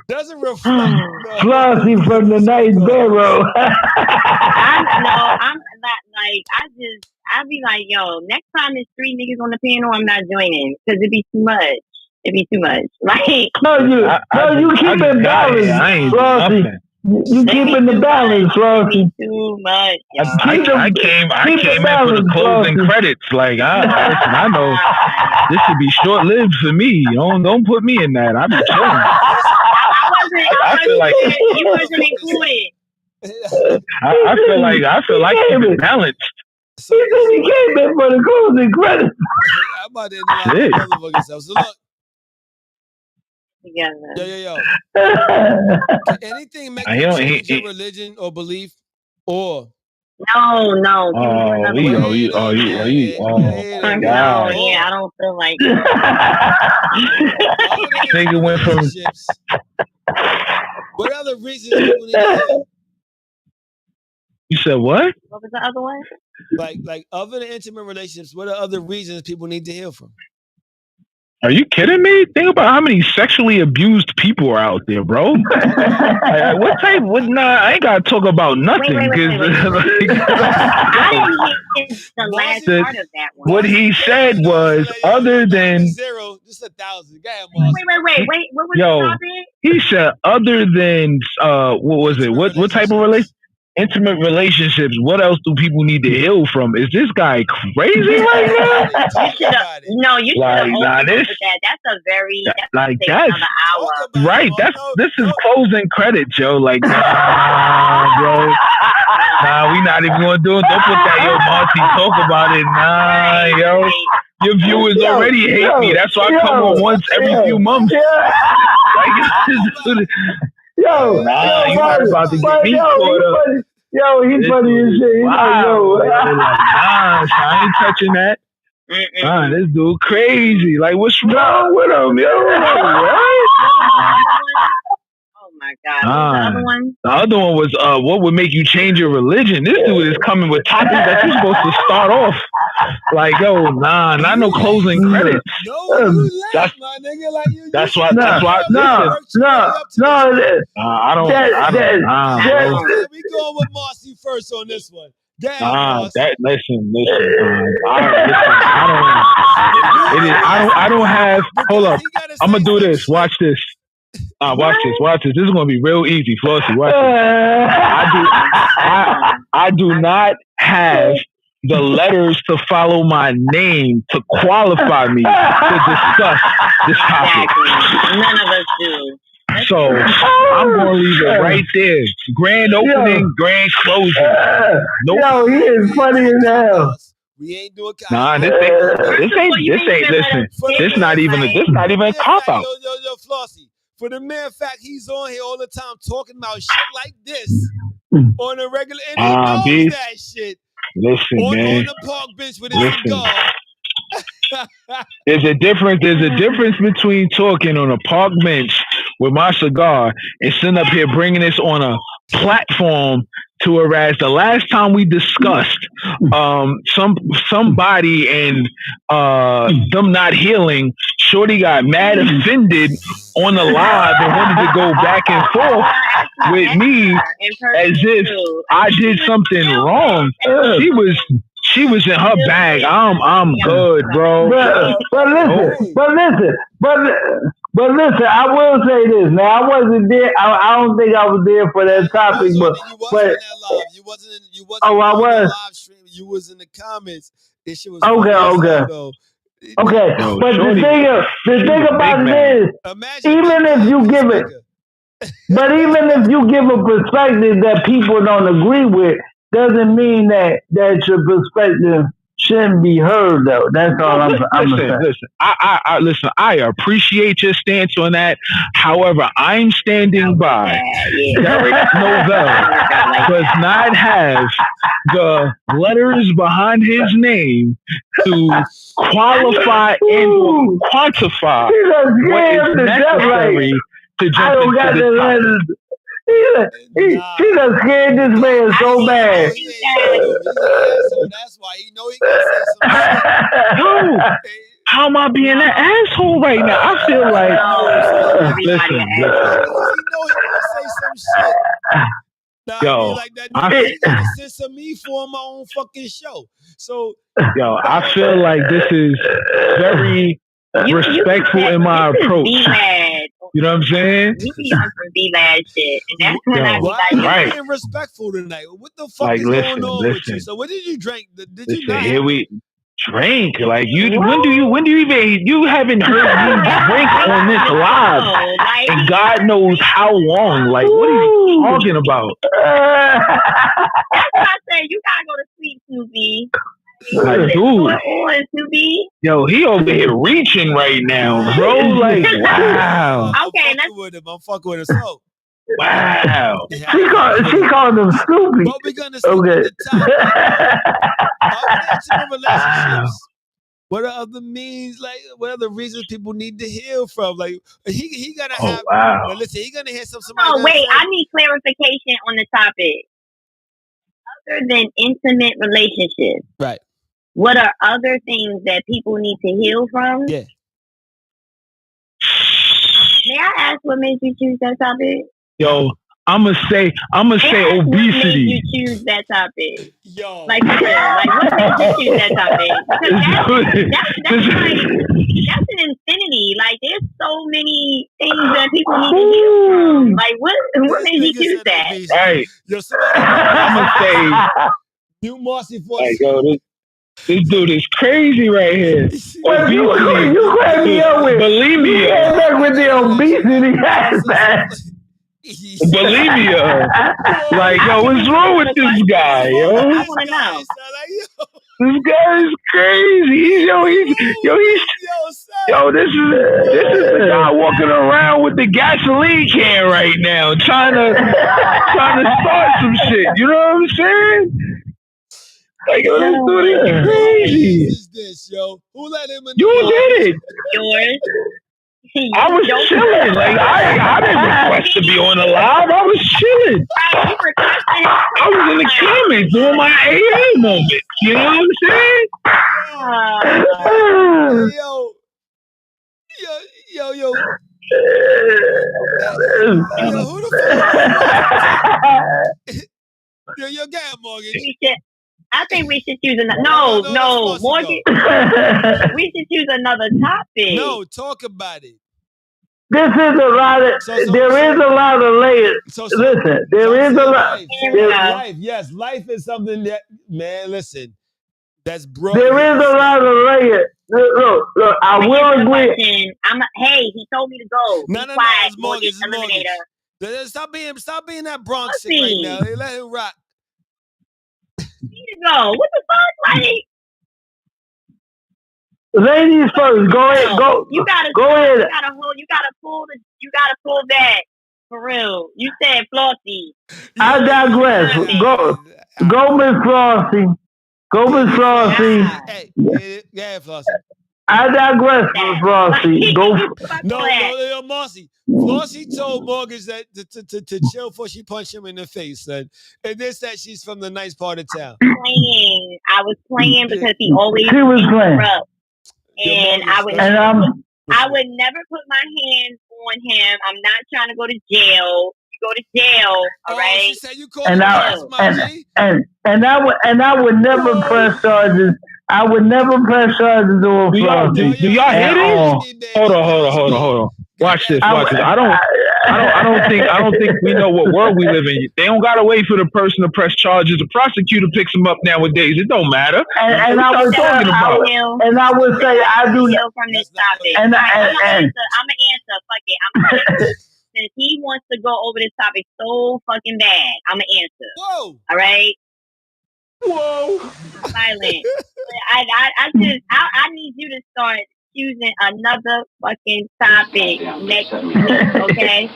Speaker 1: Doesn't reflect
Speaker 4: Flossy from the night barrow.
Speaker 3: I'm not like I be like, yo, next time there's 3 niggas on the panel, I'm not joining because it'd be too much. Like
Speaker 4: you keep it balanced, Flossy. You keeping the balance, Flossy.
Speaker 3: Too much.
Speaker 8: I came in for the closing credits. Like I know this should be short lived for me. Don't put me in that. I'm chilling.
Speaker 3: I feel like you wasn't included.
Speaker 8: I feel like it's balanced.
Speaker 4: He said he came in for the closing credits.
Speaker 1: I'm about to end the motherfucking stuff. So look.
Speaker 3: Together.
Speaker 1: Yo. Anything make you change your religion or belief? Or
Speaker 3: no.
Speaker 8: No, I
Speaker 3: don't feel like
Speaker 8: nigga went from
Speaker 1: what other reasons people need to hear?
Speaker 8: You said what?
Speaker 3: What was the other one?
Speaker 1: Like other than intimate relationships, what are other reasons people need to heal from?
Speaker 8: Are you kidding me? Think about how many sexually abused people are out there, bro. What type? I ain't gotta talk about nothing because
Speaker 3: I didn't hear the last part of that one.
Speaker 8: what he said was other than
Speaker 1: zero, just 1,000. Go ahead, Marcy.
Speaker 3: Wait. What was
Speaker 8: yo.
Speaker 3: the
Speaker 8: He said other than what was it? What type of relation? Intimate relationships. What else do people need to heal from? Is this guy crazy right now?
Speaker 3: You should have opened with that. That's a very another hour.
Speaker 8: Right. This is closing credits, yo. Like, nah, bro. Nah, we not even gonna do it. Don't put that, yo, Marty. Talk about it. Nah, yo. Your viewers already hate me. That's why I come on once every few months. Nah, you not about to get me caught up.
Speaker 4: He's funny as shit.
Speaker 8: Wow. Nah, I ain't touching that. Nah, this dude crazy. Like, what's wrong with him, yo? Like,
Speaker 3: Oh my God. What was the other one?
Speaker 8: The other one was what would make you change your religion? This dude is coming with topics that you're supposed to start off. Like, yo, nah, not no closing credits.
Speaker 1: No, you laugh, my nigga. Like
Speaker 8: that's why. No.
Speaker 1: I
Speaker 8: don't.
Speaker 1: We going with Marcy first on this one.
Speaker 8: Listen. I don't have. Hold up. I'm gonna do this. Watch this. Watch this. This is gonna be real easy, Flossie. Watch this. I do not have the letters to follow my name to qualify me to discuss this topic.
Speaker 3: None of us do.
Speaker 8: So I'm gonna leave it right there. Grand opening, grand closing.
Speaker 4: Yo, he is funny as hell.
Speaker 1: We ain't doing
Speaker 8: nah, this ain't. Listen, this not even a cop out.
Speaker 1: Yo, Flossie. For the mere fact he's on here all the time talking about shit like this on a regular, and he knows that shit.
Speaker 8: Listen, man.
Speaker 1: On the park bench with his cigar.
Speaker 8: There's a difference between talking on a park bench with my cigar and sitting up here bringing this on a platform to whereas the last time we discussed somebody and them not healing, Shorty got mad offended on the live and wanted to go back and forth with me as if I did something wrong. She was in her bag. I'm good, bro.
Speaker 4: But listen, I will say this. Now I wasn't there. I don't think I was there for that topic,
Speaker 1: you wasn't
Speaker 4: I was.
Speaker 1: The live stream. You was in the comments. This shit was
Speaker 4: okay. But the thing about it is, even if you give it, but even if you give a perspective that people don't agree with, doesn't mean that your perspective shouldn't be heard, though. That's all I'm saying.
Speaker 8: Listen. I appreciate your stance on that. However, I'm standing by. Derek Novell does not have the letters behind his name to qualify and quantify what is necessary to jump into the topic.
Speaker 4: She done scared this man so bad.
Speaker 1: He's an asshole. That's why he know he can say some shit.
Speaker 8: How am I being an asshole right now? I feel like listen.
Speaker 1: He know he gonna say some shit.
Speaker 8: Yo,
Speaker 1: he gotta censor me for my own fucking show. So
Speaker 8: yo, I feel like this is very respectful in my approach. You know what I'm saying?
Speaker 3: You be on some B-bad shit. And that's when I be like,
Speaker 1: why are you being respectful tonight? What the fuck is going on with you? So what did you drink? Did you not?
Speaker 8: Here we drink. Like you when do you even you haven't heard me drink on this live? And God knows how long. Like what are you talking about?
Speaker 3: That's what I said. You gotta go to sleep, Snoopy.
Speaker 8: Like, dude, yo, he over here reaching right now, bro. Like, wow.
Speaker 3: Okay,
Speaker 1: I'm fucking with him. So,
Speaker 8: wow.
Speaker 4: She called him Snoopy.
Speaker 1: But we're gonna start at the top. Relationships. What are other means? Like, what are the reasons people need to heal from? Like, he gotta have. Wow. Listen, he gonna hear somebody.
Speaker 3: Oh wait, I need clarification on the topic. other than intimate relationships,
Speaker 1: Right.
Speaker 3: what are other things that people need to heal from?
Speaker 1: Yeah.
Speaker 3: May I ask what made you choose that topic?
Speaker 8: Yo, I'ma say
Speaker 3: What made
Speaker 8: obesity.
Speaker 3: you choose that topic?
Speaker 1: Yo.
Speaker 3: Like for real, like what made you choose that topic? Because that's an infinity. Like there's so many things that people need to heal from. Like what made you choose that?
Speaker 8: Right.
Speaker 1: Yo, somebody
Speaker 8: I'ma say,
Speaker 1: New Marcy for
Speaker 8: like, yo, this dude is crazy right here. Obesity.
Speaker 4: You crack me up with
Speaker 8: bulimia.
Speaker 4: You came back with the obesity aspect.
Speaker 8: Bulimia. Like, yo, what's wrong with this guy, yo?
Speaker 3: I want to know.
Speaker 8: This guy is crazy. This is the guy walking around with the gasoline can right now, trying to start some shit. You know what I'm saying? Like, yo, this dude is crazy.
Speaker 1: Is this, yo? Who let him in?
Speaker 8: You did it.
Speaker 3: Yours.
Speaker 8: I was chilling. Like I didn't request to be on the live. I was chilling. I was in the comments doing my AA moment. You know what I'm saying?
Speaker 1: Yo. Yo, who the fuck? Yo, get Morgan.
Speaker 3: I think we should choose another. No, Morgan. We should choose another topic.
Speaker 1: No, talk about it.
Speaker 4: This is a lot of. There is a lot of layers. Listen, there is a lot.
Speaker 1: Life, yes, life is something that, man. Listen, that's broad.
Speaker 4: There is a lot of layers. Look, I will agree.
Speaker 3: Hey, he told me to go.
Speaker 1: No, it's Morgan. Stop being that Bronx shit right now. They let him rock.
Speaker 3: Need to go. What the fuck, like?
Speaker 4: Ladies first. Go ahead. Go.
Speaker 3: You gotta
Speaker 4: go ahead.
Speaker 3: You gotta pull back for real. You said Flossie.
Speaker 4: I digress. Go, Miss Flossie. Go, Miss Flossie.
Speaker 1: Hey, yeah, Flossie.
Speaker 4: I digress, Miss Flossie. Go.
Speaker 1: No, Marcy. Flossie told Mortgage that to chill before she punched him in the face, son. And this that she's from the nice part of town.
Speaker 3: I was playing because he always
Speaker 4: was playing.
Speaker 3: And I would never put my hands on him. I'm not trying to go to jail. You go to jail, all right?
Speaker 1: She said you called
Speaker 4: I would never press charges. I would never press charges on Flossie.
Speaker 8: Do y'all hear this? Hold on. Watch this. I don't think we know what world we live in. They don't gotta wait for the person to press charges. The prosecutor picks them up nowadays. It don't matter.
Speaker 4: And I would say I do
Speaker 3: from this topic. I'm gonna answer. Fuck it. I'm gonna answer. Since he wants to go over this topic so fucking bad, I'm gonna answer.
Speaker 1: Whoa.
Speaker 3: All right.
Speaker 1: Whoa.
Speaker 3: Silent. I need you to start choosing another fucking topic next week, okay?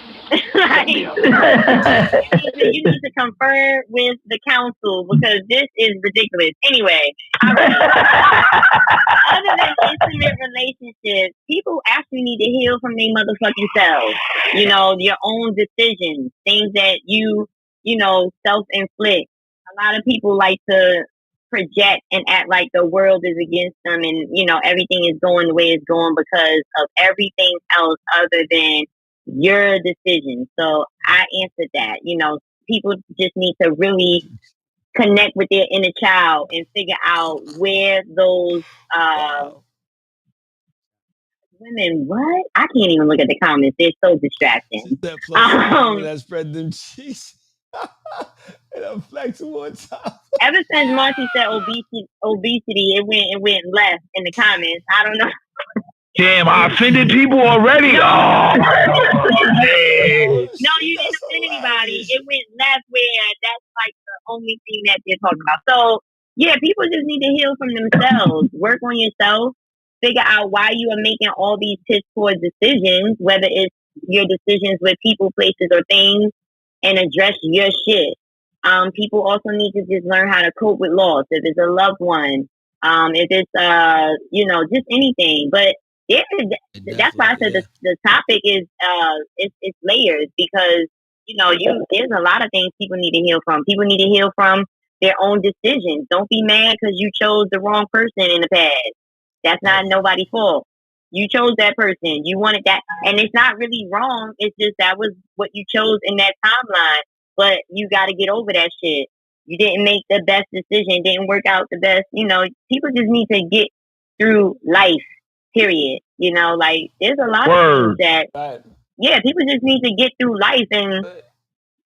Speaker 3: You need to confer with the council because this is ridiculous. Anyway, other than intimate relationships, people actually need to heal from their motherfucking selves. You know, your own decisions, things that you self-inflict. A lot of people like to project and act like the world is against them and, everything is going the way it's going because of everything else other than your decision. So I answered that. People just need to really connect with their inner child and figure out where those women, what? I can't even look at the comments. They're so distracting.
Speaker 1: That spread them cheeks. And I'm flexing one time.
Speaker 3: Ever since Marcy said obesity, it went left in the comments. I don't know.
Speaker 8: Damn, I offended people already.
Speaker 3: No, you didn't offend anybody. It went left where that's like the only thing that they're talking about. So yeah, people just need to heal from themselves. Work on yourself. Figure out why you are making all these piss poor decisions, whether it's your decisions with people, places, or things, and address your shit. People also need to just learn how to cope with loss. If it's a loved one, if it's just anything. But yeah, that's why I said the topic is it's layers because there's a lot of things people need to heal from. People need to heal from their own decisions. Don't be mad because you chose the wrong person in the past. That's not nobody's fault. You chose that person. You wanted that. And it's not really wrong. It's just that was what you chose in that timeline. But you got to get over that shit. You didn't make the best decision. Didn't work out the best. You know, people just need to get through life, period. You know, like, there's a lot of things that, yeah, people just need to get through life and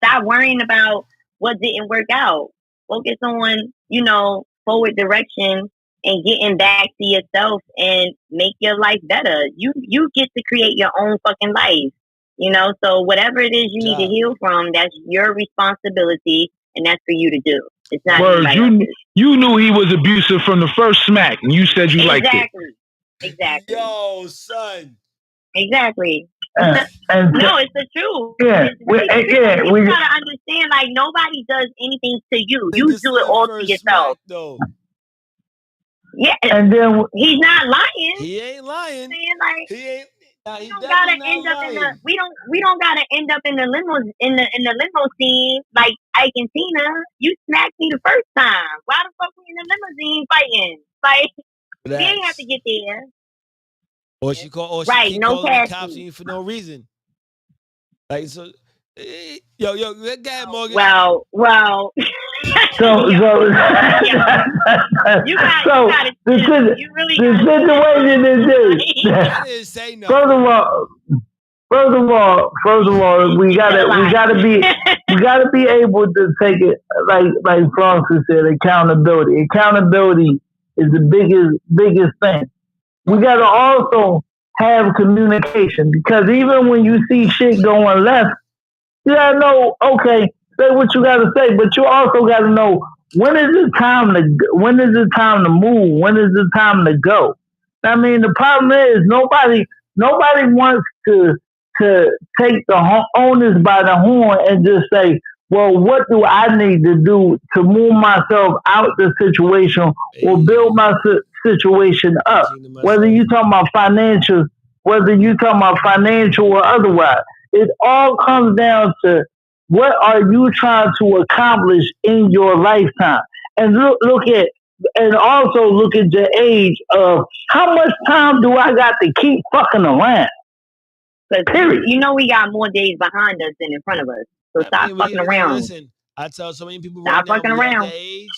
Speaker 3: stop worrying about what didn't work out. Focus on, you know, forward direction and getting back to yourself and make your life better. You get to create your own fucking life. You know, so whatever it is you need to heal from, that's your responsibility and that's for you to do. It's not
Speaker 8: you knew he was abusive from the first smack and you said you liked it.
Speaker 3: Exactly.
Speaker 1: Yo, son.
Speaker 3: Exactly.
Speaker 4: And
Speaker 3: no, it's the truth.
Speaker 4: Yeah,
Speaker 3: you gotta understand, like, nobody does anything to you. You do it all to yourself.
Speaker 1: Though.
Speaker 3: Yeah,
Speaker 4: and then
Speaker 3: he's not lying.
Speaker 1: He ain't lying.
Speaker 3: Like,
Speaker 1: he ain't.
Speaker 3: We don't gotta end up in the we don't gotta end up in the limo in the limo scene like Ike and Tina. You smacked me the first time. Why the fuck we in the limousine fighting? Like, we ain't have to get there.
Speaker 1: Or she keep calling the cops on you for no reason. Like, so, yo, go ahead, Morgan.
Speaker 3: Well.
Speaker 4: So the situation is this.
Speaker 1: I didn't say no.
Speaker 4: First of all, we gotta be able to take it like Francis said, accountability. Accountability is the biggest thing. We gotta also have communication because even when you see shit going left, you gotta know, okay, say what you gotta say, but you also gotta know when is it time to move, when is it time to go. I mean, the problem is nobody wants to take the onus by the horn and just say, well, what do I need to do to move myself out the situation or build my situation up? Whether you talking about financial or otherwise, it all comes down to what are you trying to accomplish in your lifetime, and look at your age of how much time do I got to keep fucking around.
Speaker 3: Period. You know we got more days behind us than in front of us. So stop fucking around.
Speaker 1: Listen, I tell so many people
Speaker 3: stop
Speaker 1: right
Speaker 3: fucking
Speaker 1: now,
Speaker 3: around.
Speaker 1: That age,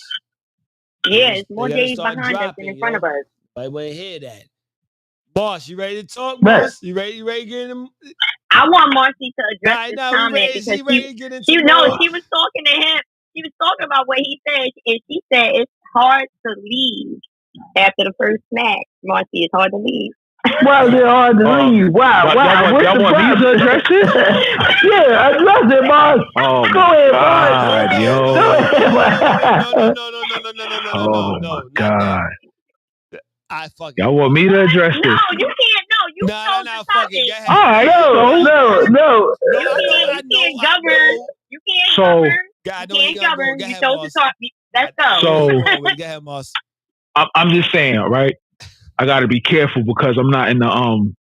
Speaker 3: yeah, it's more days behind us than in front of us.
Speaker 1: I want to hear that. Boss, you ready to talk, boss? You ready to get him?
Speaker 3: I want Marcy to address this comment because she was talking to him. She was talking about what he said, and she said it's hard to leave after the first smack. Marcy, it's hard to leave.
Speaker 4: Well, they're hard to leave. Wow.
Speaker 8: Y'all want me to address this?
Speaker 4: Yeah, address it, boss.
Speaker 8: Oh,
Speaker 4: go ahead, boss.
Speaker 8: Yo.
Speaker 1: No.
Speaker 8: Oh, my God.
Speaker 1: I fucking.
Speaker 8: Y'all want me to address this?
Speaker 3: No, you can't. No, you chose the topic.
Speaker 8: All right.
Speaker 4: No.
Speaker 3: You can't govern. You can't govern. You chose the topic. Let's go.
Speaker 8: So,
Speaker 1: go ahead, Moss.
Speaker 8: I'm just saying, right? I got to be careful because I'm not in the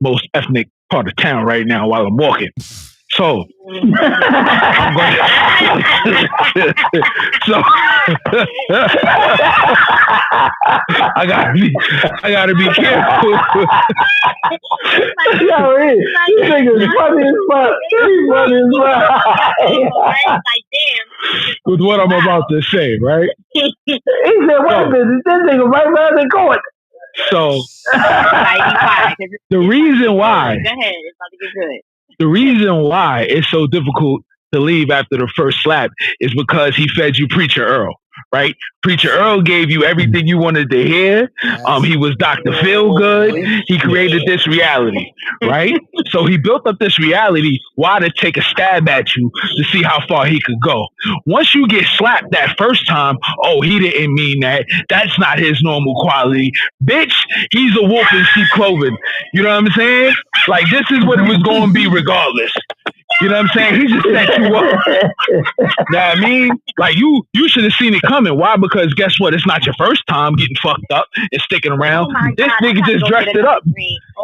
Speaker 8: most ethnic part of town right now while I'm walking. So, I gotta be careful.
Speaker 4: Yo, this nigga's funny as fuck. He's funny as fuck.
Speaker 8: With what I'm about to say, right?
Speaker 4: He said, wait a minute, this nigga right around the corner.
Speaker 8: So, the reason why.
Speaker 3: Go ahead, it's about to get good.
Speaker 8: The reason why it's so difficult to leave after the first slap is because he fed you Preacher Earl, right? Preacher Earl gave you everything you wanted to hear. He was Dr. Feelgood. He created this reality, right? So he built up this reality. Why to take a stab at you to see how far he could go. Once you get slapped that first time, oh, he didn't mean that. That's not his normal quality. Bitch, he's a wolf in sheep clothing. You know what I'm saying? Like, this is what it was going to be regardless. You know what I'm saying? He just set you up. Know what I mean? Like, you should have seen it coming. Why? Because guess what? It's not your first time getting fucked up and sticking around. This nigga just dressed it up.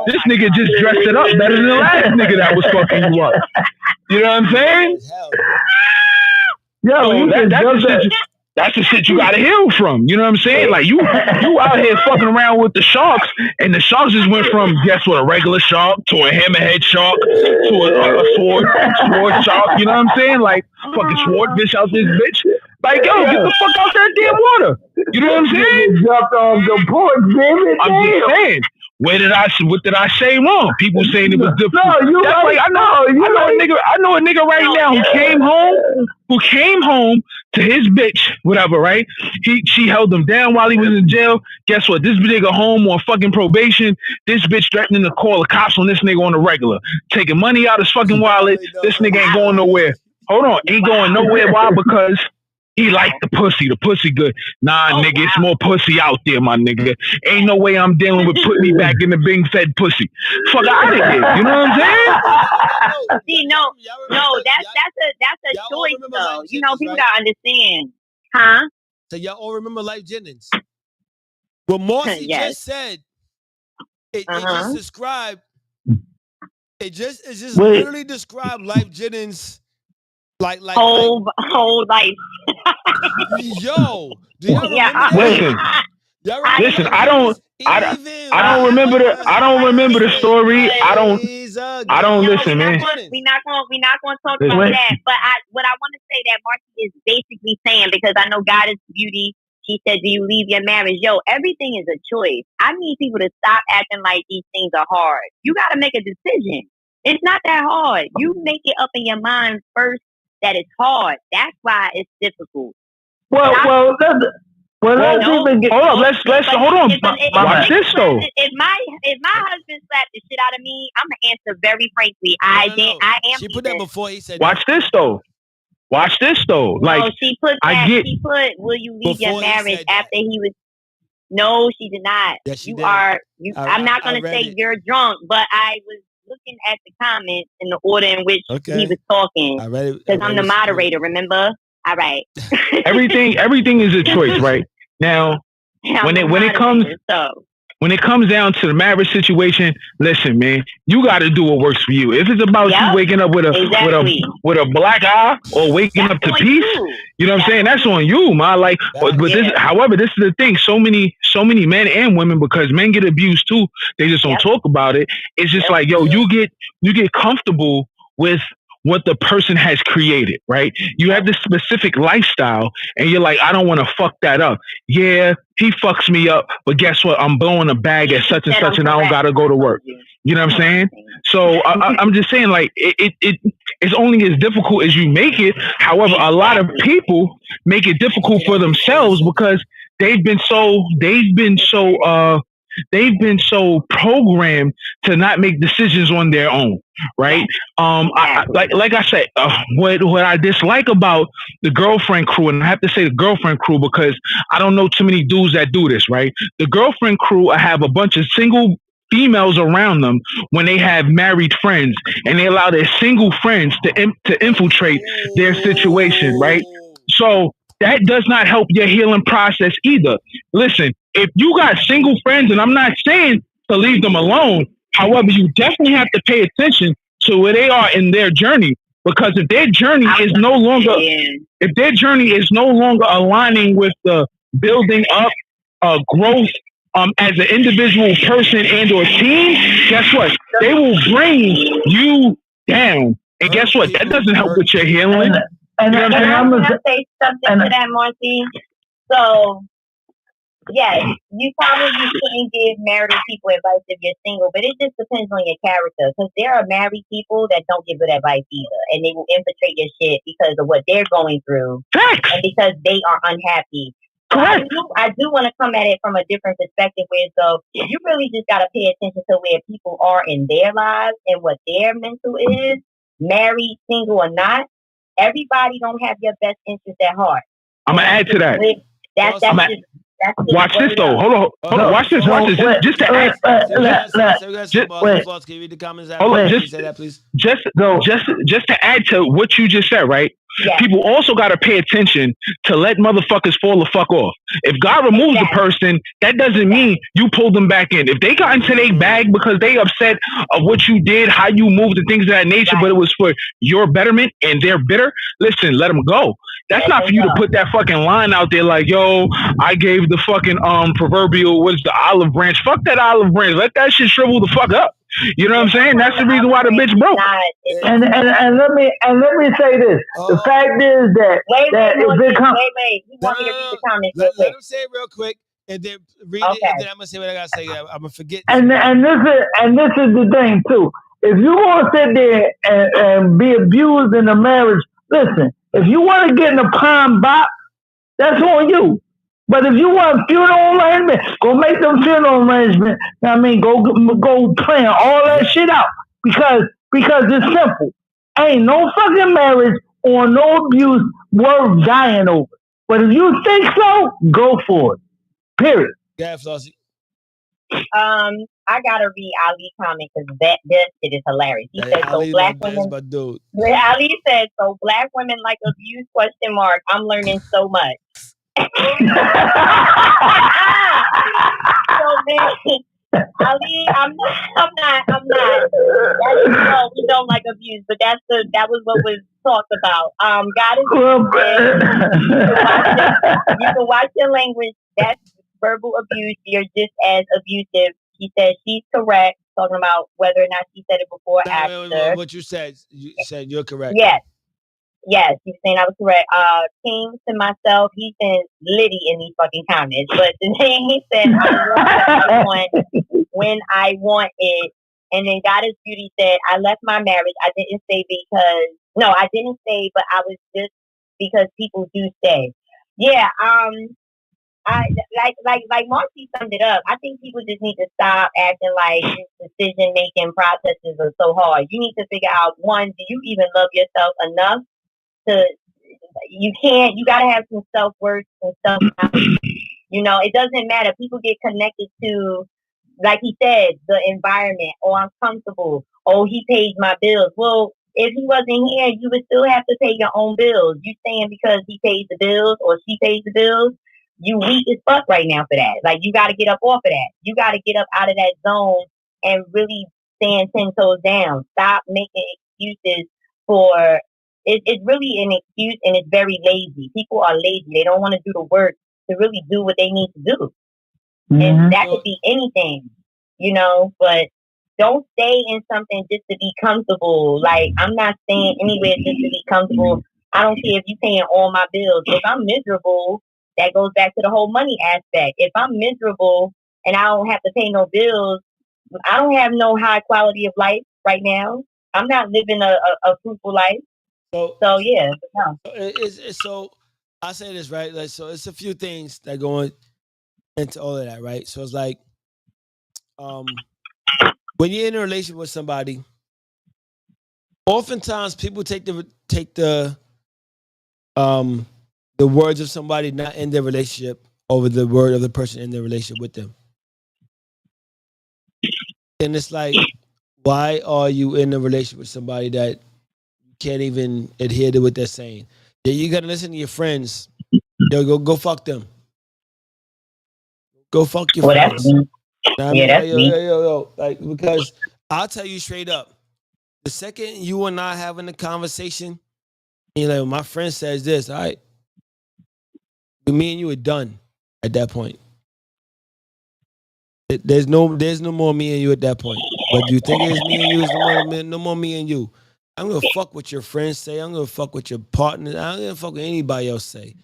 Speaker 8: This nigga just dressed it up better than the last nigga that was fucking you up. You know what I'm saying?
Speaker 4: Yo,
Speaker 8: That's the shit you gotta heal from. You know what I'm saying? Like you out here fucking around with the sharks, and the sharks just went from guess what, a regular shark to a hammerhead shark to a sword shark. You know what I'm saying? Like fucking swordfish out this bitch. Like yo, get the fuck out that damn water. You know what I'm saying?
Speaker 4: Jumped off the porch, baby.
Speaker 8: I'm just saying. What did I say wrong? People saying it was good.
Speaker 4: No, you
Speaker 8: that's
Speaker 4: right.
Speaker 8: Like I know a nigga right now who came home to his bitch, whatever, right? She held him down while he was in jail. Guess what? This nigga home on fucking probation. This bitch threatening to call the cops on this nigga on the regular. Taking money out his fucking wallet. This nigga ain't going nowhere. Hold on, ain't going nowhere. Why? Because he liked the pussy. The pussy good. Nah, nigga, it's more pussy out there, my nigga. Ain't no way I'm dealing with putting me back in the being fed pussy. Fuck out of here. You know what I'm saying?
Speaker 3: See, no, that's a choice though. You know, people gotta understand, huh?
Speaker 1: So y'all all remember Life Jennings? What Marcy just said, it just described. It just literally described Life Jennings. Like whole
Speaker 3: life.
Speaker 1: Yo, do y'all remember
Speaker 8: Listen, I don't remember the story. I don't listen, man.
Speaker 3: We're not gonna talk about that. But what I want to say that Marcy is basically saying, because I know God is beauty. She said, "Do you leave your marriage?" Yo, everything is a choice. I need people to stop acting like these things are hard. You got to make a decision. It's not that hard. You make it up in your mind first that it's hard. That's why it's difficult.
Speaker 8: Hold on. Let's hold on. Watch this though.
Speaker 3: If my husband slapped the shit out of me, I'm gonna answer very frankly. I am.
Speaker 1: She put that before he said.
Speaker 8: Watch this though. Like
Speaker 3: no, she put that. She put, "Will you leave your marriage?" After he was. No, she did not.
Speaker 1: Yes,
Speaker 3: you are. I'm not gonna say you're drunk, but I was looking at the comments in the order in which he was talking.
Speaker 1: I read it
Speaker 3: because I'm the moderator. Remember? All right.
Speaker 8: everything is a choice, right? Now, when it comes down to the marriage situation, listen, man, you got to do what works for you. If it's about you waking up with a black eye or waking up to peace, you know what I'm saying? That's on you, man. Like, but this, however, this is the thing. So many men and women, because men get abused too. They just don't talk about it. It's just like, yo, you get comfortable with what the person has created, right? You have this specific lifestyle and you're like, I don't want to fuck that up. Yeah, he fucks me up, but guess what? I'm blowing a bag at such and such and I don't got to go to work. You know what I'm saying? So I'm just saying, like, it's only as difficult as you make it. However, a lot of people make it difficult for themselves because they've been so programmed to not make decisions on their own, right? Like I said, what I dislike about the girlfriend crew, and I have to say the girlfriend crew because I don't know too many dudes that do this, right? The girlfriend crew have a bunch of single females around them when they have married friends, and they allow their single friends to infiltrate their situation, right? So that does not help your healing process either. Listen, if you got single friends, and I'm not saying to leave them alone, however, you definitely have to pay attention to where they are in their journey. Because if their journey is no longer aligning with the building up growth as an individual person and or team, guess what? They will bring you down. And guess what? That doesn't help with your healing.
Speaker 3: I'm going to say something to that, Marcy. So, yes, you probably shouldn't give married people advice if you're single, but it just depends on your character. Because there are married people that don't give good advice either, and they will infiltrate your shit because of what they're going through, and because they are unhappy.
Speaker 8: Correct.
Speaker 3: I do want to come at it from a different perspective, where so you really just got to pay attention to where people are in their lives and what their mental is, married, single, or not. Everybody don't have your best interest at heart.
Speaker 8: I'm gonna add to that. Watch this though. Hold on. Watch this. Just to add.
Speaker 1: Can you read the comments?
Speaker 8: Hold on. Just to add to what you just said, right?
Speaker 3: Yes.
Speaker 8: people also got to pay attention to let motherfuckers fall the fuck off. If God removes the person, that doesn't mean you pull them back in. If they got into their bag because they upset of what you did, how you moved, and things of that nature, but it was for your betterment and they're bitter, listen, let them go. That's not for you to put that fucking line out there like, yo, I gave the fucking proverbial, what's the olive branch? Fuck that olive branch. Let that shit shrivel the fuck up. You know what I'm saying? That's the reason why the bitch broke.
Speaker 4: And let me say this. The fact is that
Speaker 3: wait. You want me to read
Speaker 1: No,
Speaker 3: the comments?
Speaker 1: let him say it real quick, and then read it, and then I'm gonna say what I gotta say. I'm gonna forget.
Speaker 4: And this is the thing too. If you want to sit there and be abused in a marriage, listen. If you want to get in a pine box, that's on you. But if you want funeral arrangement, go make them funeral arrangement. I mean, go plan all that shit out because it's simple. Ain't no fucking marriage or no abuse worth dying over. But if you think so, go for it. Period.
Speaker 1: Yeah, Flossie.
Speaker 3: I gotta read Ali comment because that shit is hilarious. He said,
Speaker 1: Ali,
Speaker 3: "So black women." Ali said, "So black women like abuse?" ? I'm learning so much. So then, Ali, I'm not. We don't like abuse, but that was what was talked about. God is you can watch your language. That's verbal abuse. You're just as abusive. He said she's correct, talking about whether or not she said it before or after.
Speaker 1: What you said you're correct.
Speaker 3: Yes, he was saying I was correct. King to myself, he's been litty in these fucking comments. But then he said, I want when I want it. And then Goddess Beauty said, I left my marriage. I didn't stay I didn't stay, but I was just because people do stay. Yeah, I like Marcy summed it up. I think people just need to stop acting like decision making processes are so hard. You need to figure out, one, do you even love yourself enough to you gotta have some self-worth and self-knowledge. It doesn't matter. People get connected to, like he said, the environment. Oh, I'm comfortable. Oh, he pays my bills. Well, if he wasn't here, you would still have to pay your own bills. You saying because he pays the bills or she pays the bills, you weak as fuck right now for that. Like, you got to get up off of that. You got to get up out of that zone and really stand 10 toes down. Stop making excuses for it's really an excuse, and it's very lazy. People are lazy. They don't want to do the work to really do what they need to do. Mm-hmm. And that could be anything, but don't stay in something just to be comfortable. Like, I'm not staying anywhere just to be comfortable. I don't care if you're paying all my bills. If I'm miserable, that goes back to the whole money aspect. If I'm miserable and I don't have to pay no bills, I don't have no high quality of life right now. I'm not living a fruitful life. So yeah. No.
Speaker 1: So I say this, right? Like, so it's a few things that go into all of that, right? So it's like, when you're in a relationship with somebody, oftentimes people take the words of somebody not in their relationship over the word of the person in their relationship with them. And it's like, why are you in a relationship with somebody that you can't even adhere to what they're saying? Yeah, you gotta listen to your friends. Yo, go fuck them. Go fuck your friends. Yo. Like, because I'll tell you straight up, the second you and I having a conversation, and you're like, well, my friend says this, all right, me and you are done at that point. There's no more me and you at that point. But you think it's me and you, it's no more me and you. I'm gonna fuck what your friends say. I'm gonna fuck what your partner. I'm gonna fuck what anybody else say.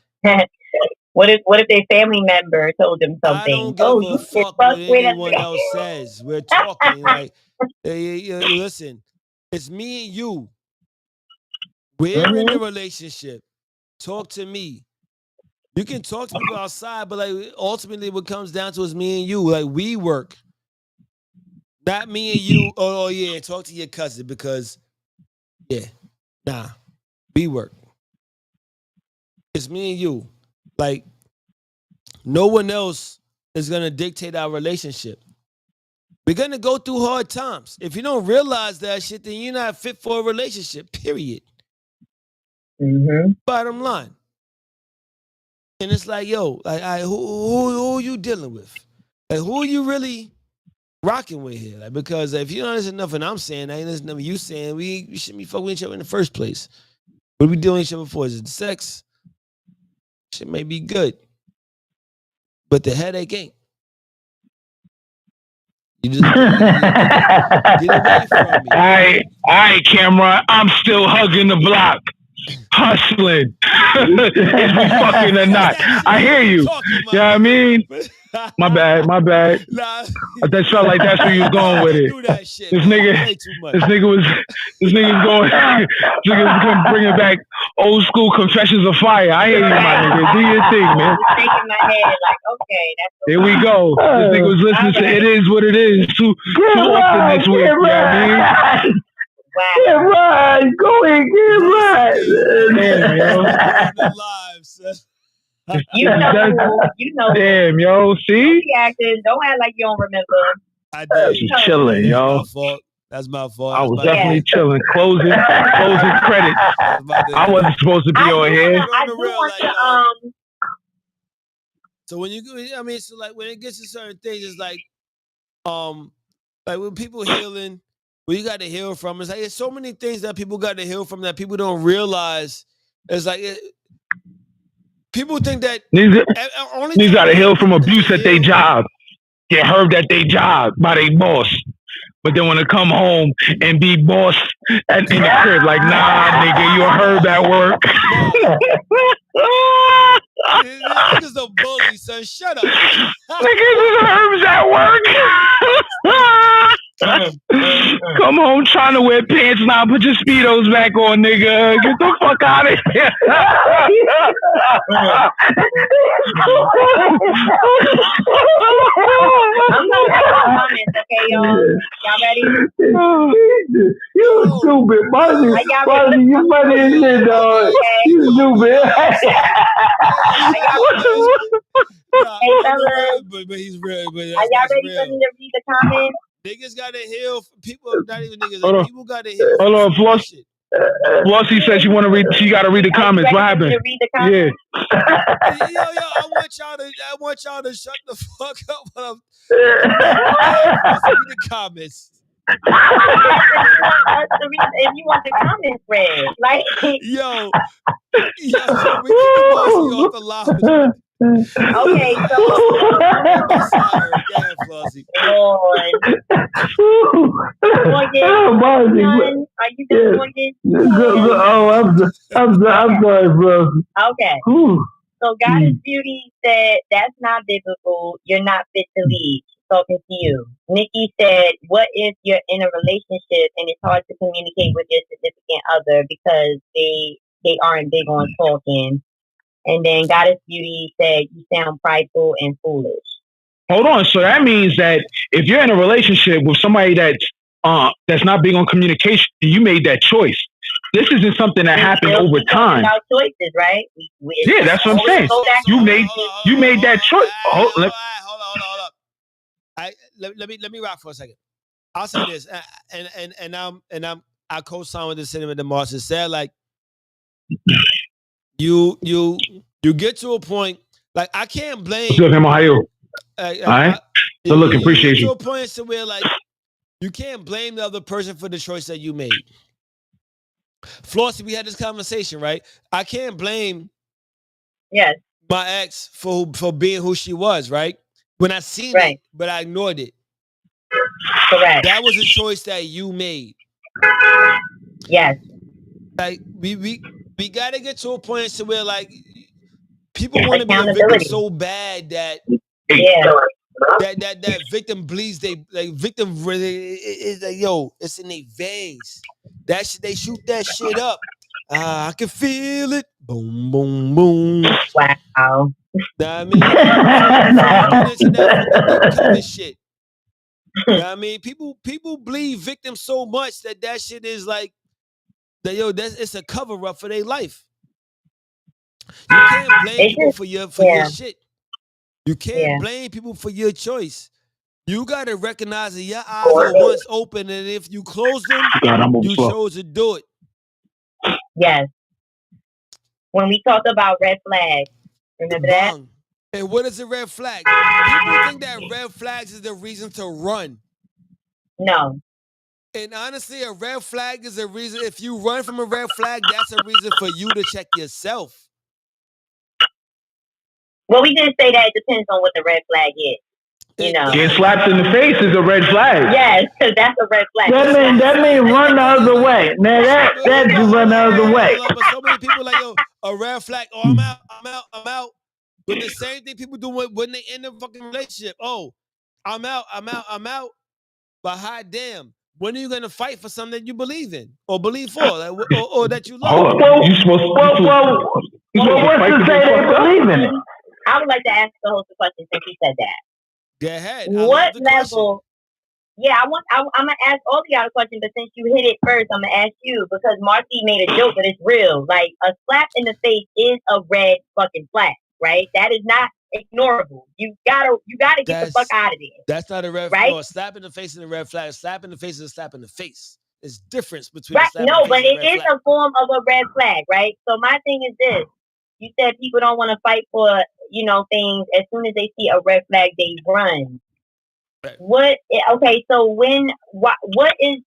Speaker 3: What if their family member told them something?
Speaker 1: I don't give a fuck what anyone else says. We're talking like, listen, it's me and you. We're in a relationship. Talk to me. You can talk to people outside, but like, ultimately what comes down to is me and you. Like, we work. Not me and you. Oh yeah, talk to your cousin because, yeah, nah, we work. It's me and you. Like, no one else is gonna dictate our relationship. We're gonna go through hard times. If you don't realize that shit, then you're not fit for a relationship. Period.
Speaker 3: Mm-hmm.
Speaker 1: Bottom line. And it's like, yo, like, who are you dealing with? Like, who are you really rocking with here? Like, because if you don't listen to nothing I'm saying, I ain't listening to nothing you saying, we shouldn't be fucking with each other in the first place. What are we doing each other for? Is it sex? Shit may be good, but the headache ain't. You just get away from me.
Speaker 8: All right, Cameron. I'm still hugging the block, hustling. Is we fucking or not? I hear you. You know what I mean? My bad.
Speaker 1: Nah,
Speaker 8: I just felt like that's where you was going with it.
Speaker 1: do that shit.
Speaker 8: This
Speaker 1: man.
Speaker 8: nigga,
Speaker 1: Way too much.
Speaker 8: this nigga was going, this nigga's bringing back old school confessions of fire. I hear you, my nigga. Do your thing, man.
Speaker 3: Just shaking my head like, okay, that's the
Speaker 8: Here we go. This nigga was listening to "It Is What It Is" too often this week. You know what I mean?
Speaker 3: wow.
Speaker 4: Get right. Go ahead, get right.
Speaker 8: Damn, yo.
Speaker 3: You know.
Speaker 8: Damn, yo.
Speaker 3: Don't
Speaker 8: See?
Speaker 3: be acting. Don't act like you don't remember.
Speaker 1: I did.
Speaker 8: Just chilling, yo.
Speaker 1: That's my fault.
Speaker 8: I was definitely chilling. Closing credits. I wasn't supposed to be on here.
Speaker 3: I do want to
Speaker 1: So when you, I mean, so like when it gets to certain things, it's like when people healing, well, you got to heal from. It's like there's so many things that people got to heal from that people don't realize. It's like people think that
Speaker 8: Niggas got to heal from abuse at their job. Get hurt at their job by their boss. But then when they come home and be boss in the crib, like, nah, nigga, you heard that work.
Speaker 1: Niggas a bully, son. Shut up.
Speaker 8: Niggas is herbs at work. Come home trying to wear pants now, put your Speedos back on, nigga. Get the fuck out of here.
Speaker 3: I'm not making comments, okay, y'all? Y'all ready?
Speaker 4: You stupid, Buzzy. Buzzy, you funny as shit, dog. You stupid.
Speaker 3: Hey, fellas.
Speaker 1: But he's real. But
Speaker 3: are y'all ready for me to read the comments?
Speaker 1: Niggas gotta heal. People, not even niggas.
Speaker 8: Hold on.
Speaker 1: People gotta heal.
Speaker 8: Hold on, Flossie said she want to read. She got to read the comments. What happened?
Speaker 3: Read the comments?
Speaker 1: Yeah. Yo, I want y'all to shut the fuck up when I'm read the comments.
Speaker 3: If you want the comments read, like
Speaker 1: yo, we keep the Flossie off the lounge.
Speaker 3: Okay, so Morgan, are you done, Morgan?
Speaker 4: I'm sorry, bro.
Speaker 3: Okay. So Goddess Beauty said that's not biblical. You're not fit to lead. Talking to you. Nikki said, what if you're in a relationship and it's hard to communicate with your significant other because they aren't big on talking? And then Goddess Beauty said, you sound prideful and foolish.
Speaker 8: Hold on. So that means that if you're in a relationship with somebody that's not big on communication, you made that choice. This isn't something that happened over time.
Speaker 3: About choices, right?
Speaker 8: Yeah, that's what I'm saying. You made that choice. Hold on.
Speaker 1: Let me rock for a second. I'll say this, I co-sign with the sentiment that Marcia said. Like you get to a point. Like I can't blame.
Speaker 8: What's up, Emma? How you? All right. So look, appreciate you.
Speaker 1: To a point to where like you can't blame the other person for the choice that you made. Flossie, we had this conversation, right? I can't blame my ex for being who she was, right? When I seen it, but I ignored it.
Speaker 3: Correct.
Speaker 1: That was a choice that you made.
Speaker 3: Yes.
Speaker 1: Like we gotta get to a point to where like people want to be a victim so bad that that victim bleeds. They like victim really is like it's in their veins. That shit, they shoot that shit up. I can feel it. Boom, boom, boom.
Speaker 3: Wow.
Speaker 1: I mean, into that cover shit. I mean, people bleed victims so much that shit is like that. It's a cover up for their life. You can't blame people for your shit. You can't blame people for your choice. You got to recognize that your eyes are once open, and if you close them, you chose to do it.
Speaker 3: Yes. when we talked about red flags. Remember that?
Speaker 1: Bang. And what is a red flag? People think that red flags is the reason to run.
Speaker 3: No.
Speaker 1: And honestly, a red flag is a reason. If you run from a red flag, that's a reason for you to check yourself.
Speaker 3: Well, we did say that it depends on what the red flag is. You know,
Speaker 8: getting slapped in the face is a red flag.
Speaker 3: Yes, because that's a red flag.
Speaker 4: That means run the other way. Now that you run the other way.
Speaker 1: But so many people like, yo, a red flag. Oh, I'm out. But the same thing people do when they end a fucking relationship. Oh, I'm out. But hot damn, when are you gonna fight for something that you believe in or believe for, like, or that you love?
Speaker 8: Hold on. You supposed to
Speaker 4: what's to say they believe in it?
Speaker 3: I would like to ask the host a question since he said that.
Speaker 1: Go ahead.
Speaker 3: What level? Yeah, I'm gonna ask all of y'all a question, but since you hit it first, I'm gonna ask you because Marcy made a joke, but it's real. Like a slap in the face is a red fucking flag, right? That is not ignorable. You gotta get the fuck out of there.
Speaker 1: That's not a red flag. Right? Slap in the face and a red flag. Slap in the face is a slap in the face. There's difference between
Speaker 3: right. No, but it is
Speaker 1: flag.
Speaker 3: A form of a red flag, right? So my thing is this: you said people don't want to fight for things. As soon as they see a red flag, they run. Right. Okay, so what is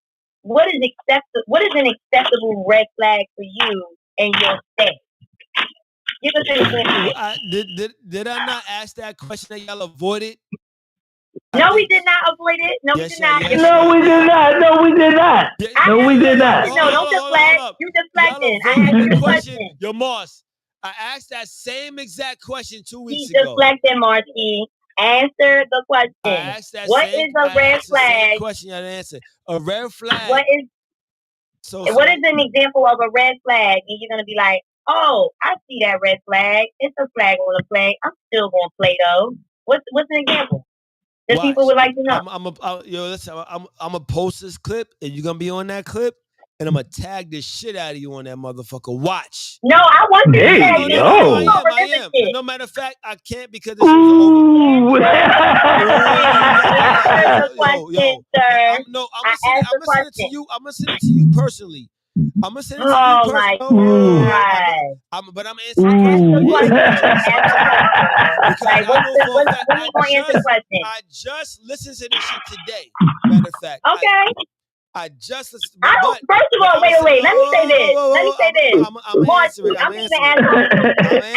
Speaker 3: an acceptable red flag for you and your state? Give us an example.
Speaker 1: Did I not ask that question that y'all avoided?
Speaker 3: No, we did not avoid it. No, we did not.
Speaker 4: No, we did not. No, we did not. No, we did not.
Speaker 3: No, don't deflect. You deflecting. I asked you a question.
Speaker 1: Yo, Moss, I asked that same exact question 2 weeks
Speaker 3: ago. He deflected, Marcy. Answer the question. What is a red flag?
Speaker 1: Question you didn't answer. A red flag.
Speaker 3: What is an example of a red flag? And you're gonna be like, oh, I see that red flag. It's a flag on a flag. I'm still gonna play though. What's an example that people would like to know?
Speaker 1: I'm gonna post this clip, and you're gonna be on that clip. And I'm gonna tag the shit out of you on that motherfucker. Watch.
Speaker 3: No, I want to tag you.
Speaker 1: I am. No matter of fact, I can't because this is over. I'm gonna send it to you. I'm gonna send it to you personally. I'm gonna send it to you personally. But I'm answering the question. I just listened to this shit today. Matter of fact.
Speaker 3: Okay.
Speaker 1: I just listened.
Speaker 3: First of all, wait. Let me say this. Marcy, I'm even asking.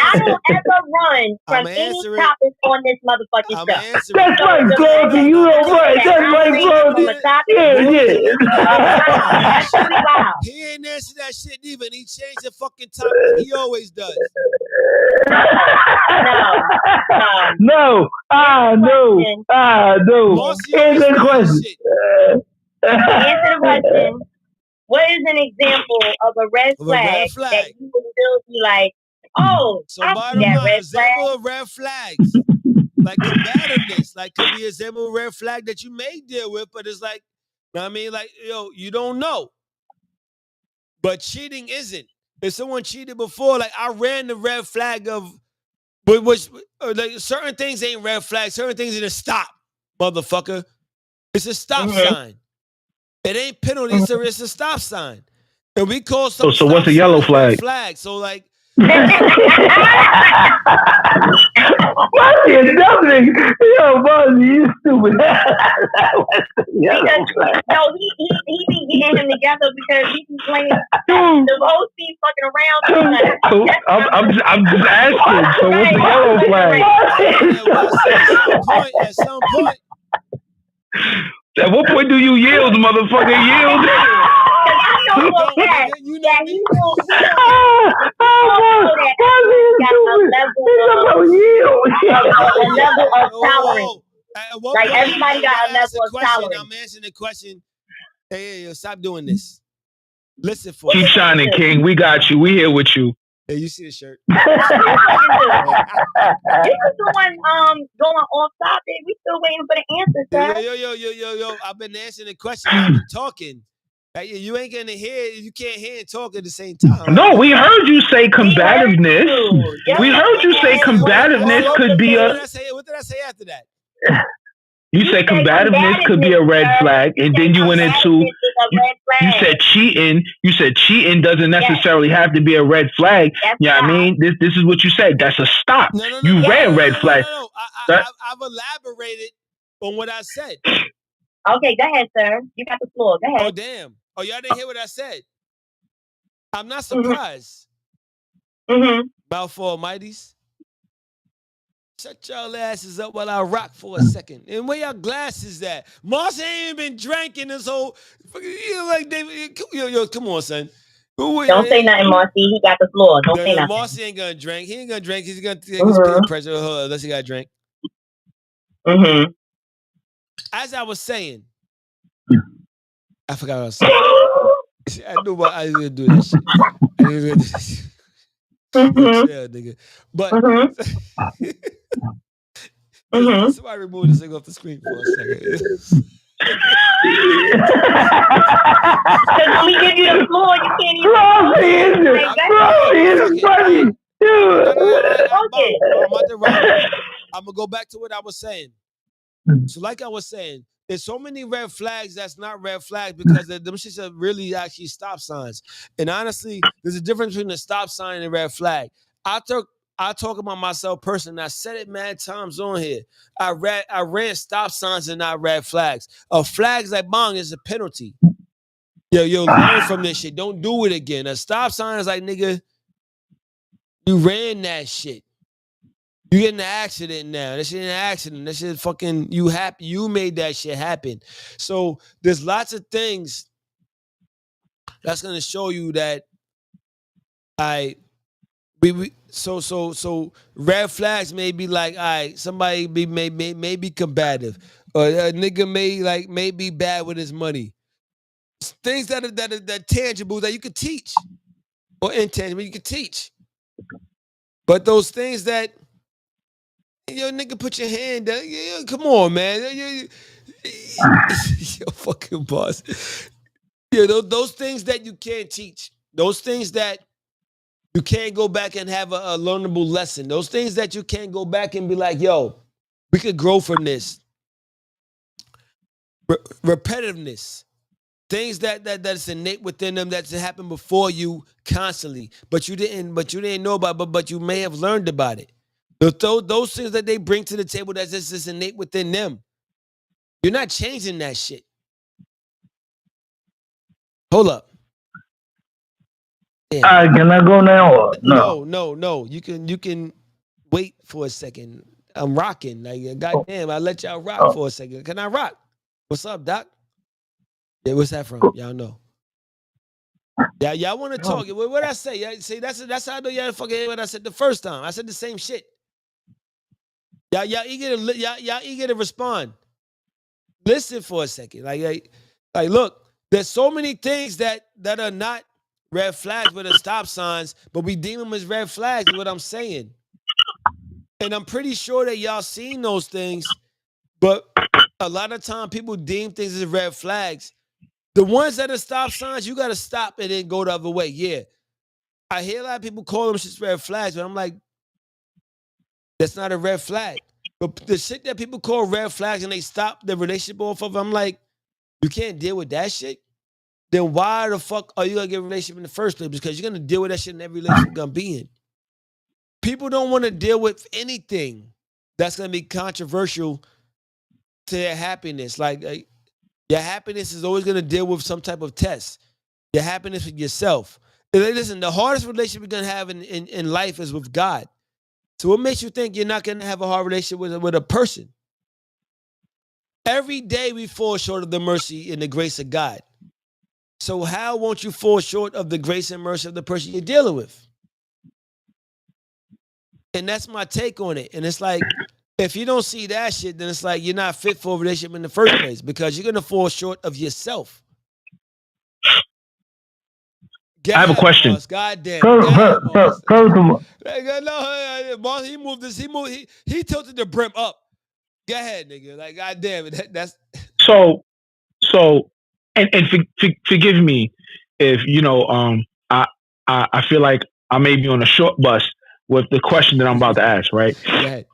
Speaker 3: I don't ever run from any topic on this motherfucking show.
Speaker 4: That's right, Gordy. You don't run. That's right, Gordy.
Speaker 3: Yeah.
Speaker 1: He ain't answered that shit either. And he changed the fucking topic. He always does.
Speaker 4: No. Here's the question.
Speaker 3: Answer the question. What is an example of a red flag that you would still be like, oh,
Speaker 1: so I see that red example flag? Of red flags, like combativeness, like could be an example of red flag that you may deal with, but it's like, you know what I mean, like, you don't know. But cheating isn't. If someone cheated before, like I ran the red flag of, which like certain things ain't red flags, certain things is a stop, motherfucker. It's a stop sign. It ain't penalty, it's a stop sign. And we call something.
Speaker 8: So what's a yellow flag?
Speaker 1: So like.
Speaker 4: Marcy is definitely, Marcy, you stupid.
Speaker 3: No, he be getting him together because he be playing. The host be fucking around.
Speaker 8: I'm just asking. So what's the yellow flag?
Speaker 1: At some point.
Speaker 8: At what point do you yield, motherfucker? Yield.
Speaker 3: I know for a fact that he will a level of tolerance. Like everybody got a level of tolerance.
Speaker 1: I'm answering the question. Hey, stop doing this. Listen for
Speaker 8: Keep shining, King. We got you. We here with you.
Speaker 1: Hey, you see the shirt?
Speaker 3: You was the one going off topic. We still waiting for the answer, sir.
Speaker 1: Yo. I've been answering the question. I've been talking. You ain't gonna hear. You can't hear and talk at the same time.
Speaker 8: No, we heard you say combativeness. We heard you say combativeness could be a.
Speaker 1: What did I say after that?
Speaker 8: You said combativeness could be a red flag, and then you went into you said cheating. You said cheating doesn't necessarily have to be a red flag. Yeah, I mean, this is what you said. That's a stop.
Speaker 1: No.
Speaker 8: You ran red flag.
Speaker 1: No. I've elaborated on what I said.
Speaker 3: Okay, go ahead, sir. You got the floor. Go ahead.
Speaker 1: Oh, damn. Oh, y'all didn't hear what I said. I'm not surprised. Mouthful Almighties. Shut y'all asses up while I rock for a second. And where y'all glasses at? Moss ain't been drinking this whole. Like David. Yo, come on, son.
Speaker 3: Don't say nothing, Marcy. He got the floor. Don't say nothing.
Speaker 1: Marcy ain't gonna drink. He ain't gonna drink. He's gonna take his peer pressure unless he got to drink. As I was saying, I forgot what I was saying. I knew what I was gonna do this shit. I was gonna do this. Chill, nigga. But somebody remove this thing off the screen for a second.
Speaker 3: Because when we give you the floor, you can't even.
Speaker 4: It's funny.
Speaker 1: I'm gonna go back to what I was saying. So, like I was saying, there's so many red flags that's not red flags because them shits are really actually stop signs. And honestly, there's a difference between a stop sign and a red flag. I talk about myself personally. I said it mad times on here. I ran stop signs and not red flags. A flag's like bong is a penalty. Yo, learn from this shit. Don't do it again. A stop sign is like, nigga, you ran that shit. You get in an accident now. That shit ain't an accident. That shit fucking you happy. You made that shit happen. So there's lots of things that's gonna show you that so red flags may be like, all right, somebody may be combative. Or a nigga may be bad with his money. Things that are tangible that you could teach. Or intangible, you could teach. But those things that yo, nigga, put your hand down. Yo, come on, man. Yo, fucking boss. Yeah, those things that you can't teach. Those things that you can't go back and have a learnable lesson. Those things that you can't go back and be like, yo, we could grow from this. Repetitiveness. Things that's innate within them that's happened before you constantly, but you didn't know about, but you may have learned about it. Those things that they bring to the table that's just innate within them. You're not changing that shit. Hold up.
Speaker 4: Can I go now? Or no?
Speaker 1: No. You can wait for a second. I'm rocking. Like, goddamn, I let y'all rock for a second. Can I rock? What's up, Doc? Yeah, what's that from? Y'all know. Yeah, y'all want to talk. What I say? Yeah, see, that's how I know y'all fucking hear what I said the first time. I said the same shit. Y'all eager to respond. Listen for a second. Like, look, there's so many things that are not red flags but are stop signs, but we deem them as red flags is what I'm saying. And I'm pretty sure that y'all seen those things, but a lot of time people deem things as red flags. The ones that are stop signs, you got to stop and then go the other way. Yeah. I hear a lot of people call them shit red flags, but I'm like, that's not a red flag. But the shit that people call red flags and they stop the relationship off of, I'm like, you can't deal with that shit? Then why the fuck are you going to get a relationship in the first place? Because you're going to deal with that shit in every relationship you're going to be in. People don't want to deal with anything that's going to be controversial to their happiness. Like your happiness is always going to deal with some type of test. Your happiness with yourself. And listen, the hardest relationship you're going to have in life is with God. So what makes you think you're not going to have a hard relationship with a person? Every day we fall short of the mercy and the grace of God. So how won't you fall short of the grace and mercy of the person you're dealing with? And that's my take on it. And it's like, if you don't see that shit, then it's like you're not fit for a relationship in the first place because you're going to fall short of yourself.
Speaker 8: I have a question.
Speaker 1: Boss. God damn.
Speaker 4: First of all,
Speaker 1: No, boss, he moved this. He tilted the brim up. Go ahead, nigga. Like, God damn it. That's
Speaker 8: so, and forgive me if I feel like I may be on a short bus with the question that I'm about to ask, right?
Speaker 1: Go ahead.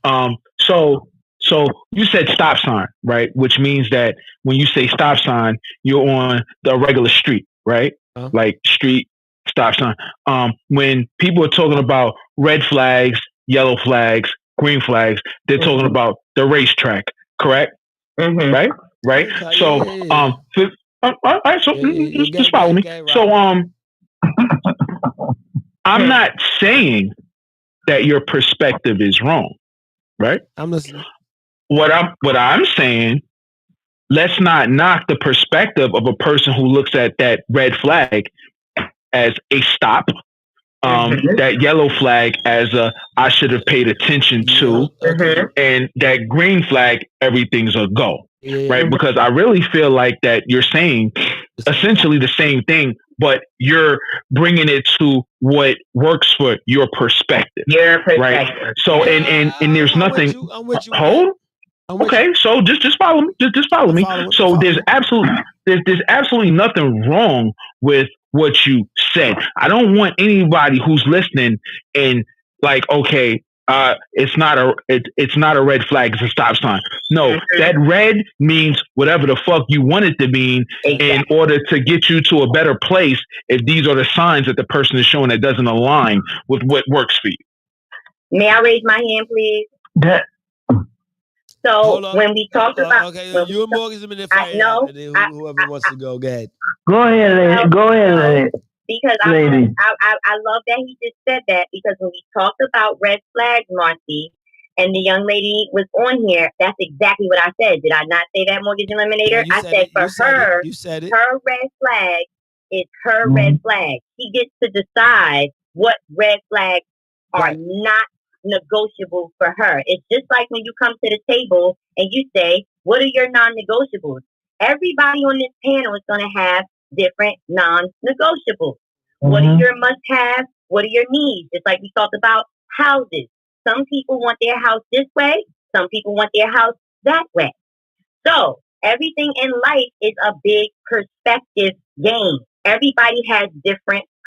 Speaker 8: So you said stop sign, right? Which means that when you say stop sign, you're on the regular street, right? Like street stop sign. When people are talking about red flags, yellow flags, green flags, they're talking about the racetrack, correct? Right? Right?
Speaker 1: Okay,
Speaker 8: So,
Speaker 1: yeah.
Speaker 8: all right, so just follow me. So, I'm not saying that your perspective is wrong, right?
Speaker 1: I'm listening.
Speaker 8: What I'm saying, let's not knock the perspective of a person who looks at that red flag as a stop, that yellow flag as a I should have paid attention to, and that green flag, everything's a go, right? Because I really feel like that you're saying essentially the same thing, but you're bringing it to what works for your perspective, right? So and there's nothing.
Speaker 1: I'm with you.
Speaker 8: Hold. Okay, so just follow me. Just follow me. So there's absolutely nothing wrong with what you said. I don't want anybody who's listening and like, okay, it's not a red flag, it's a stop sign. No, that red means whatever the fuck you want it to mean in order to get you to a better place. If these are the signs that the person is showing that doesn't align with what works for you.
Speaker 3: May I raise my hand, please? So when we talked about,
Speaker 1: you and Morgan's in the fight. Whoever wants to go ahead.
Speaker 4: Go ahead,
Speaker 3: because
Speaker 4: lady.
Speaker 3: I love that he just said that, because when we talked about red flags, Marcy, and the young lady was on here, that's exactly what I said. Did I not say that, Mortgage Eliminator? I said for her, her red flag is her red flag. She gets to decide what red flags are not negotiable for her. It's just like when you come to the table and you say, what are your non-negotiables? Everybody on this panel is going to have different non-negotiables. What are your must-haves? What are your needs? Just like we talked about houses. Some people want their house this way. Some people want their house that way. So everything in life is a big perspective game. Everybody has different